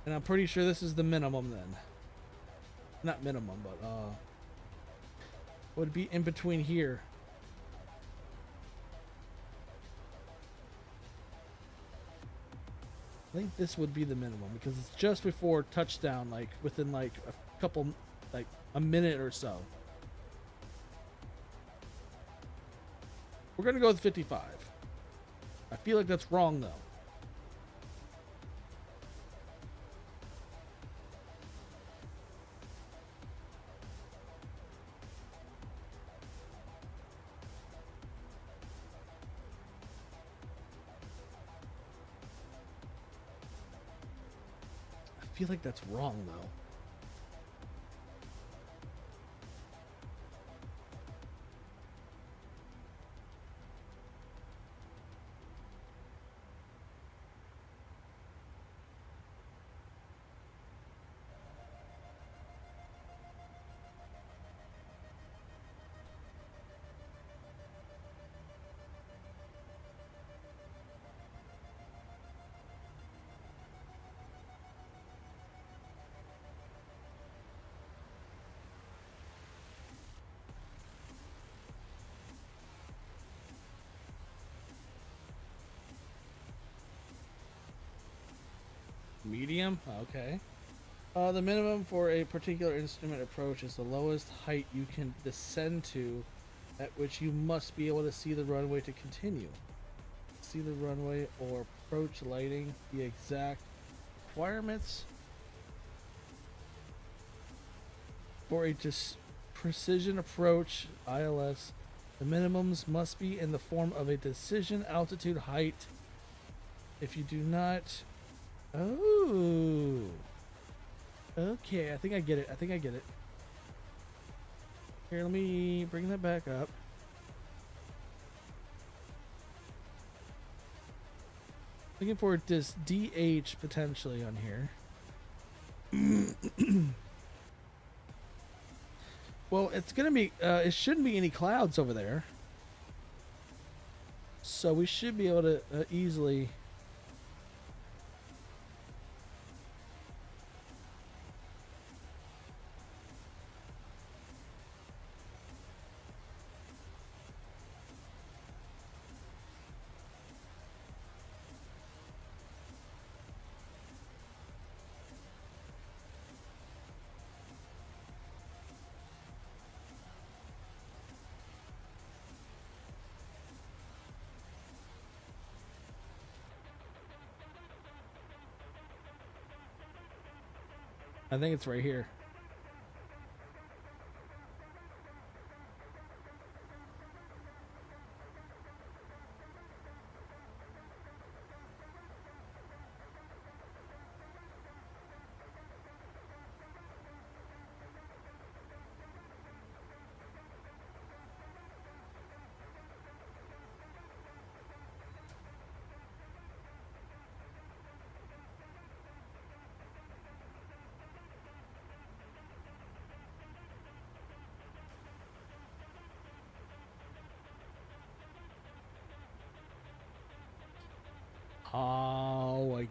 And I'm pretty sure this is the minimum then. Not minimum, but would be in between here. I think this would be the minimum because it's just before touchdown, like within like a couple, like a minute or so. We're gonna go with 55. I feel like that's wrong though. I feel like that's wrong though. Medium? Okay. The minimum for a particular instrument approach is the lowest height you can descend to, at which you must be able to see the runway to continue. See the runway or approach lighting. The exact requirements for a precision approach, ILS. The minimums must be in the form of a decision altitude height. If you do not... Oh, okay. I think I get it. Here, let me bring that back up. Looking for this DH potentially on here. Well, it's gonna be. It shouldn't be any clouds over there, so we should be able to easily. I think it's right here. Oh, I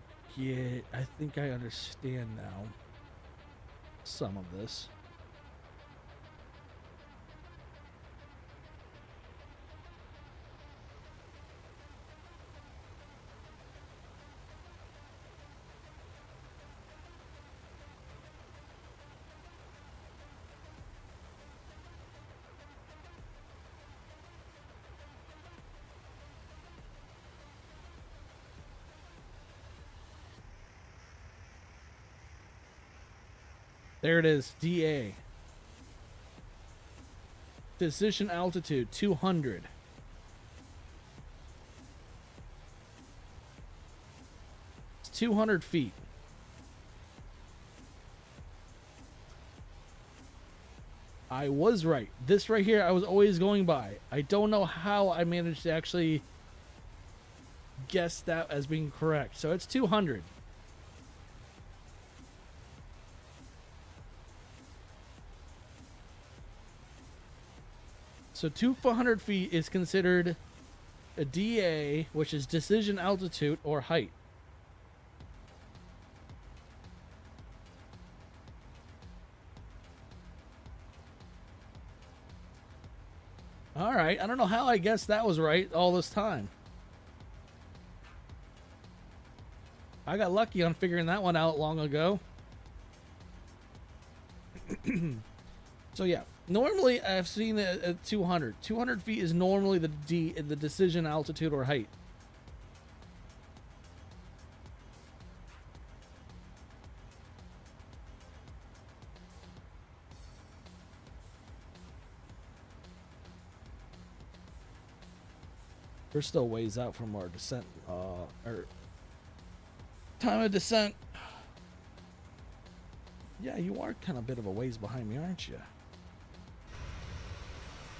think I understand now some of this. There it is, DA. Decision altitude, 200. It's 200 feet. I was right. This right here, I was always going by. I don't know how I managed to actually guess that as being correct. So it's 200. So 200 feet is considered a DA, which is decision altitude or height. All right, I don't know how I guessed that was right all this time. I got lucky on figuring that one out long ago. So yeah. Normally, I've seen it at 200. 200 feet is normally the decision altitude or height. We're still ways out from our descent, or time of descent. Yeah, you are kind of a bit of a ways behind me, aren't you?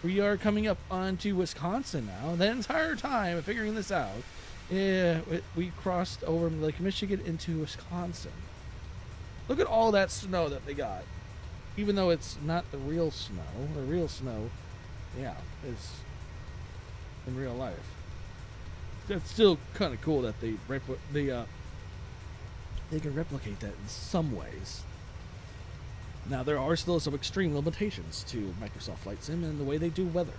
We are coming up onto Wisconsin now. The entire time of figuring this out, we crossed over Lake Michigan into Wisconsin. Look at all that snow that they got. Even though it's not the real snow, yeah, is in real life. That's still kind of cool that they can replicate that in some ways. Now, there are still some extreme limitations to Microsoft Flight Sim and the way they do weather.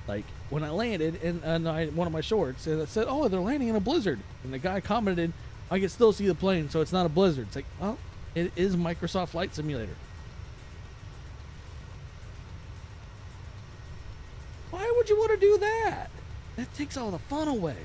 Like, when I landed in one of my shorts, and it said, oh, they're landing in a blizzard. And the guy commented, I can still see the plane, so it's not a blizzard. It's like, well, it is Microsoft Flight Simulator. Why would you want to do that? That takes all the fun away.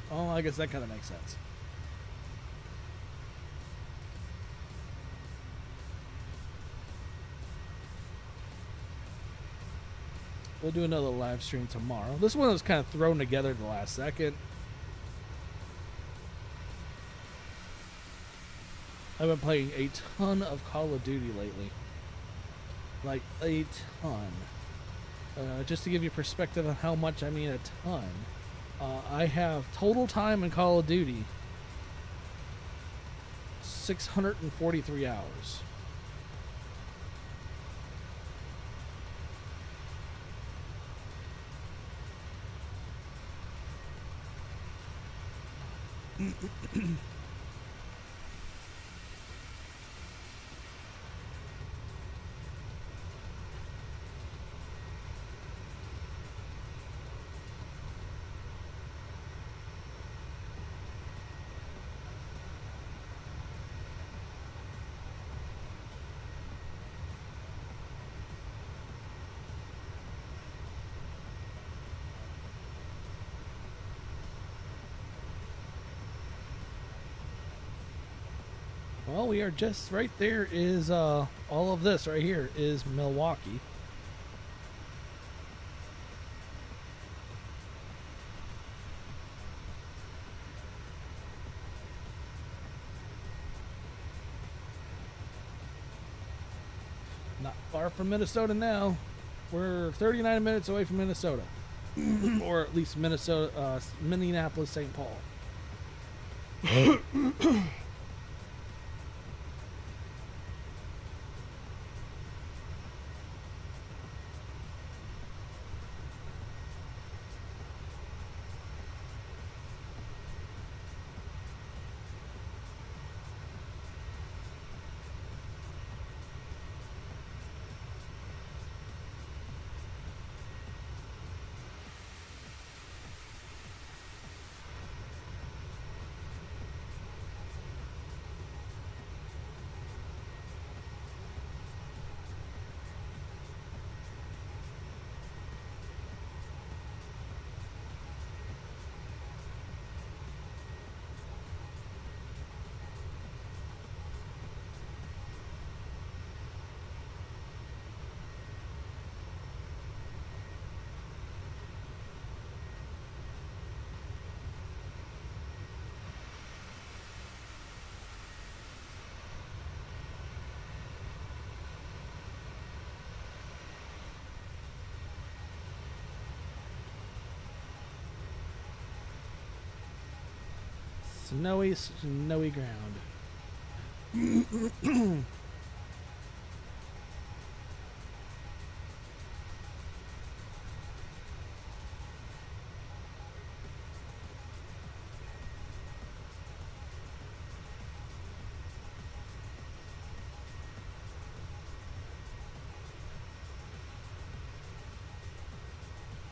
Oh, I guess that kind of makes sense. We'll do another live stream tomorrow. This one was kind of thrown together at the last second. I've been playing a ton of Call of Duty lately. Like, a ton. Just to give you perspective on how much I mean a ton. I have total time in Call of Duty 643 hours. Well, we are just right there. Is all of this right here is Milwaukee. Not far from Minnesota now. We're 39 minutes away from Minnesota, or at least Minnesota, Minneapolis-Saint Paul. Snowy ground.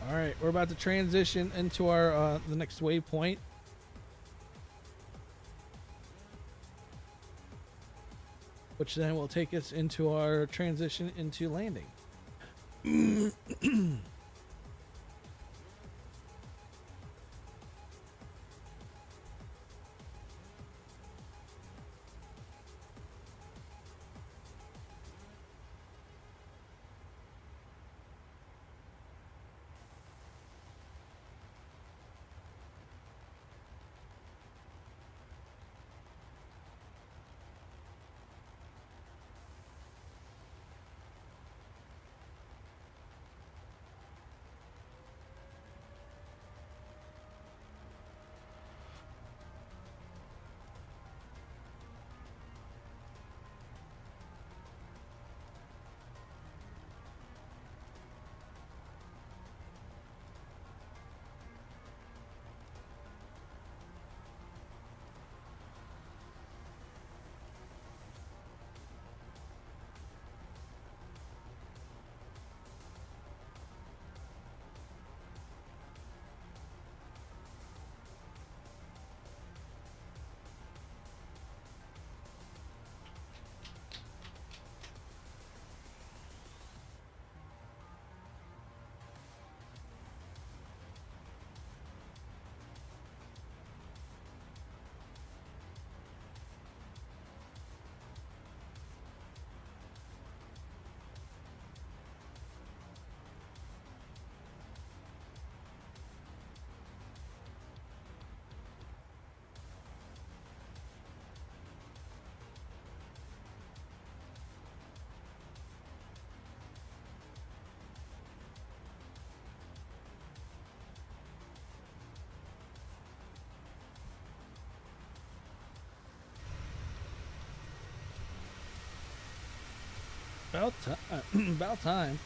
All right, we're about to transition into our the next waypoint. Which then will take us into our transition into landing. About time.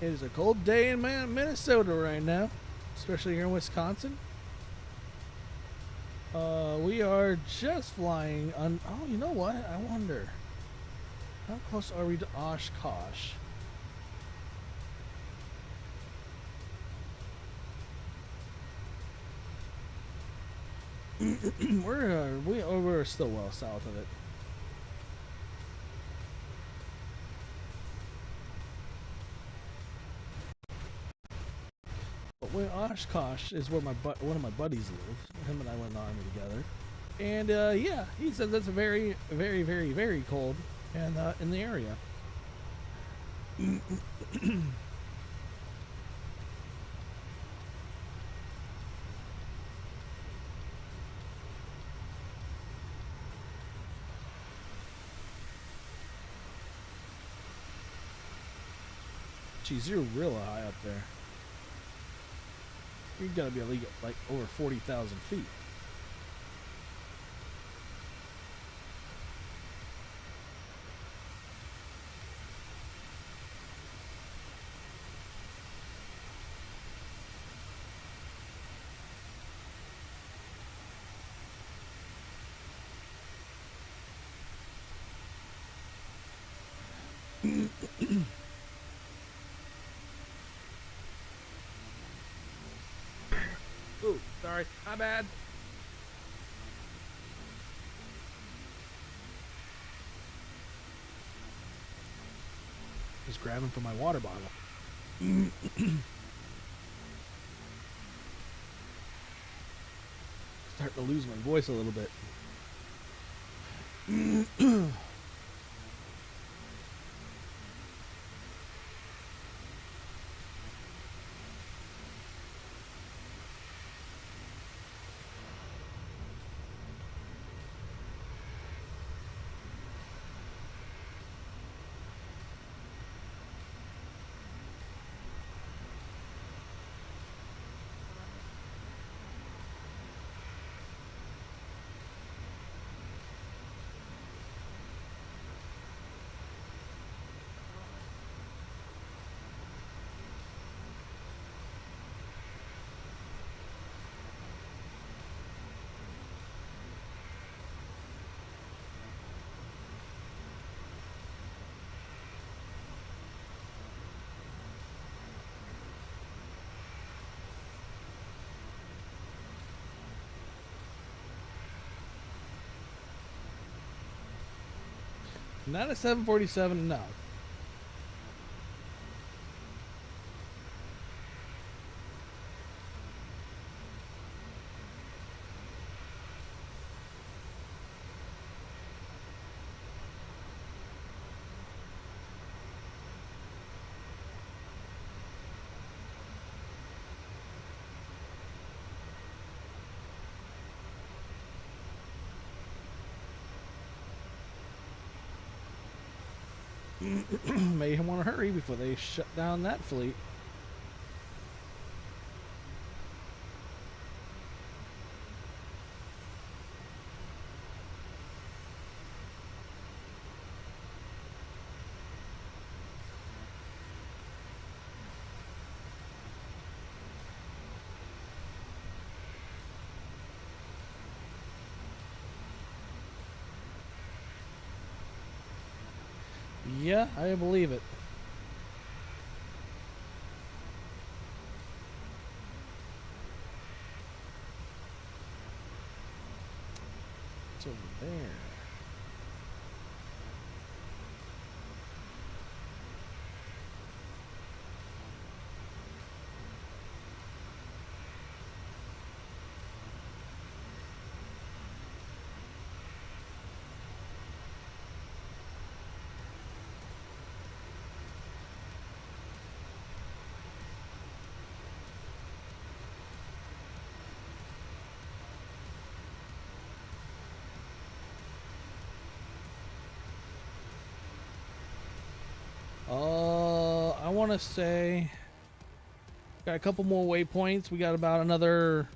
It is a cold day in Minnesota right now, especially here in Wisconsin. We are just flying on. Oh, you know what? I wonder. How close are we to Oshkosh? We're still well south of it. But where Oshkosh is where one of my buddies lives. Him and I went in the army together. And yeah, he said that's very, very, very, very cold and in the area. Geez, you're real high up there. You gotta be at least like over 40,000 feet. Ooh, sorry, my bad. Just grabbing for my water bottle. Starting to lose my voice a little bit. Not a 747, no. May want to hurry before they shut down that fleet. Yeah, I believe it. It's over there. I want to say got a couple more waypoints. We got about another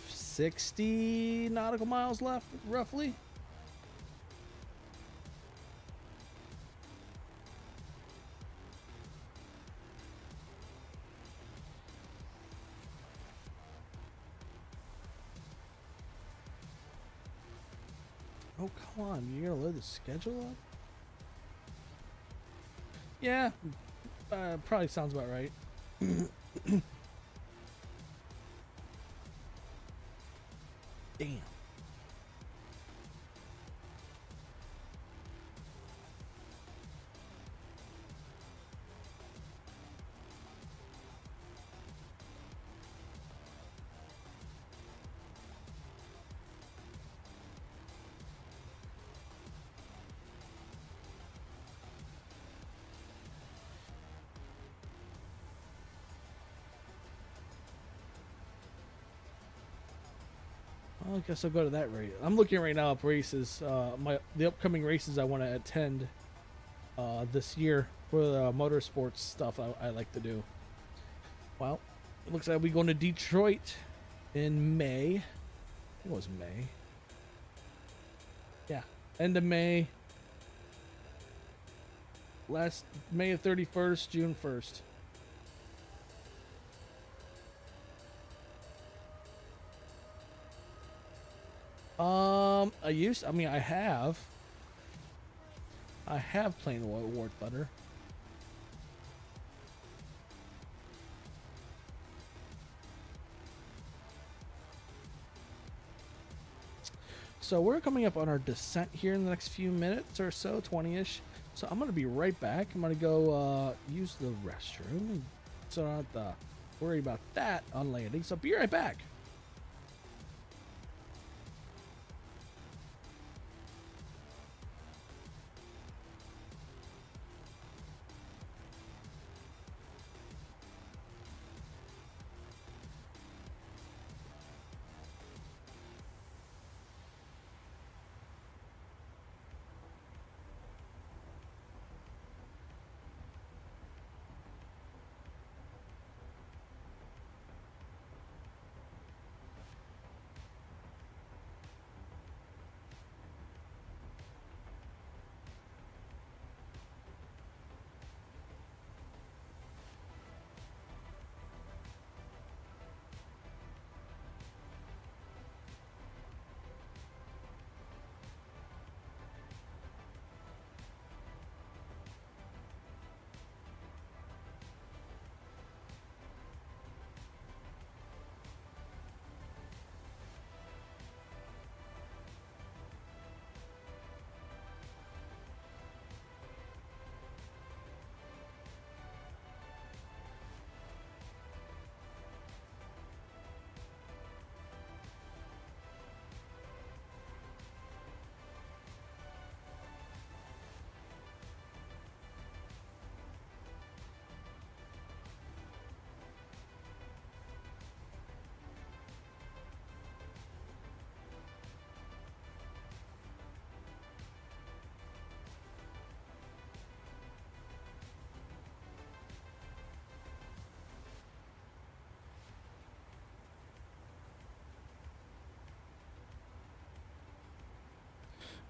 60 nautical miles left, roughly. Oh, come on. You're going to load the schedule up? Yeah. Probably sounds about right. Damn. Well, I guess I'll go to that race. I'm looking right now up races. The upcoming races I want to attend this year for the motorsports stuff I like to do. Well, it looks like we're going to Detroit in May. I think it was May. Yeah, end of May. Last May 31st, June 1st. I have played War Thunder. So we're coming up on our descent here in the next few minutes or so, 20-ish. So I'm going to be right back. I'm going to go use the restroom, so I don't have to worry about that on landing. So be right back.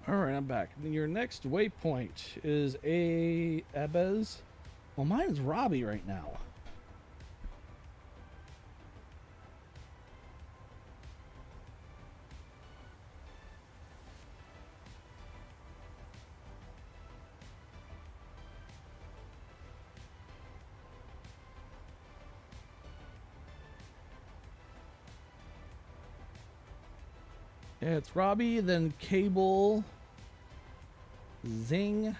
All right, I'm back. Your next waypoint is Abez. Well, mine is Robbie right now. Yeah, it's Robbie, then Cable, Zing,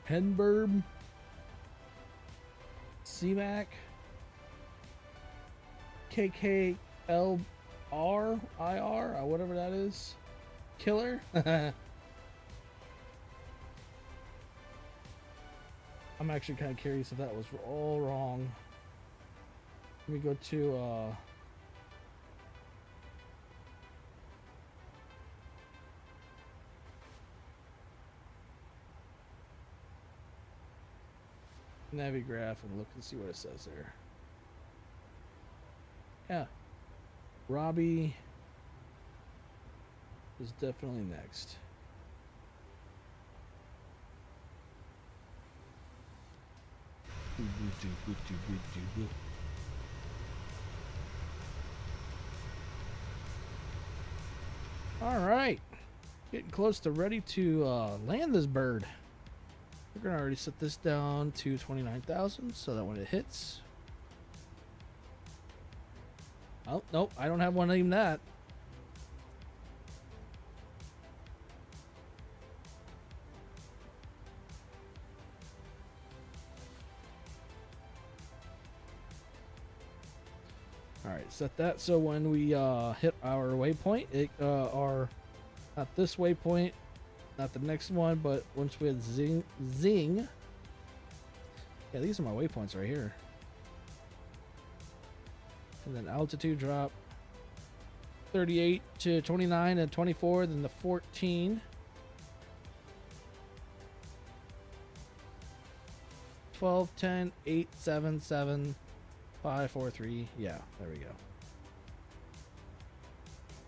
Henberb, CMAC, KKLR, IR, or whatever that is, Killer. I'm actually kind of curious if that was all wrong. Let me go to Navigraph and look and see what it says there. Yeah, Robbie is definitely next. All right. Getting close to ready to land this bird. We're going to already set this down to 29,000 so that when it hits... Oh, nope. I don't have one named that. Alright, set that so when we hit our waypoint, not this waypoint, not the next one, but once we hit zing. Yeah, these are my waypoints right here. And then altitude drop 38 to 29 and 24, then the 14. 12, 10, 8, 7, 7. 5, 4, 3. Yeah, there we go.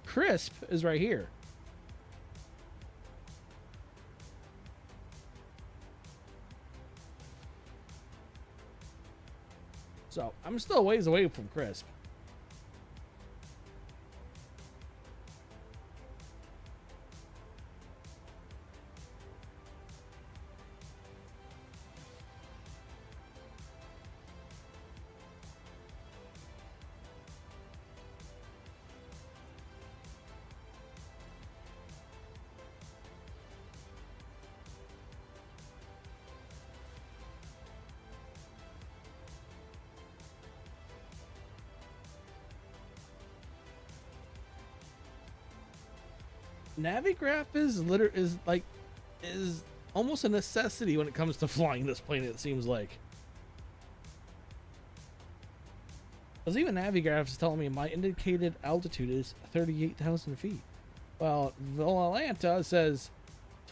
Crisp is right here. So I'm still a ways away from crisp. Navigraph is almost a necessity when it comes to flying this plane, it seems like. Because even Navigraph is telling me my indicated altitude is 38,000 feet. Well, Atlanta says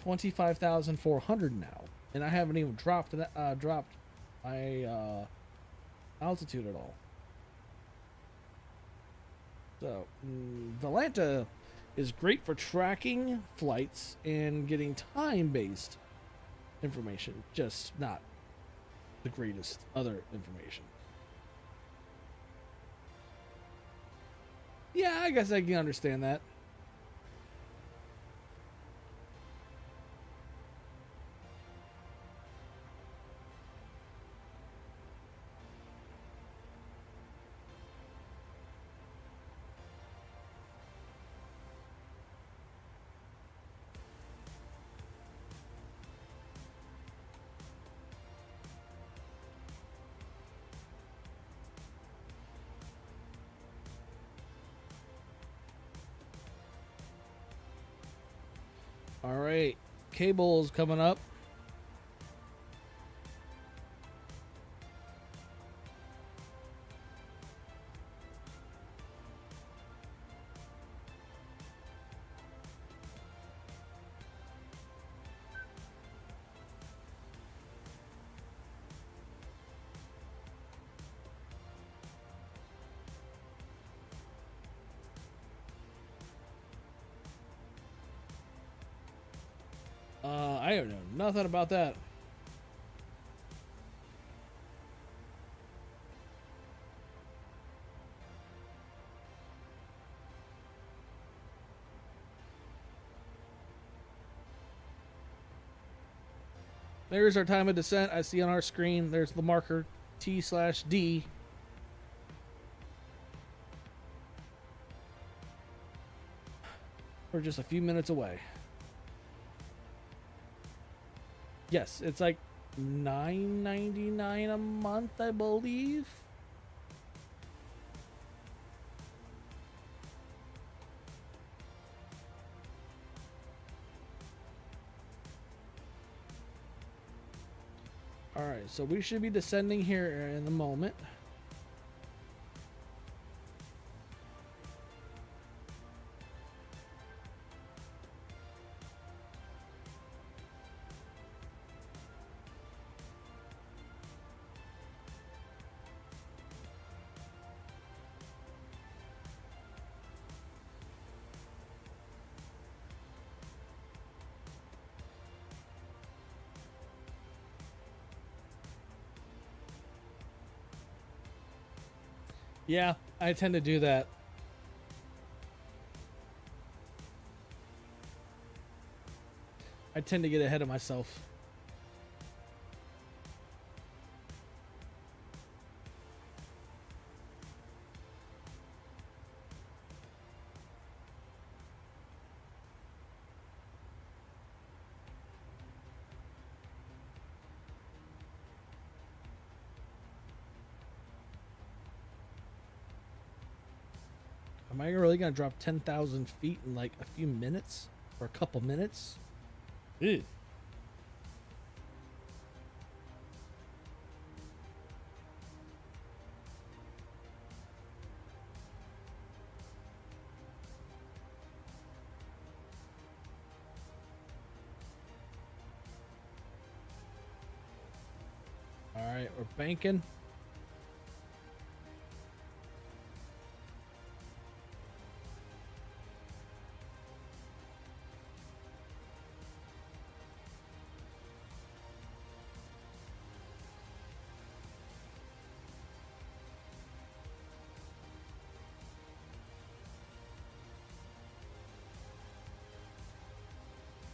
25,400 now, and I haven't even dropped my altitude at all. So, Atlanta is great for tracking flights and getting time-based information, just not the greatest other information. Yeah, I guess I can understand that. All right, cables coming up. I don't know nothing about that. There's our time of descent. I see on our screen. There's the marker T/D. We're just a few minutes away. Yes, it's like $9.99 a month, I believe. All right, so we should be descending here in a moment. Yeah, I tend to do that. tend to get ahead of myself. Am I really gonna drop 10,000 feet in like a few minutes or a couple minutes? Ew. All right, we're banking.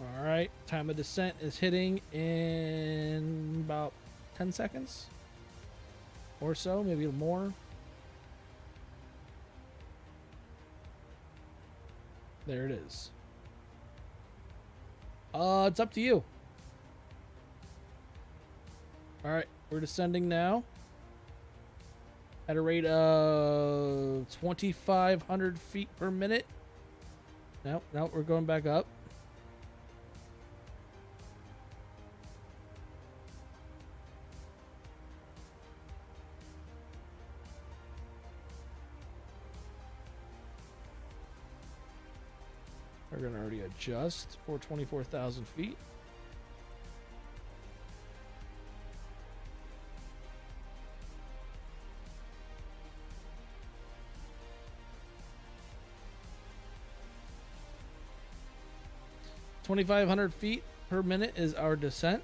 All right, time of descent is hitting in about 10 seconds or so, maybe more. There it is. It's up to you. All right, we're descending now at a rate of 2,500 feet per minute. No, we're going back up. We're going to already adjust for 24,000 feet. $2,500 feet per minute is our descent.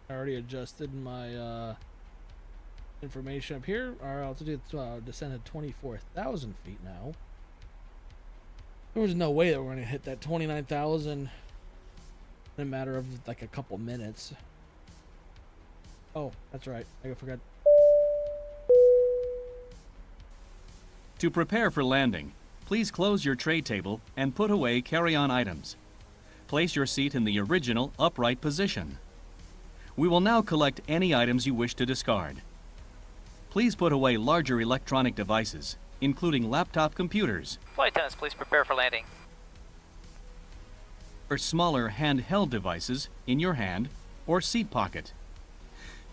I already adjusted my information up here. Our altitude descended 24,000 feet now. There was no way that we're going to hit that 29,000 in a matter of like a couple minutes. Oh, that's right. I forgot. To prepare for landing, please close your tray table and put away carry-on items. Place your seat in the original upright position. We will now collect any items you wish to discard. Please put away larger electronic devices, including laptop computers. Flight attendants, please prepare for landing. Or smaller handheld devices in your hand or seat pocket.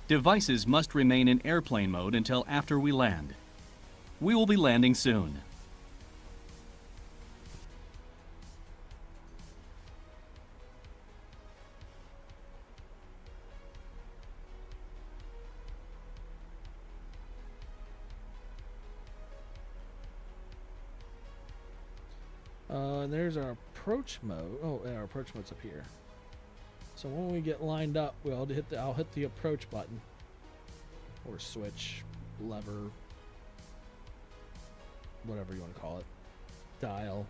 Devices must remain in airplane mode until after we land. We will be landing soon. And there's our approach mode. Oh, yeah, our approach mode's up here. So when we get lined up, I'll hit the approach button or switch, lever, whatever you want to call it, dial.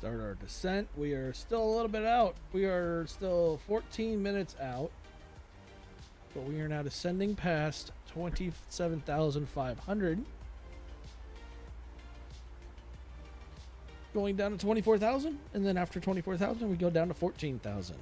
Start our descent. We are still a little bit out. We are still 14 minutes out. But we are now descending past 27,500. Going down to 24,000. And then after 24,000, we go down to 14,000.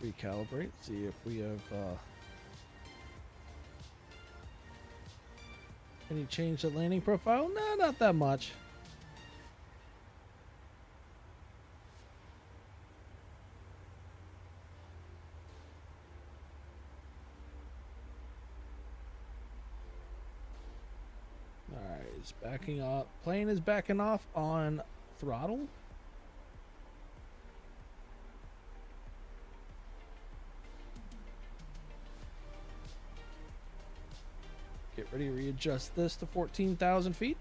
Recalibrate, see if we have any change to landing profile. No, not that much. All right, it's backing up. Plane is backing off on throttle. Get ready to readjust this to 14,000 feet.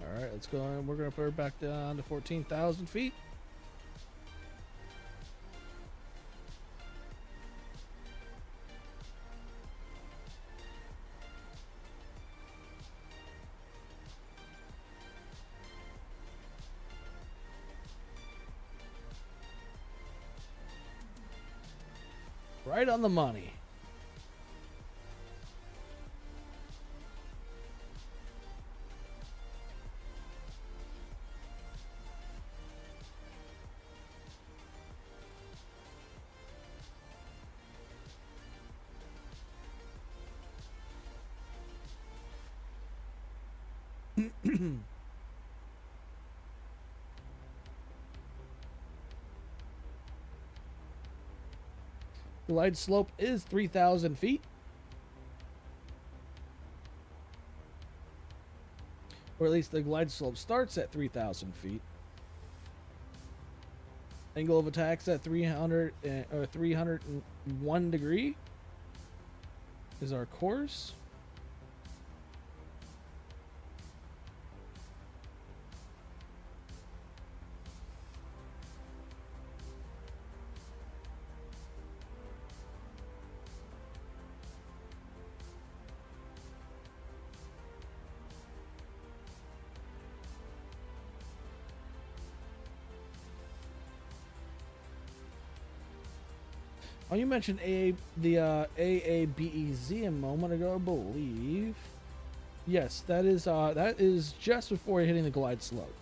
All right, let's go. We're going to put her back down to 14,000 feet. Right on the money. Glide slope is 3,000 feet. Or at least the glide slope starts at 3,000 feet. Angle of attack's at 301 degree is our course. Oh, you mentioned the AABEZ a moment ago, I believe. Yes, that is just before hitting the glide slope.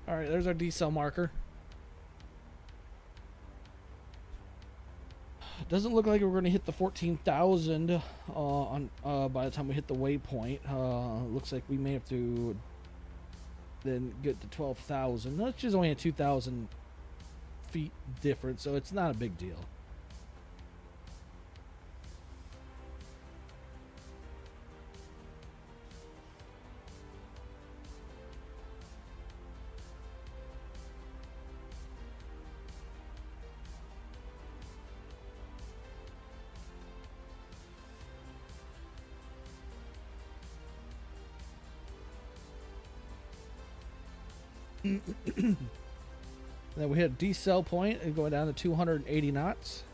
All right, there's our decel marker. Doesn't look like we're going to hit the 14,000 by the time we hit the waypoint. Looks like we may have to then get to 12,000. That's just only a 2,000 feet difference, so it's not a big deal. Then we hit a decel point and going down to 280 knots.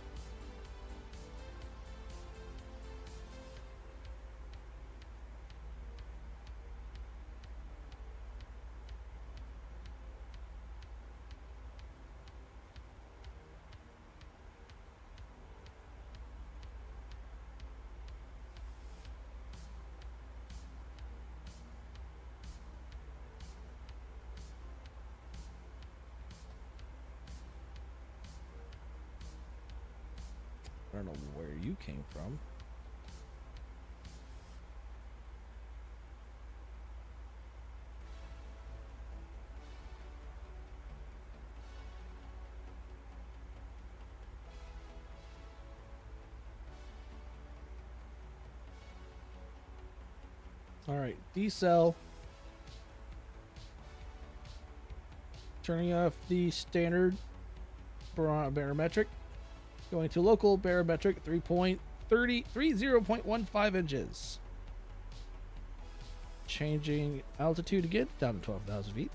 I don't know where you came from. All right, decel. Turning off the standard barometric. Going to local barometric 30.15 inches. Changing altitude again down to 12,000 feet.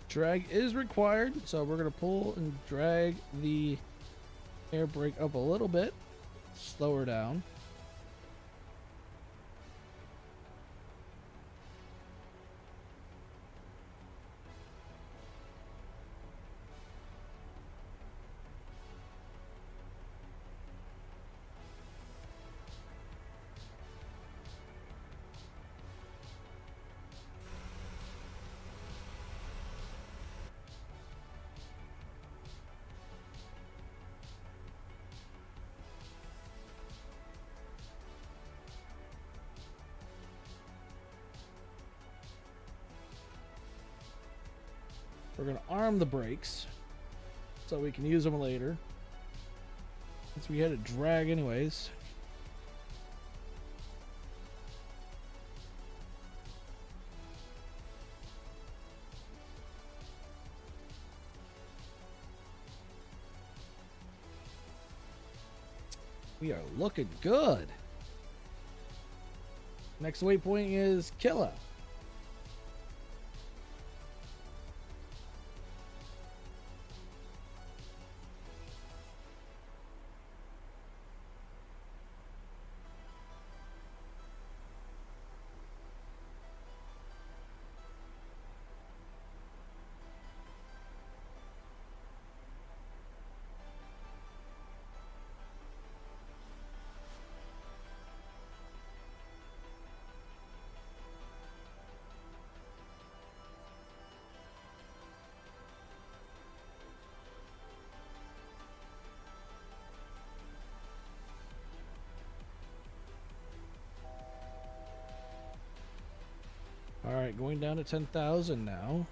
Drag is required, so we're going to pull and drag the air brake up a little bit, slow her down. We're going to arm the brakes so we can use them later, since we had to drag anyways. We are looking good. Next waypoint is Killa. All right, going down to 10,000 now.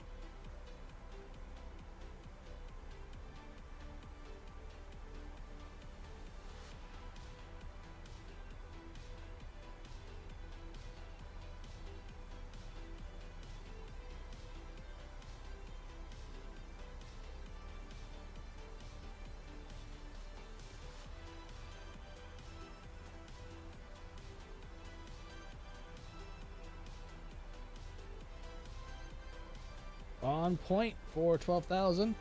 On point for 12,000.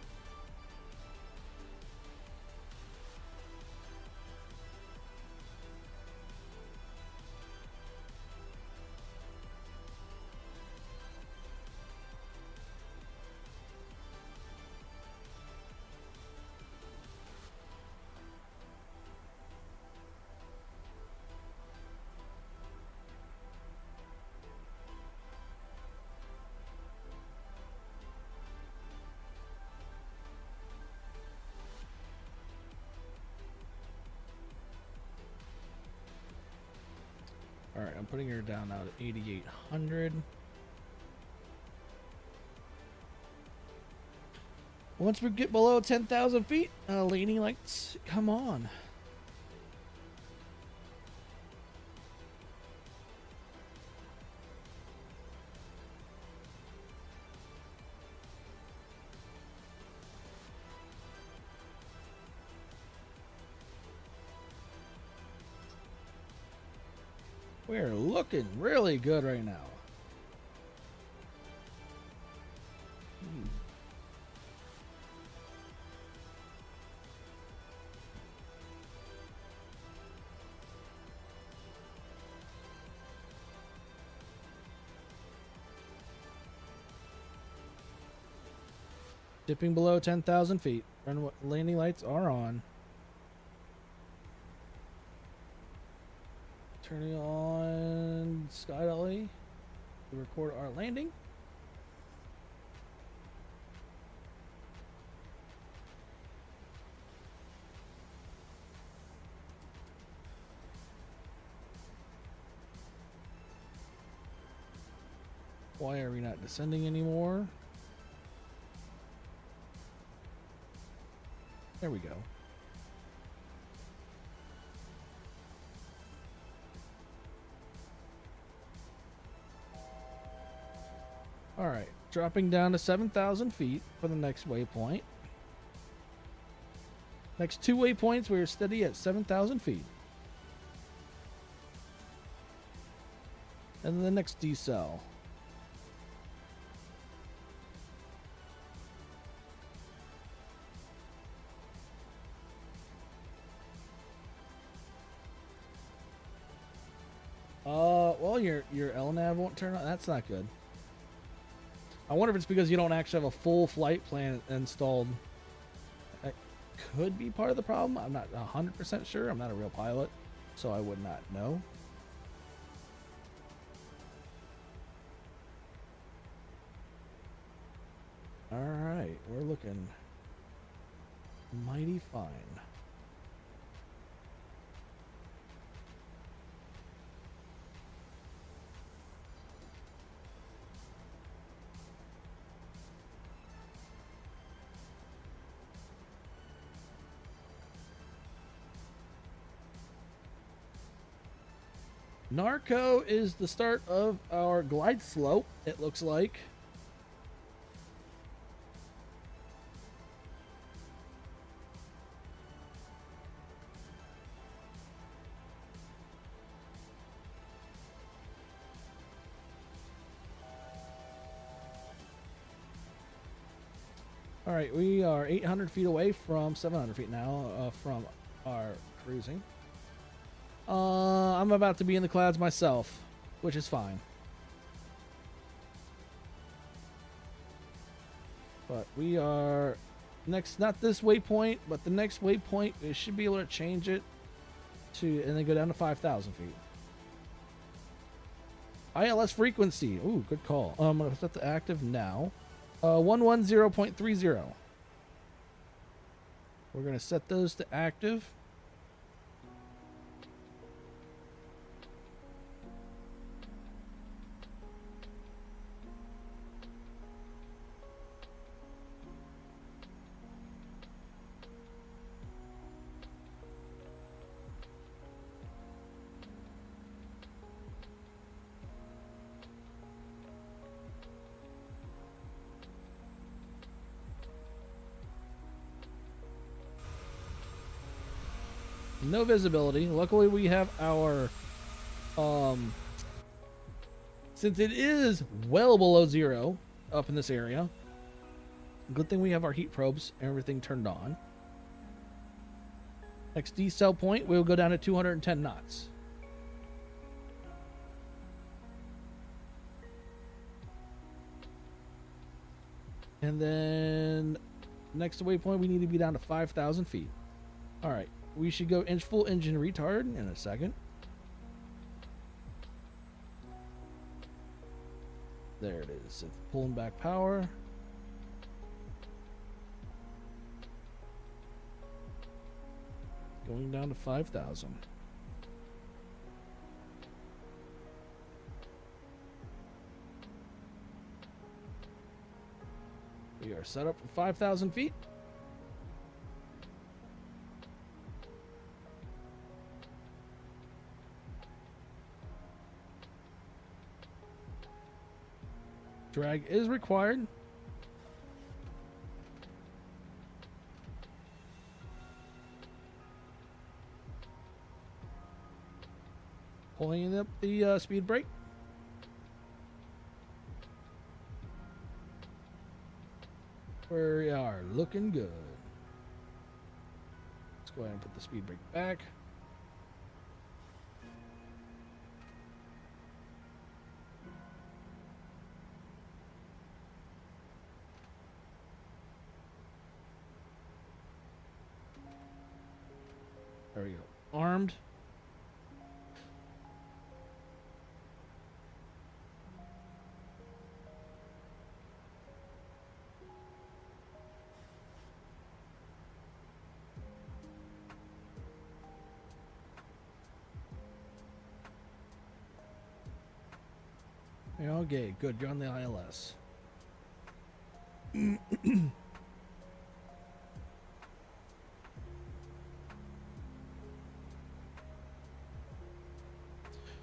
All right, I'm putting her down now to 8,800. Once we get below 10,000 feet, leaning lights, come on. We're looking really good right now. Dipping below 10,000 feet. Landing lights are on. Turning on Sky Dolly to record our landing. Why are we not descending anymore? There we go. All right, dropping down to 7,000 feet for the next waypoint. Next 2 waypoints, we're steady at 7,000 feet. And then the next decel. Well, your LNAV won't turn on. That's not good. I wonder if it's because you don't actually have a full flight plan installed. That could be part of the problem. I'm not 100% sure. I'm not a real pilot, so I would not know. All right, we're looking mighty fine. Narco is the start of our glide slope, it looks like. All right, we are 800 feet away from 700 feet now from our cruising. I'm about to be in the clouds myself, which is fine. But we are next, not this waypoint, but the next waypoint. We should be able to change it to, and then go down to 5,000 feet. ILS frequency. Ooh, good call. I'm going to set the active now. 110.30. We're going to set those to active. No visibility. Luckily we have our since it is well below zero up in this area, good thing we have our heat probes and everything turned on. Next decel point, we'll go down to 210 knots. And then next waypoint, we need to be down to 5,000 feet. All right. We should go full engine retard in a second. There it is. It's pulling back power. Going down to 5,000. We are set up for 5,000 feet. Drag is required. Pulling up the speed brake. We are looking good. Let's go ahead and put the speed brake back. There we go. Armed. You're okay. Good. You're on the ILS.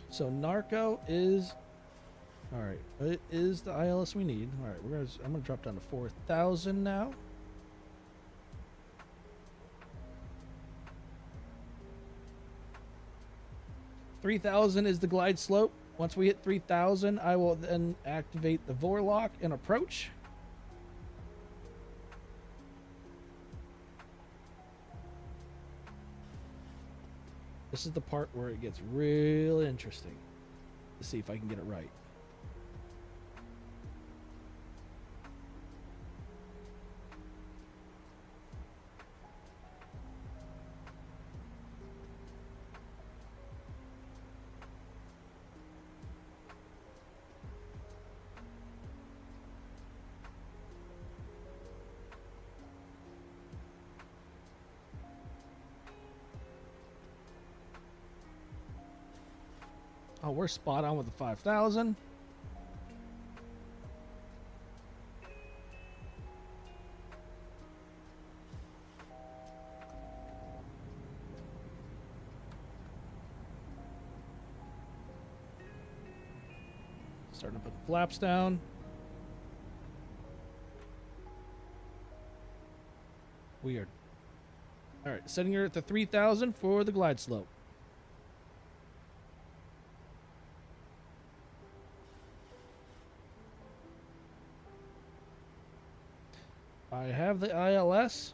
So Narco is all right. It is the ILS we need. All right, I'm gonna drop down to 4,000 now. $3,000 is the glide slope. Once we hit 3,000, I will then activate the Vorlock and approach. This is the part where it gets real interesting. Let's see if I can get it right. Oh, we're spot on with the 5,000. Starting to put the flaps down. We are all right. Setting her at the 3,000 for the glide slope. I have the ILS.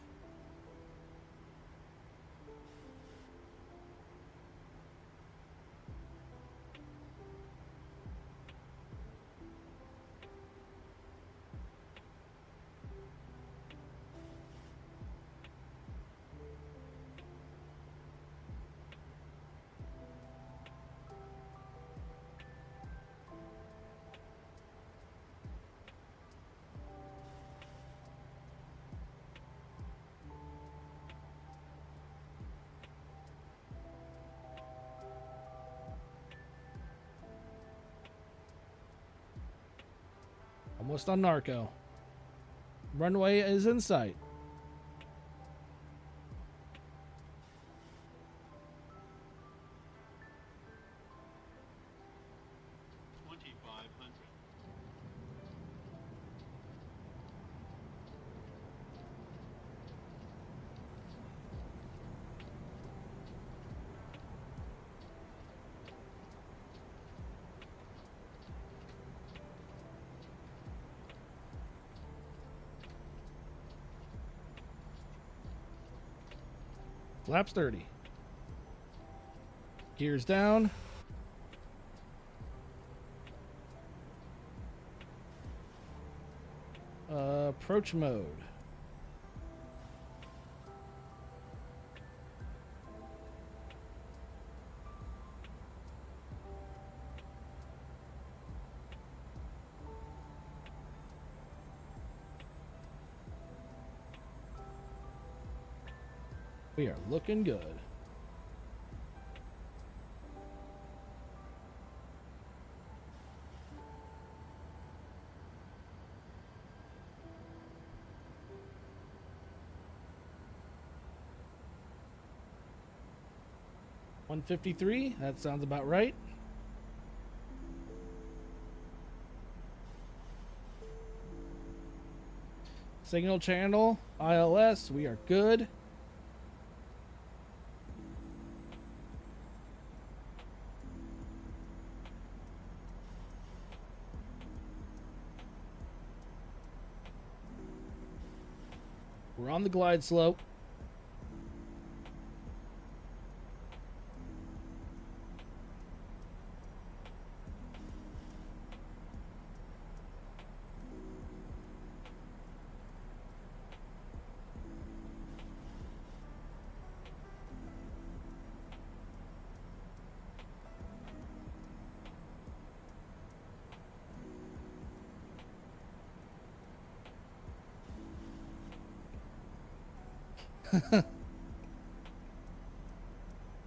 Almost on Narco. Runway is in sight. Flaps 30. Gears down. Approach mode. We are looking good. $153, that sounds about right. Signal channel, ILS, we are good. We're on the glide slope.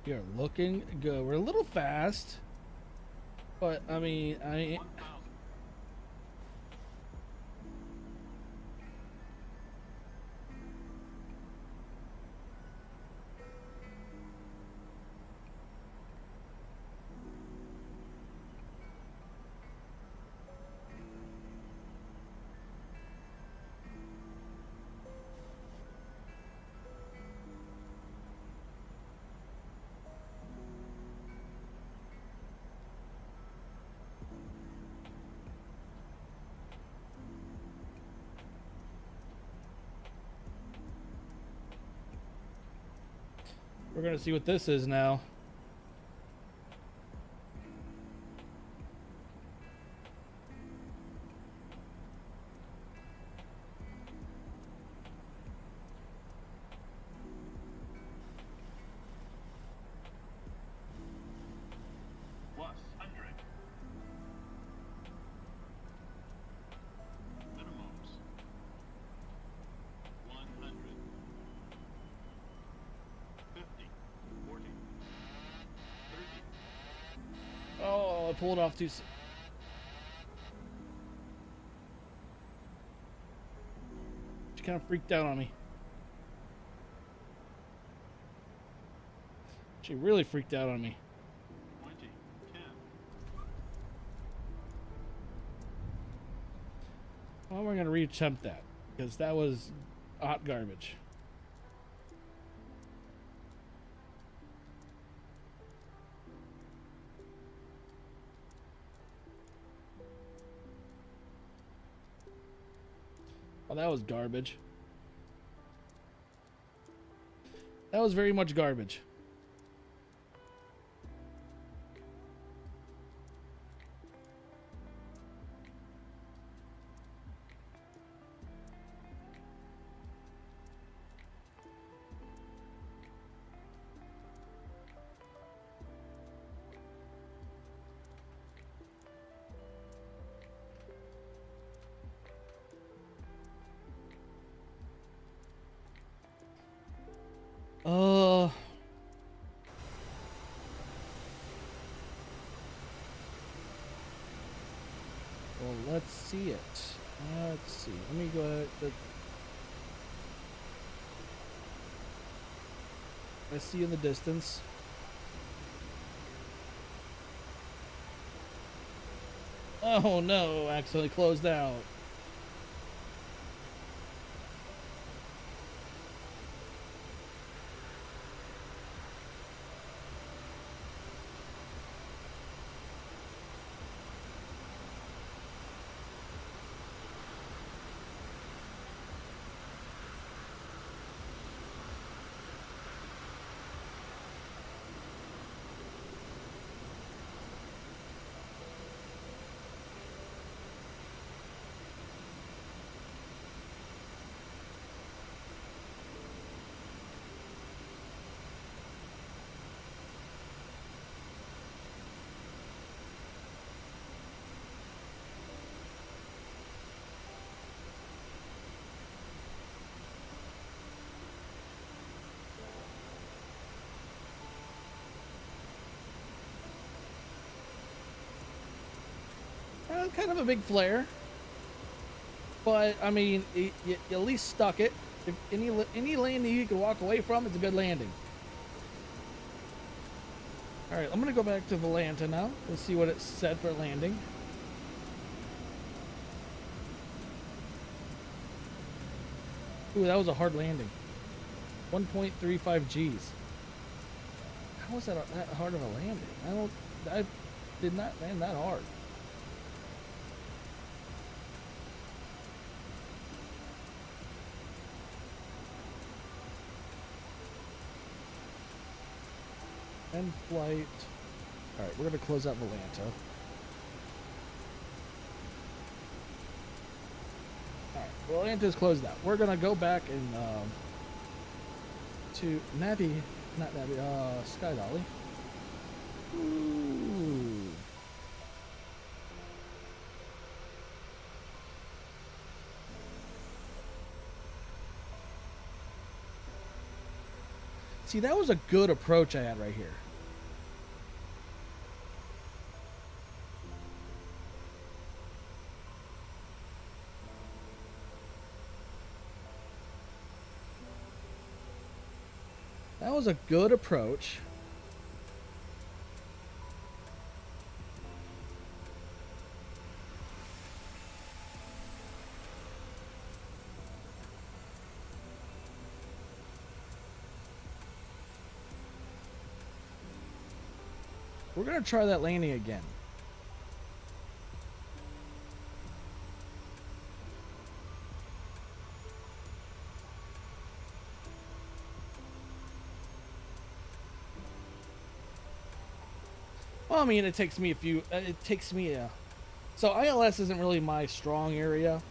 We are looking good. We're a little fast, but I mean, We're gonna see what this is now. Oh, I pulled off too soon. She kind of freaked out on me. She really freaked out on me. 20, 10. Well, we're going to reattempt that because that was hot garbage. Oh, that was garbage. That was very much garbage. Well, let's see it. Let's see. Let me go ahead. I see in the distance. Oh no, accidentally closed out. Kind of a big flare, but I mean, you at least stuck it. If any landing you can walk away from, it's a good landing. All right, I'm gonna go back to Volanta now. Let's see what it said for landing. Ooh, that was a hard landing. 1.35 G's. How was that hard of a landing? I did not land that hard. End flight. Alright, we're going to close out Volanta. Alright, Volanta's closed out. We're going to go back and to Sky Dolly. Ooh. See, that was a good approach I had right here. That was a good approach. We're going to try that landing again. Well, I mean, it takes me a few. It takes me a. So ILS isn't really my strong area.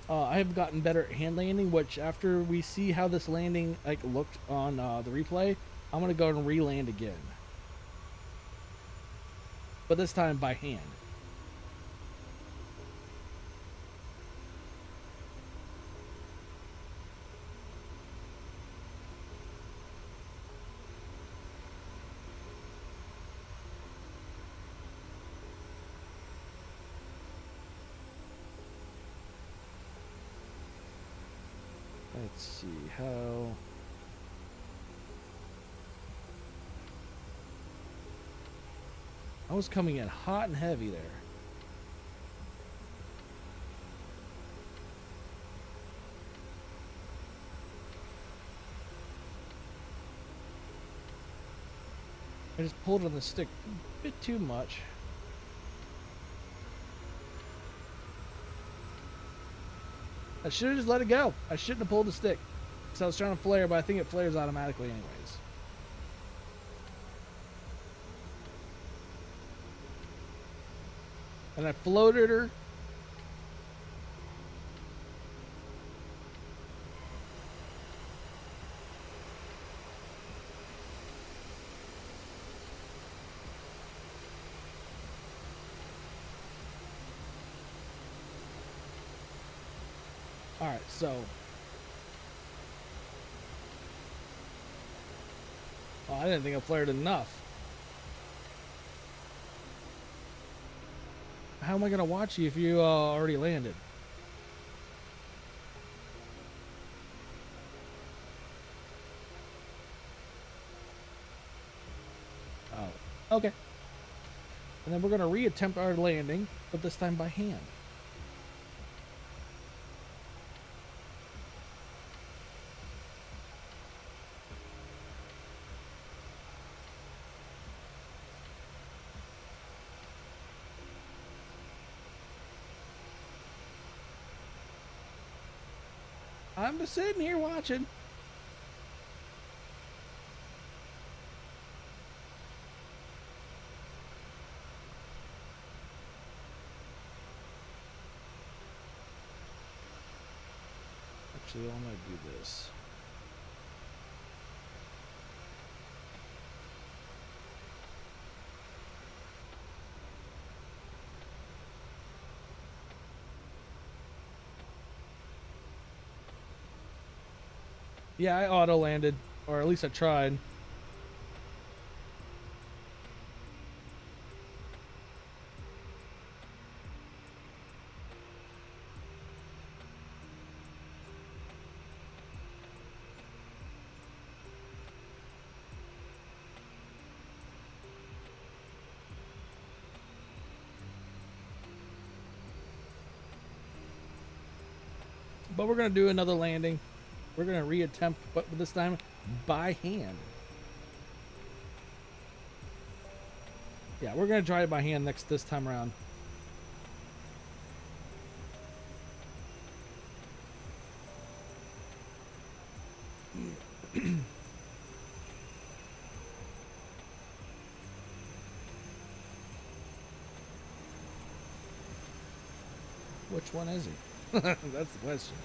I have gotten better at hand landing, which after we see how this landing like looked on the replay, I'm gonna go and re-land again. But this time by hand. Let's see how. I was coming in hot and heavy there. I just pulled on the stick a bit too much. I should have just let it go. I shouldn't have pulled the stick. Because I was trying to flare, but I think it flares automatically anyways. And I floated her. Alright, so. Oh, I didn't think I flared enough. How am I going to watch you if you already landed? Oh, okay. And then we're going to reattempt our landing, but this time by hand. I'm just sitting here watching. Actually, I might do this. Yeah, I auto landed, or at least I tried. But we're going to do another landing. We're going to reattempt, but this time by hand. Yeah, we're going to try it by hand this time around. Which one is he? That's the question.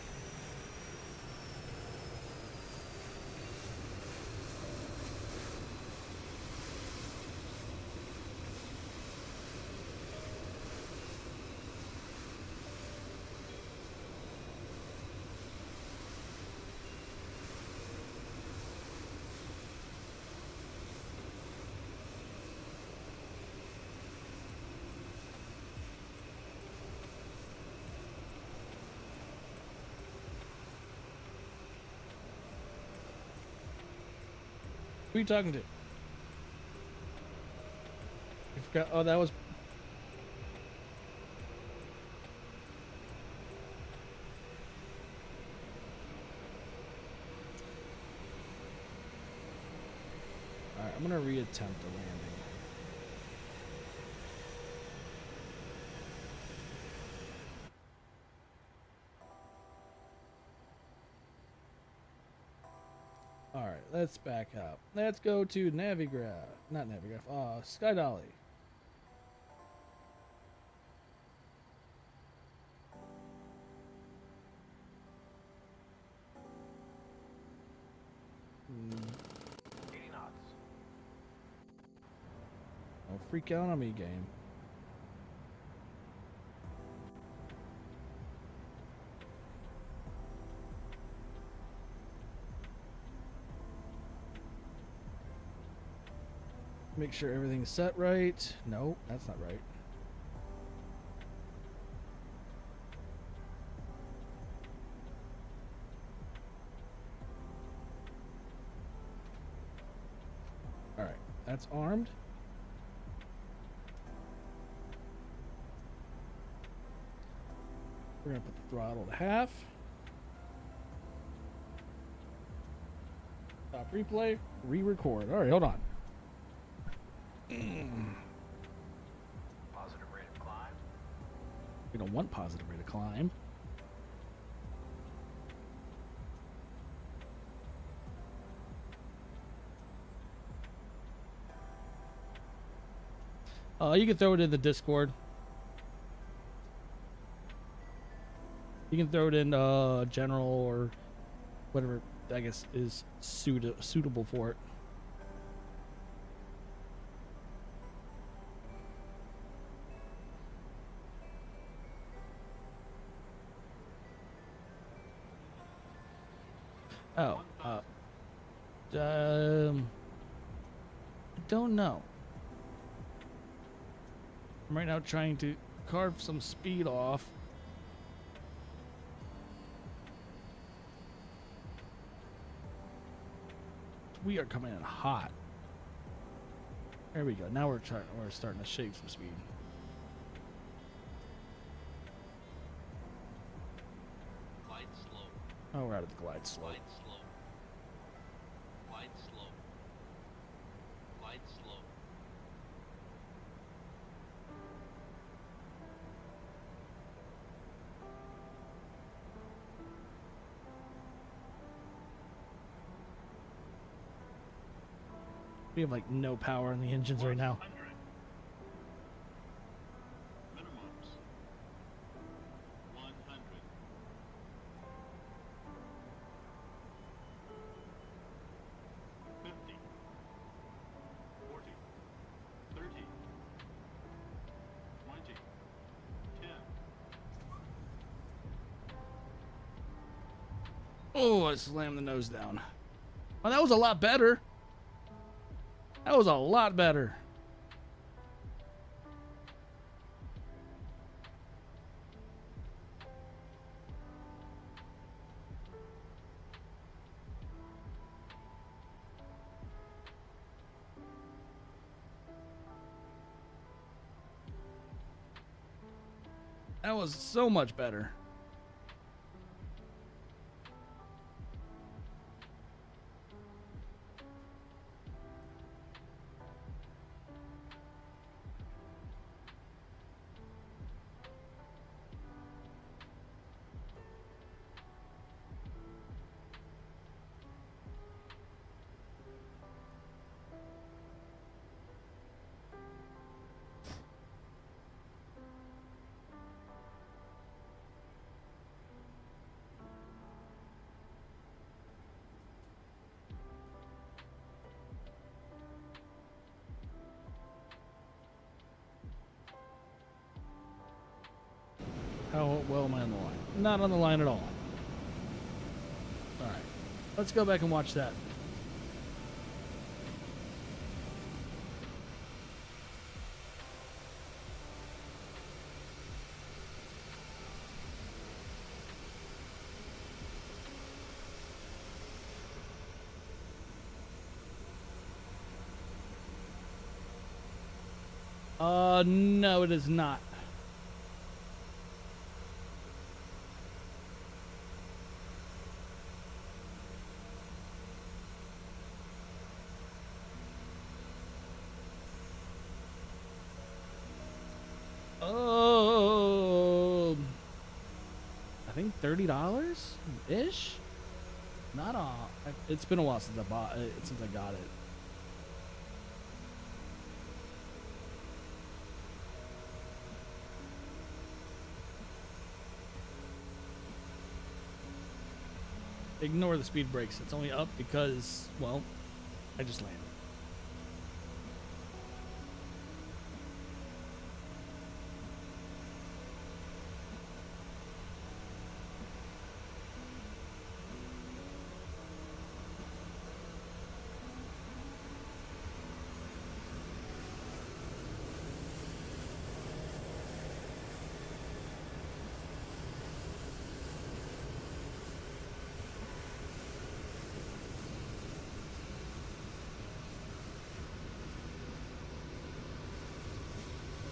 Who are you talking to? You forgot. Oh, that was. Alright, I'm gonna reattempt the landing. Alright, let's back up. Let's go to Navigraph. Not Navigraph, Sky Dolly. 80 knots. Don't freak out on me, game. Make sure everything's set right. No, that's not right. All right, that's armed. We're gonna put the throttle to half. Stop replay, re-record. All right, hold on. Positive rate of climb. We don't want positive rate of climb. You can throw it in the Discord. You can throw it in general or whatever I guess is suitable for it. Oh, I don't know. I'm right now trying to carve some speed off. We are coming in hot. There we go. Now we're starting to shave some speed. Glide slope. Oh, we're out of the glide slope. Glide slope. Glide slope. Glide slope. We have like no power in the engines right now. 100. Minimums. 100. 50. 40. 30. 20. 10. Oh, I slammed the nose down. Oh, that was a lot better. That was a lot better. That was so much better. How well am I on the line? Not on the line at all. Alright. Let's go back and watch that. No, it is not. Oh, I think $30-ish. Not all. It's been a while since I bought it. Since I got it. Ignore the speed brakes. It's only up because, well, I just landed.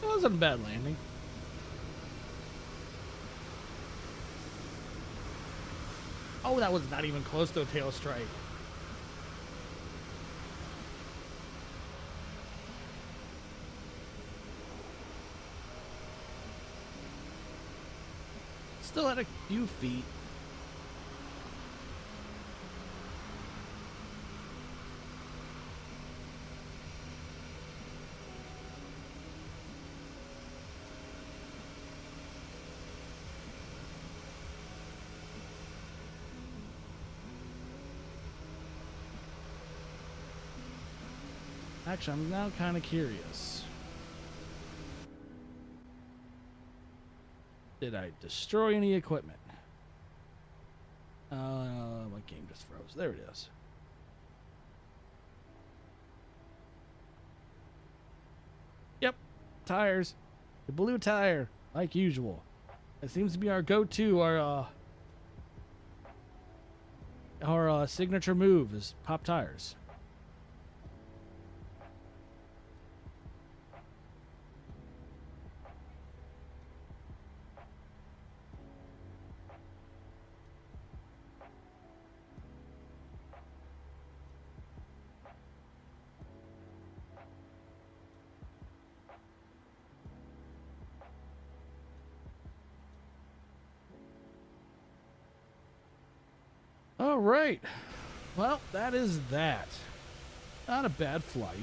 That wasn't a bad landing. Oh, that was not even close to a tail strike. Still at a few feet. Actually, I'm now kind of curious. Did I destroy any equipment? My game just froze. There it is. Yep, tires. The blue tire, like usual. It seems to be our go-to, our signature move is pop tires. All right. Well, that is that. Not a bad flight.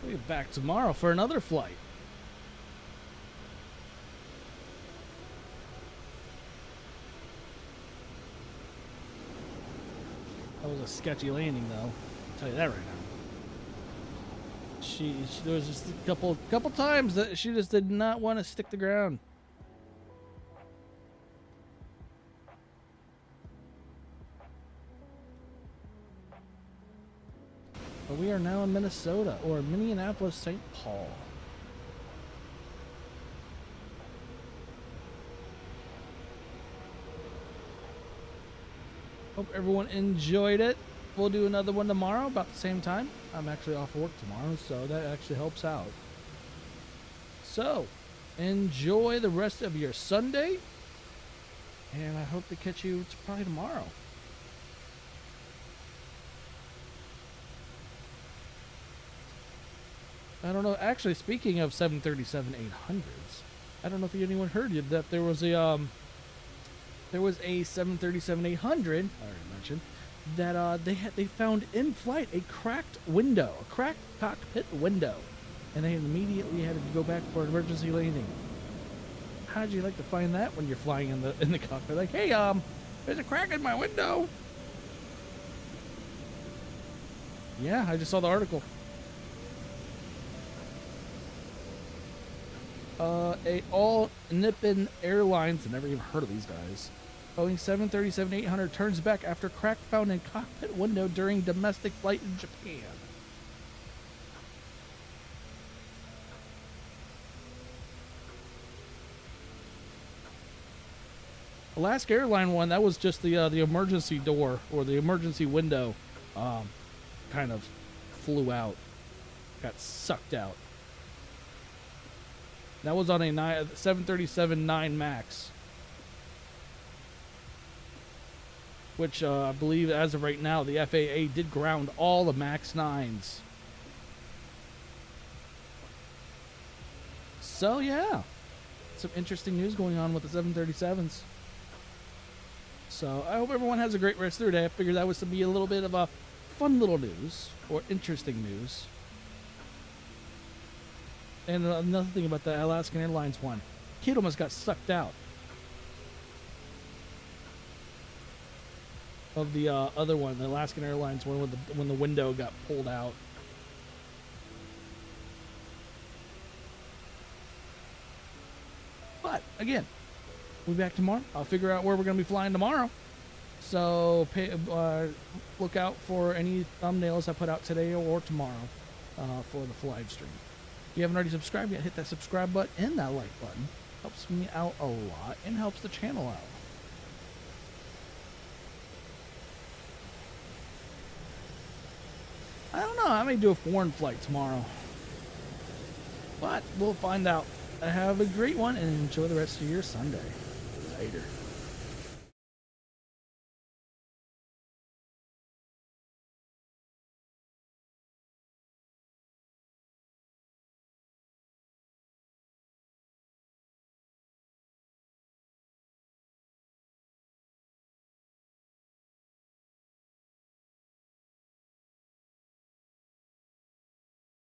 We'll be back tomorrow for another flight. That was a sketchy landing, though. I'll tell you that right now. There was just a couple times that she just did not want to stick the ground. But we are now in Minnesota, or Minneapolis-Saint Paul. Hope everyone enjoyed it. We'll do another one tomorrow about the same time. I'm actually off work tomorrow, so that actually helps out. So, enjoy the rest of your Sunday, and I hope to catch you probably tomorrow. I don't know. Actually, speaking of 737-800s, I don't know if anyone heard that there was a 737-800. I already mentioned that they found in flight a cracked cockpit window, and they immediately had to go back for an emergency landing. How'd you like to find that when you're flying in the cockpit? Like, hey, there's a crack in my window. Yeah, I just saw the article. All Nippon Airlines, I've never even heard of these guys. Boeing 737-800 turns back after crack found in cockpit window during domestic flight in Japan. Alaska Airline one, that was just the emergency door or the emergency window, kind of flew out, got sucked out. That was on a 737-9 MAX. Which I believe as of right now, the FAA did ground all the MAX 9s. So yeah, some interesting news going on with the 737s. So I hope everyone has a great rest of their day. I figured that was to be a little bit of a fun little news or interesting news. And another thing about the Alaskan Airlines one, kid almost got sucked out of the other one, the Alaskan Airlines one, when the window got pulled out. But again, we'll be back tomorrow. I'll figure out where we're going to be flying tomorrow. So look out for any thumbnails I put out today or tomorrow for the live stream. If you haven't already subscribed yet, hit that subscribe button and that like button. Helps me out a lot and helps the channel out. I don't know. I may do a foreign flight tomorrow. But we'll find out. Have a great one and enjoy the rest of your Sunday. Later.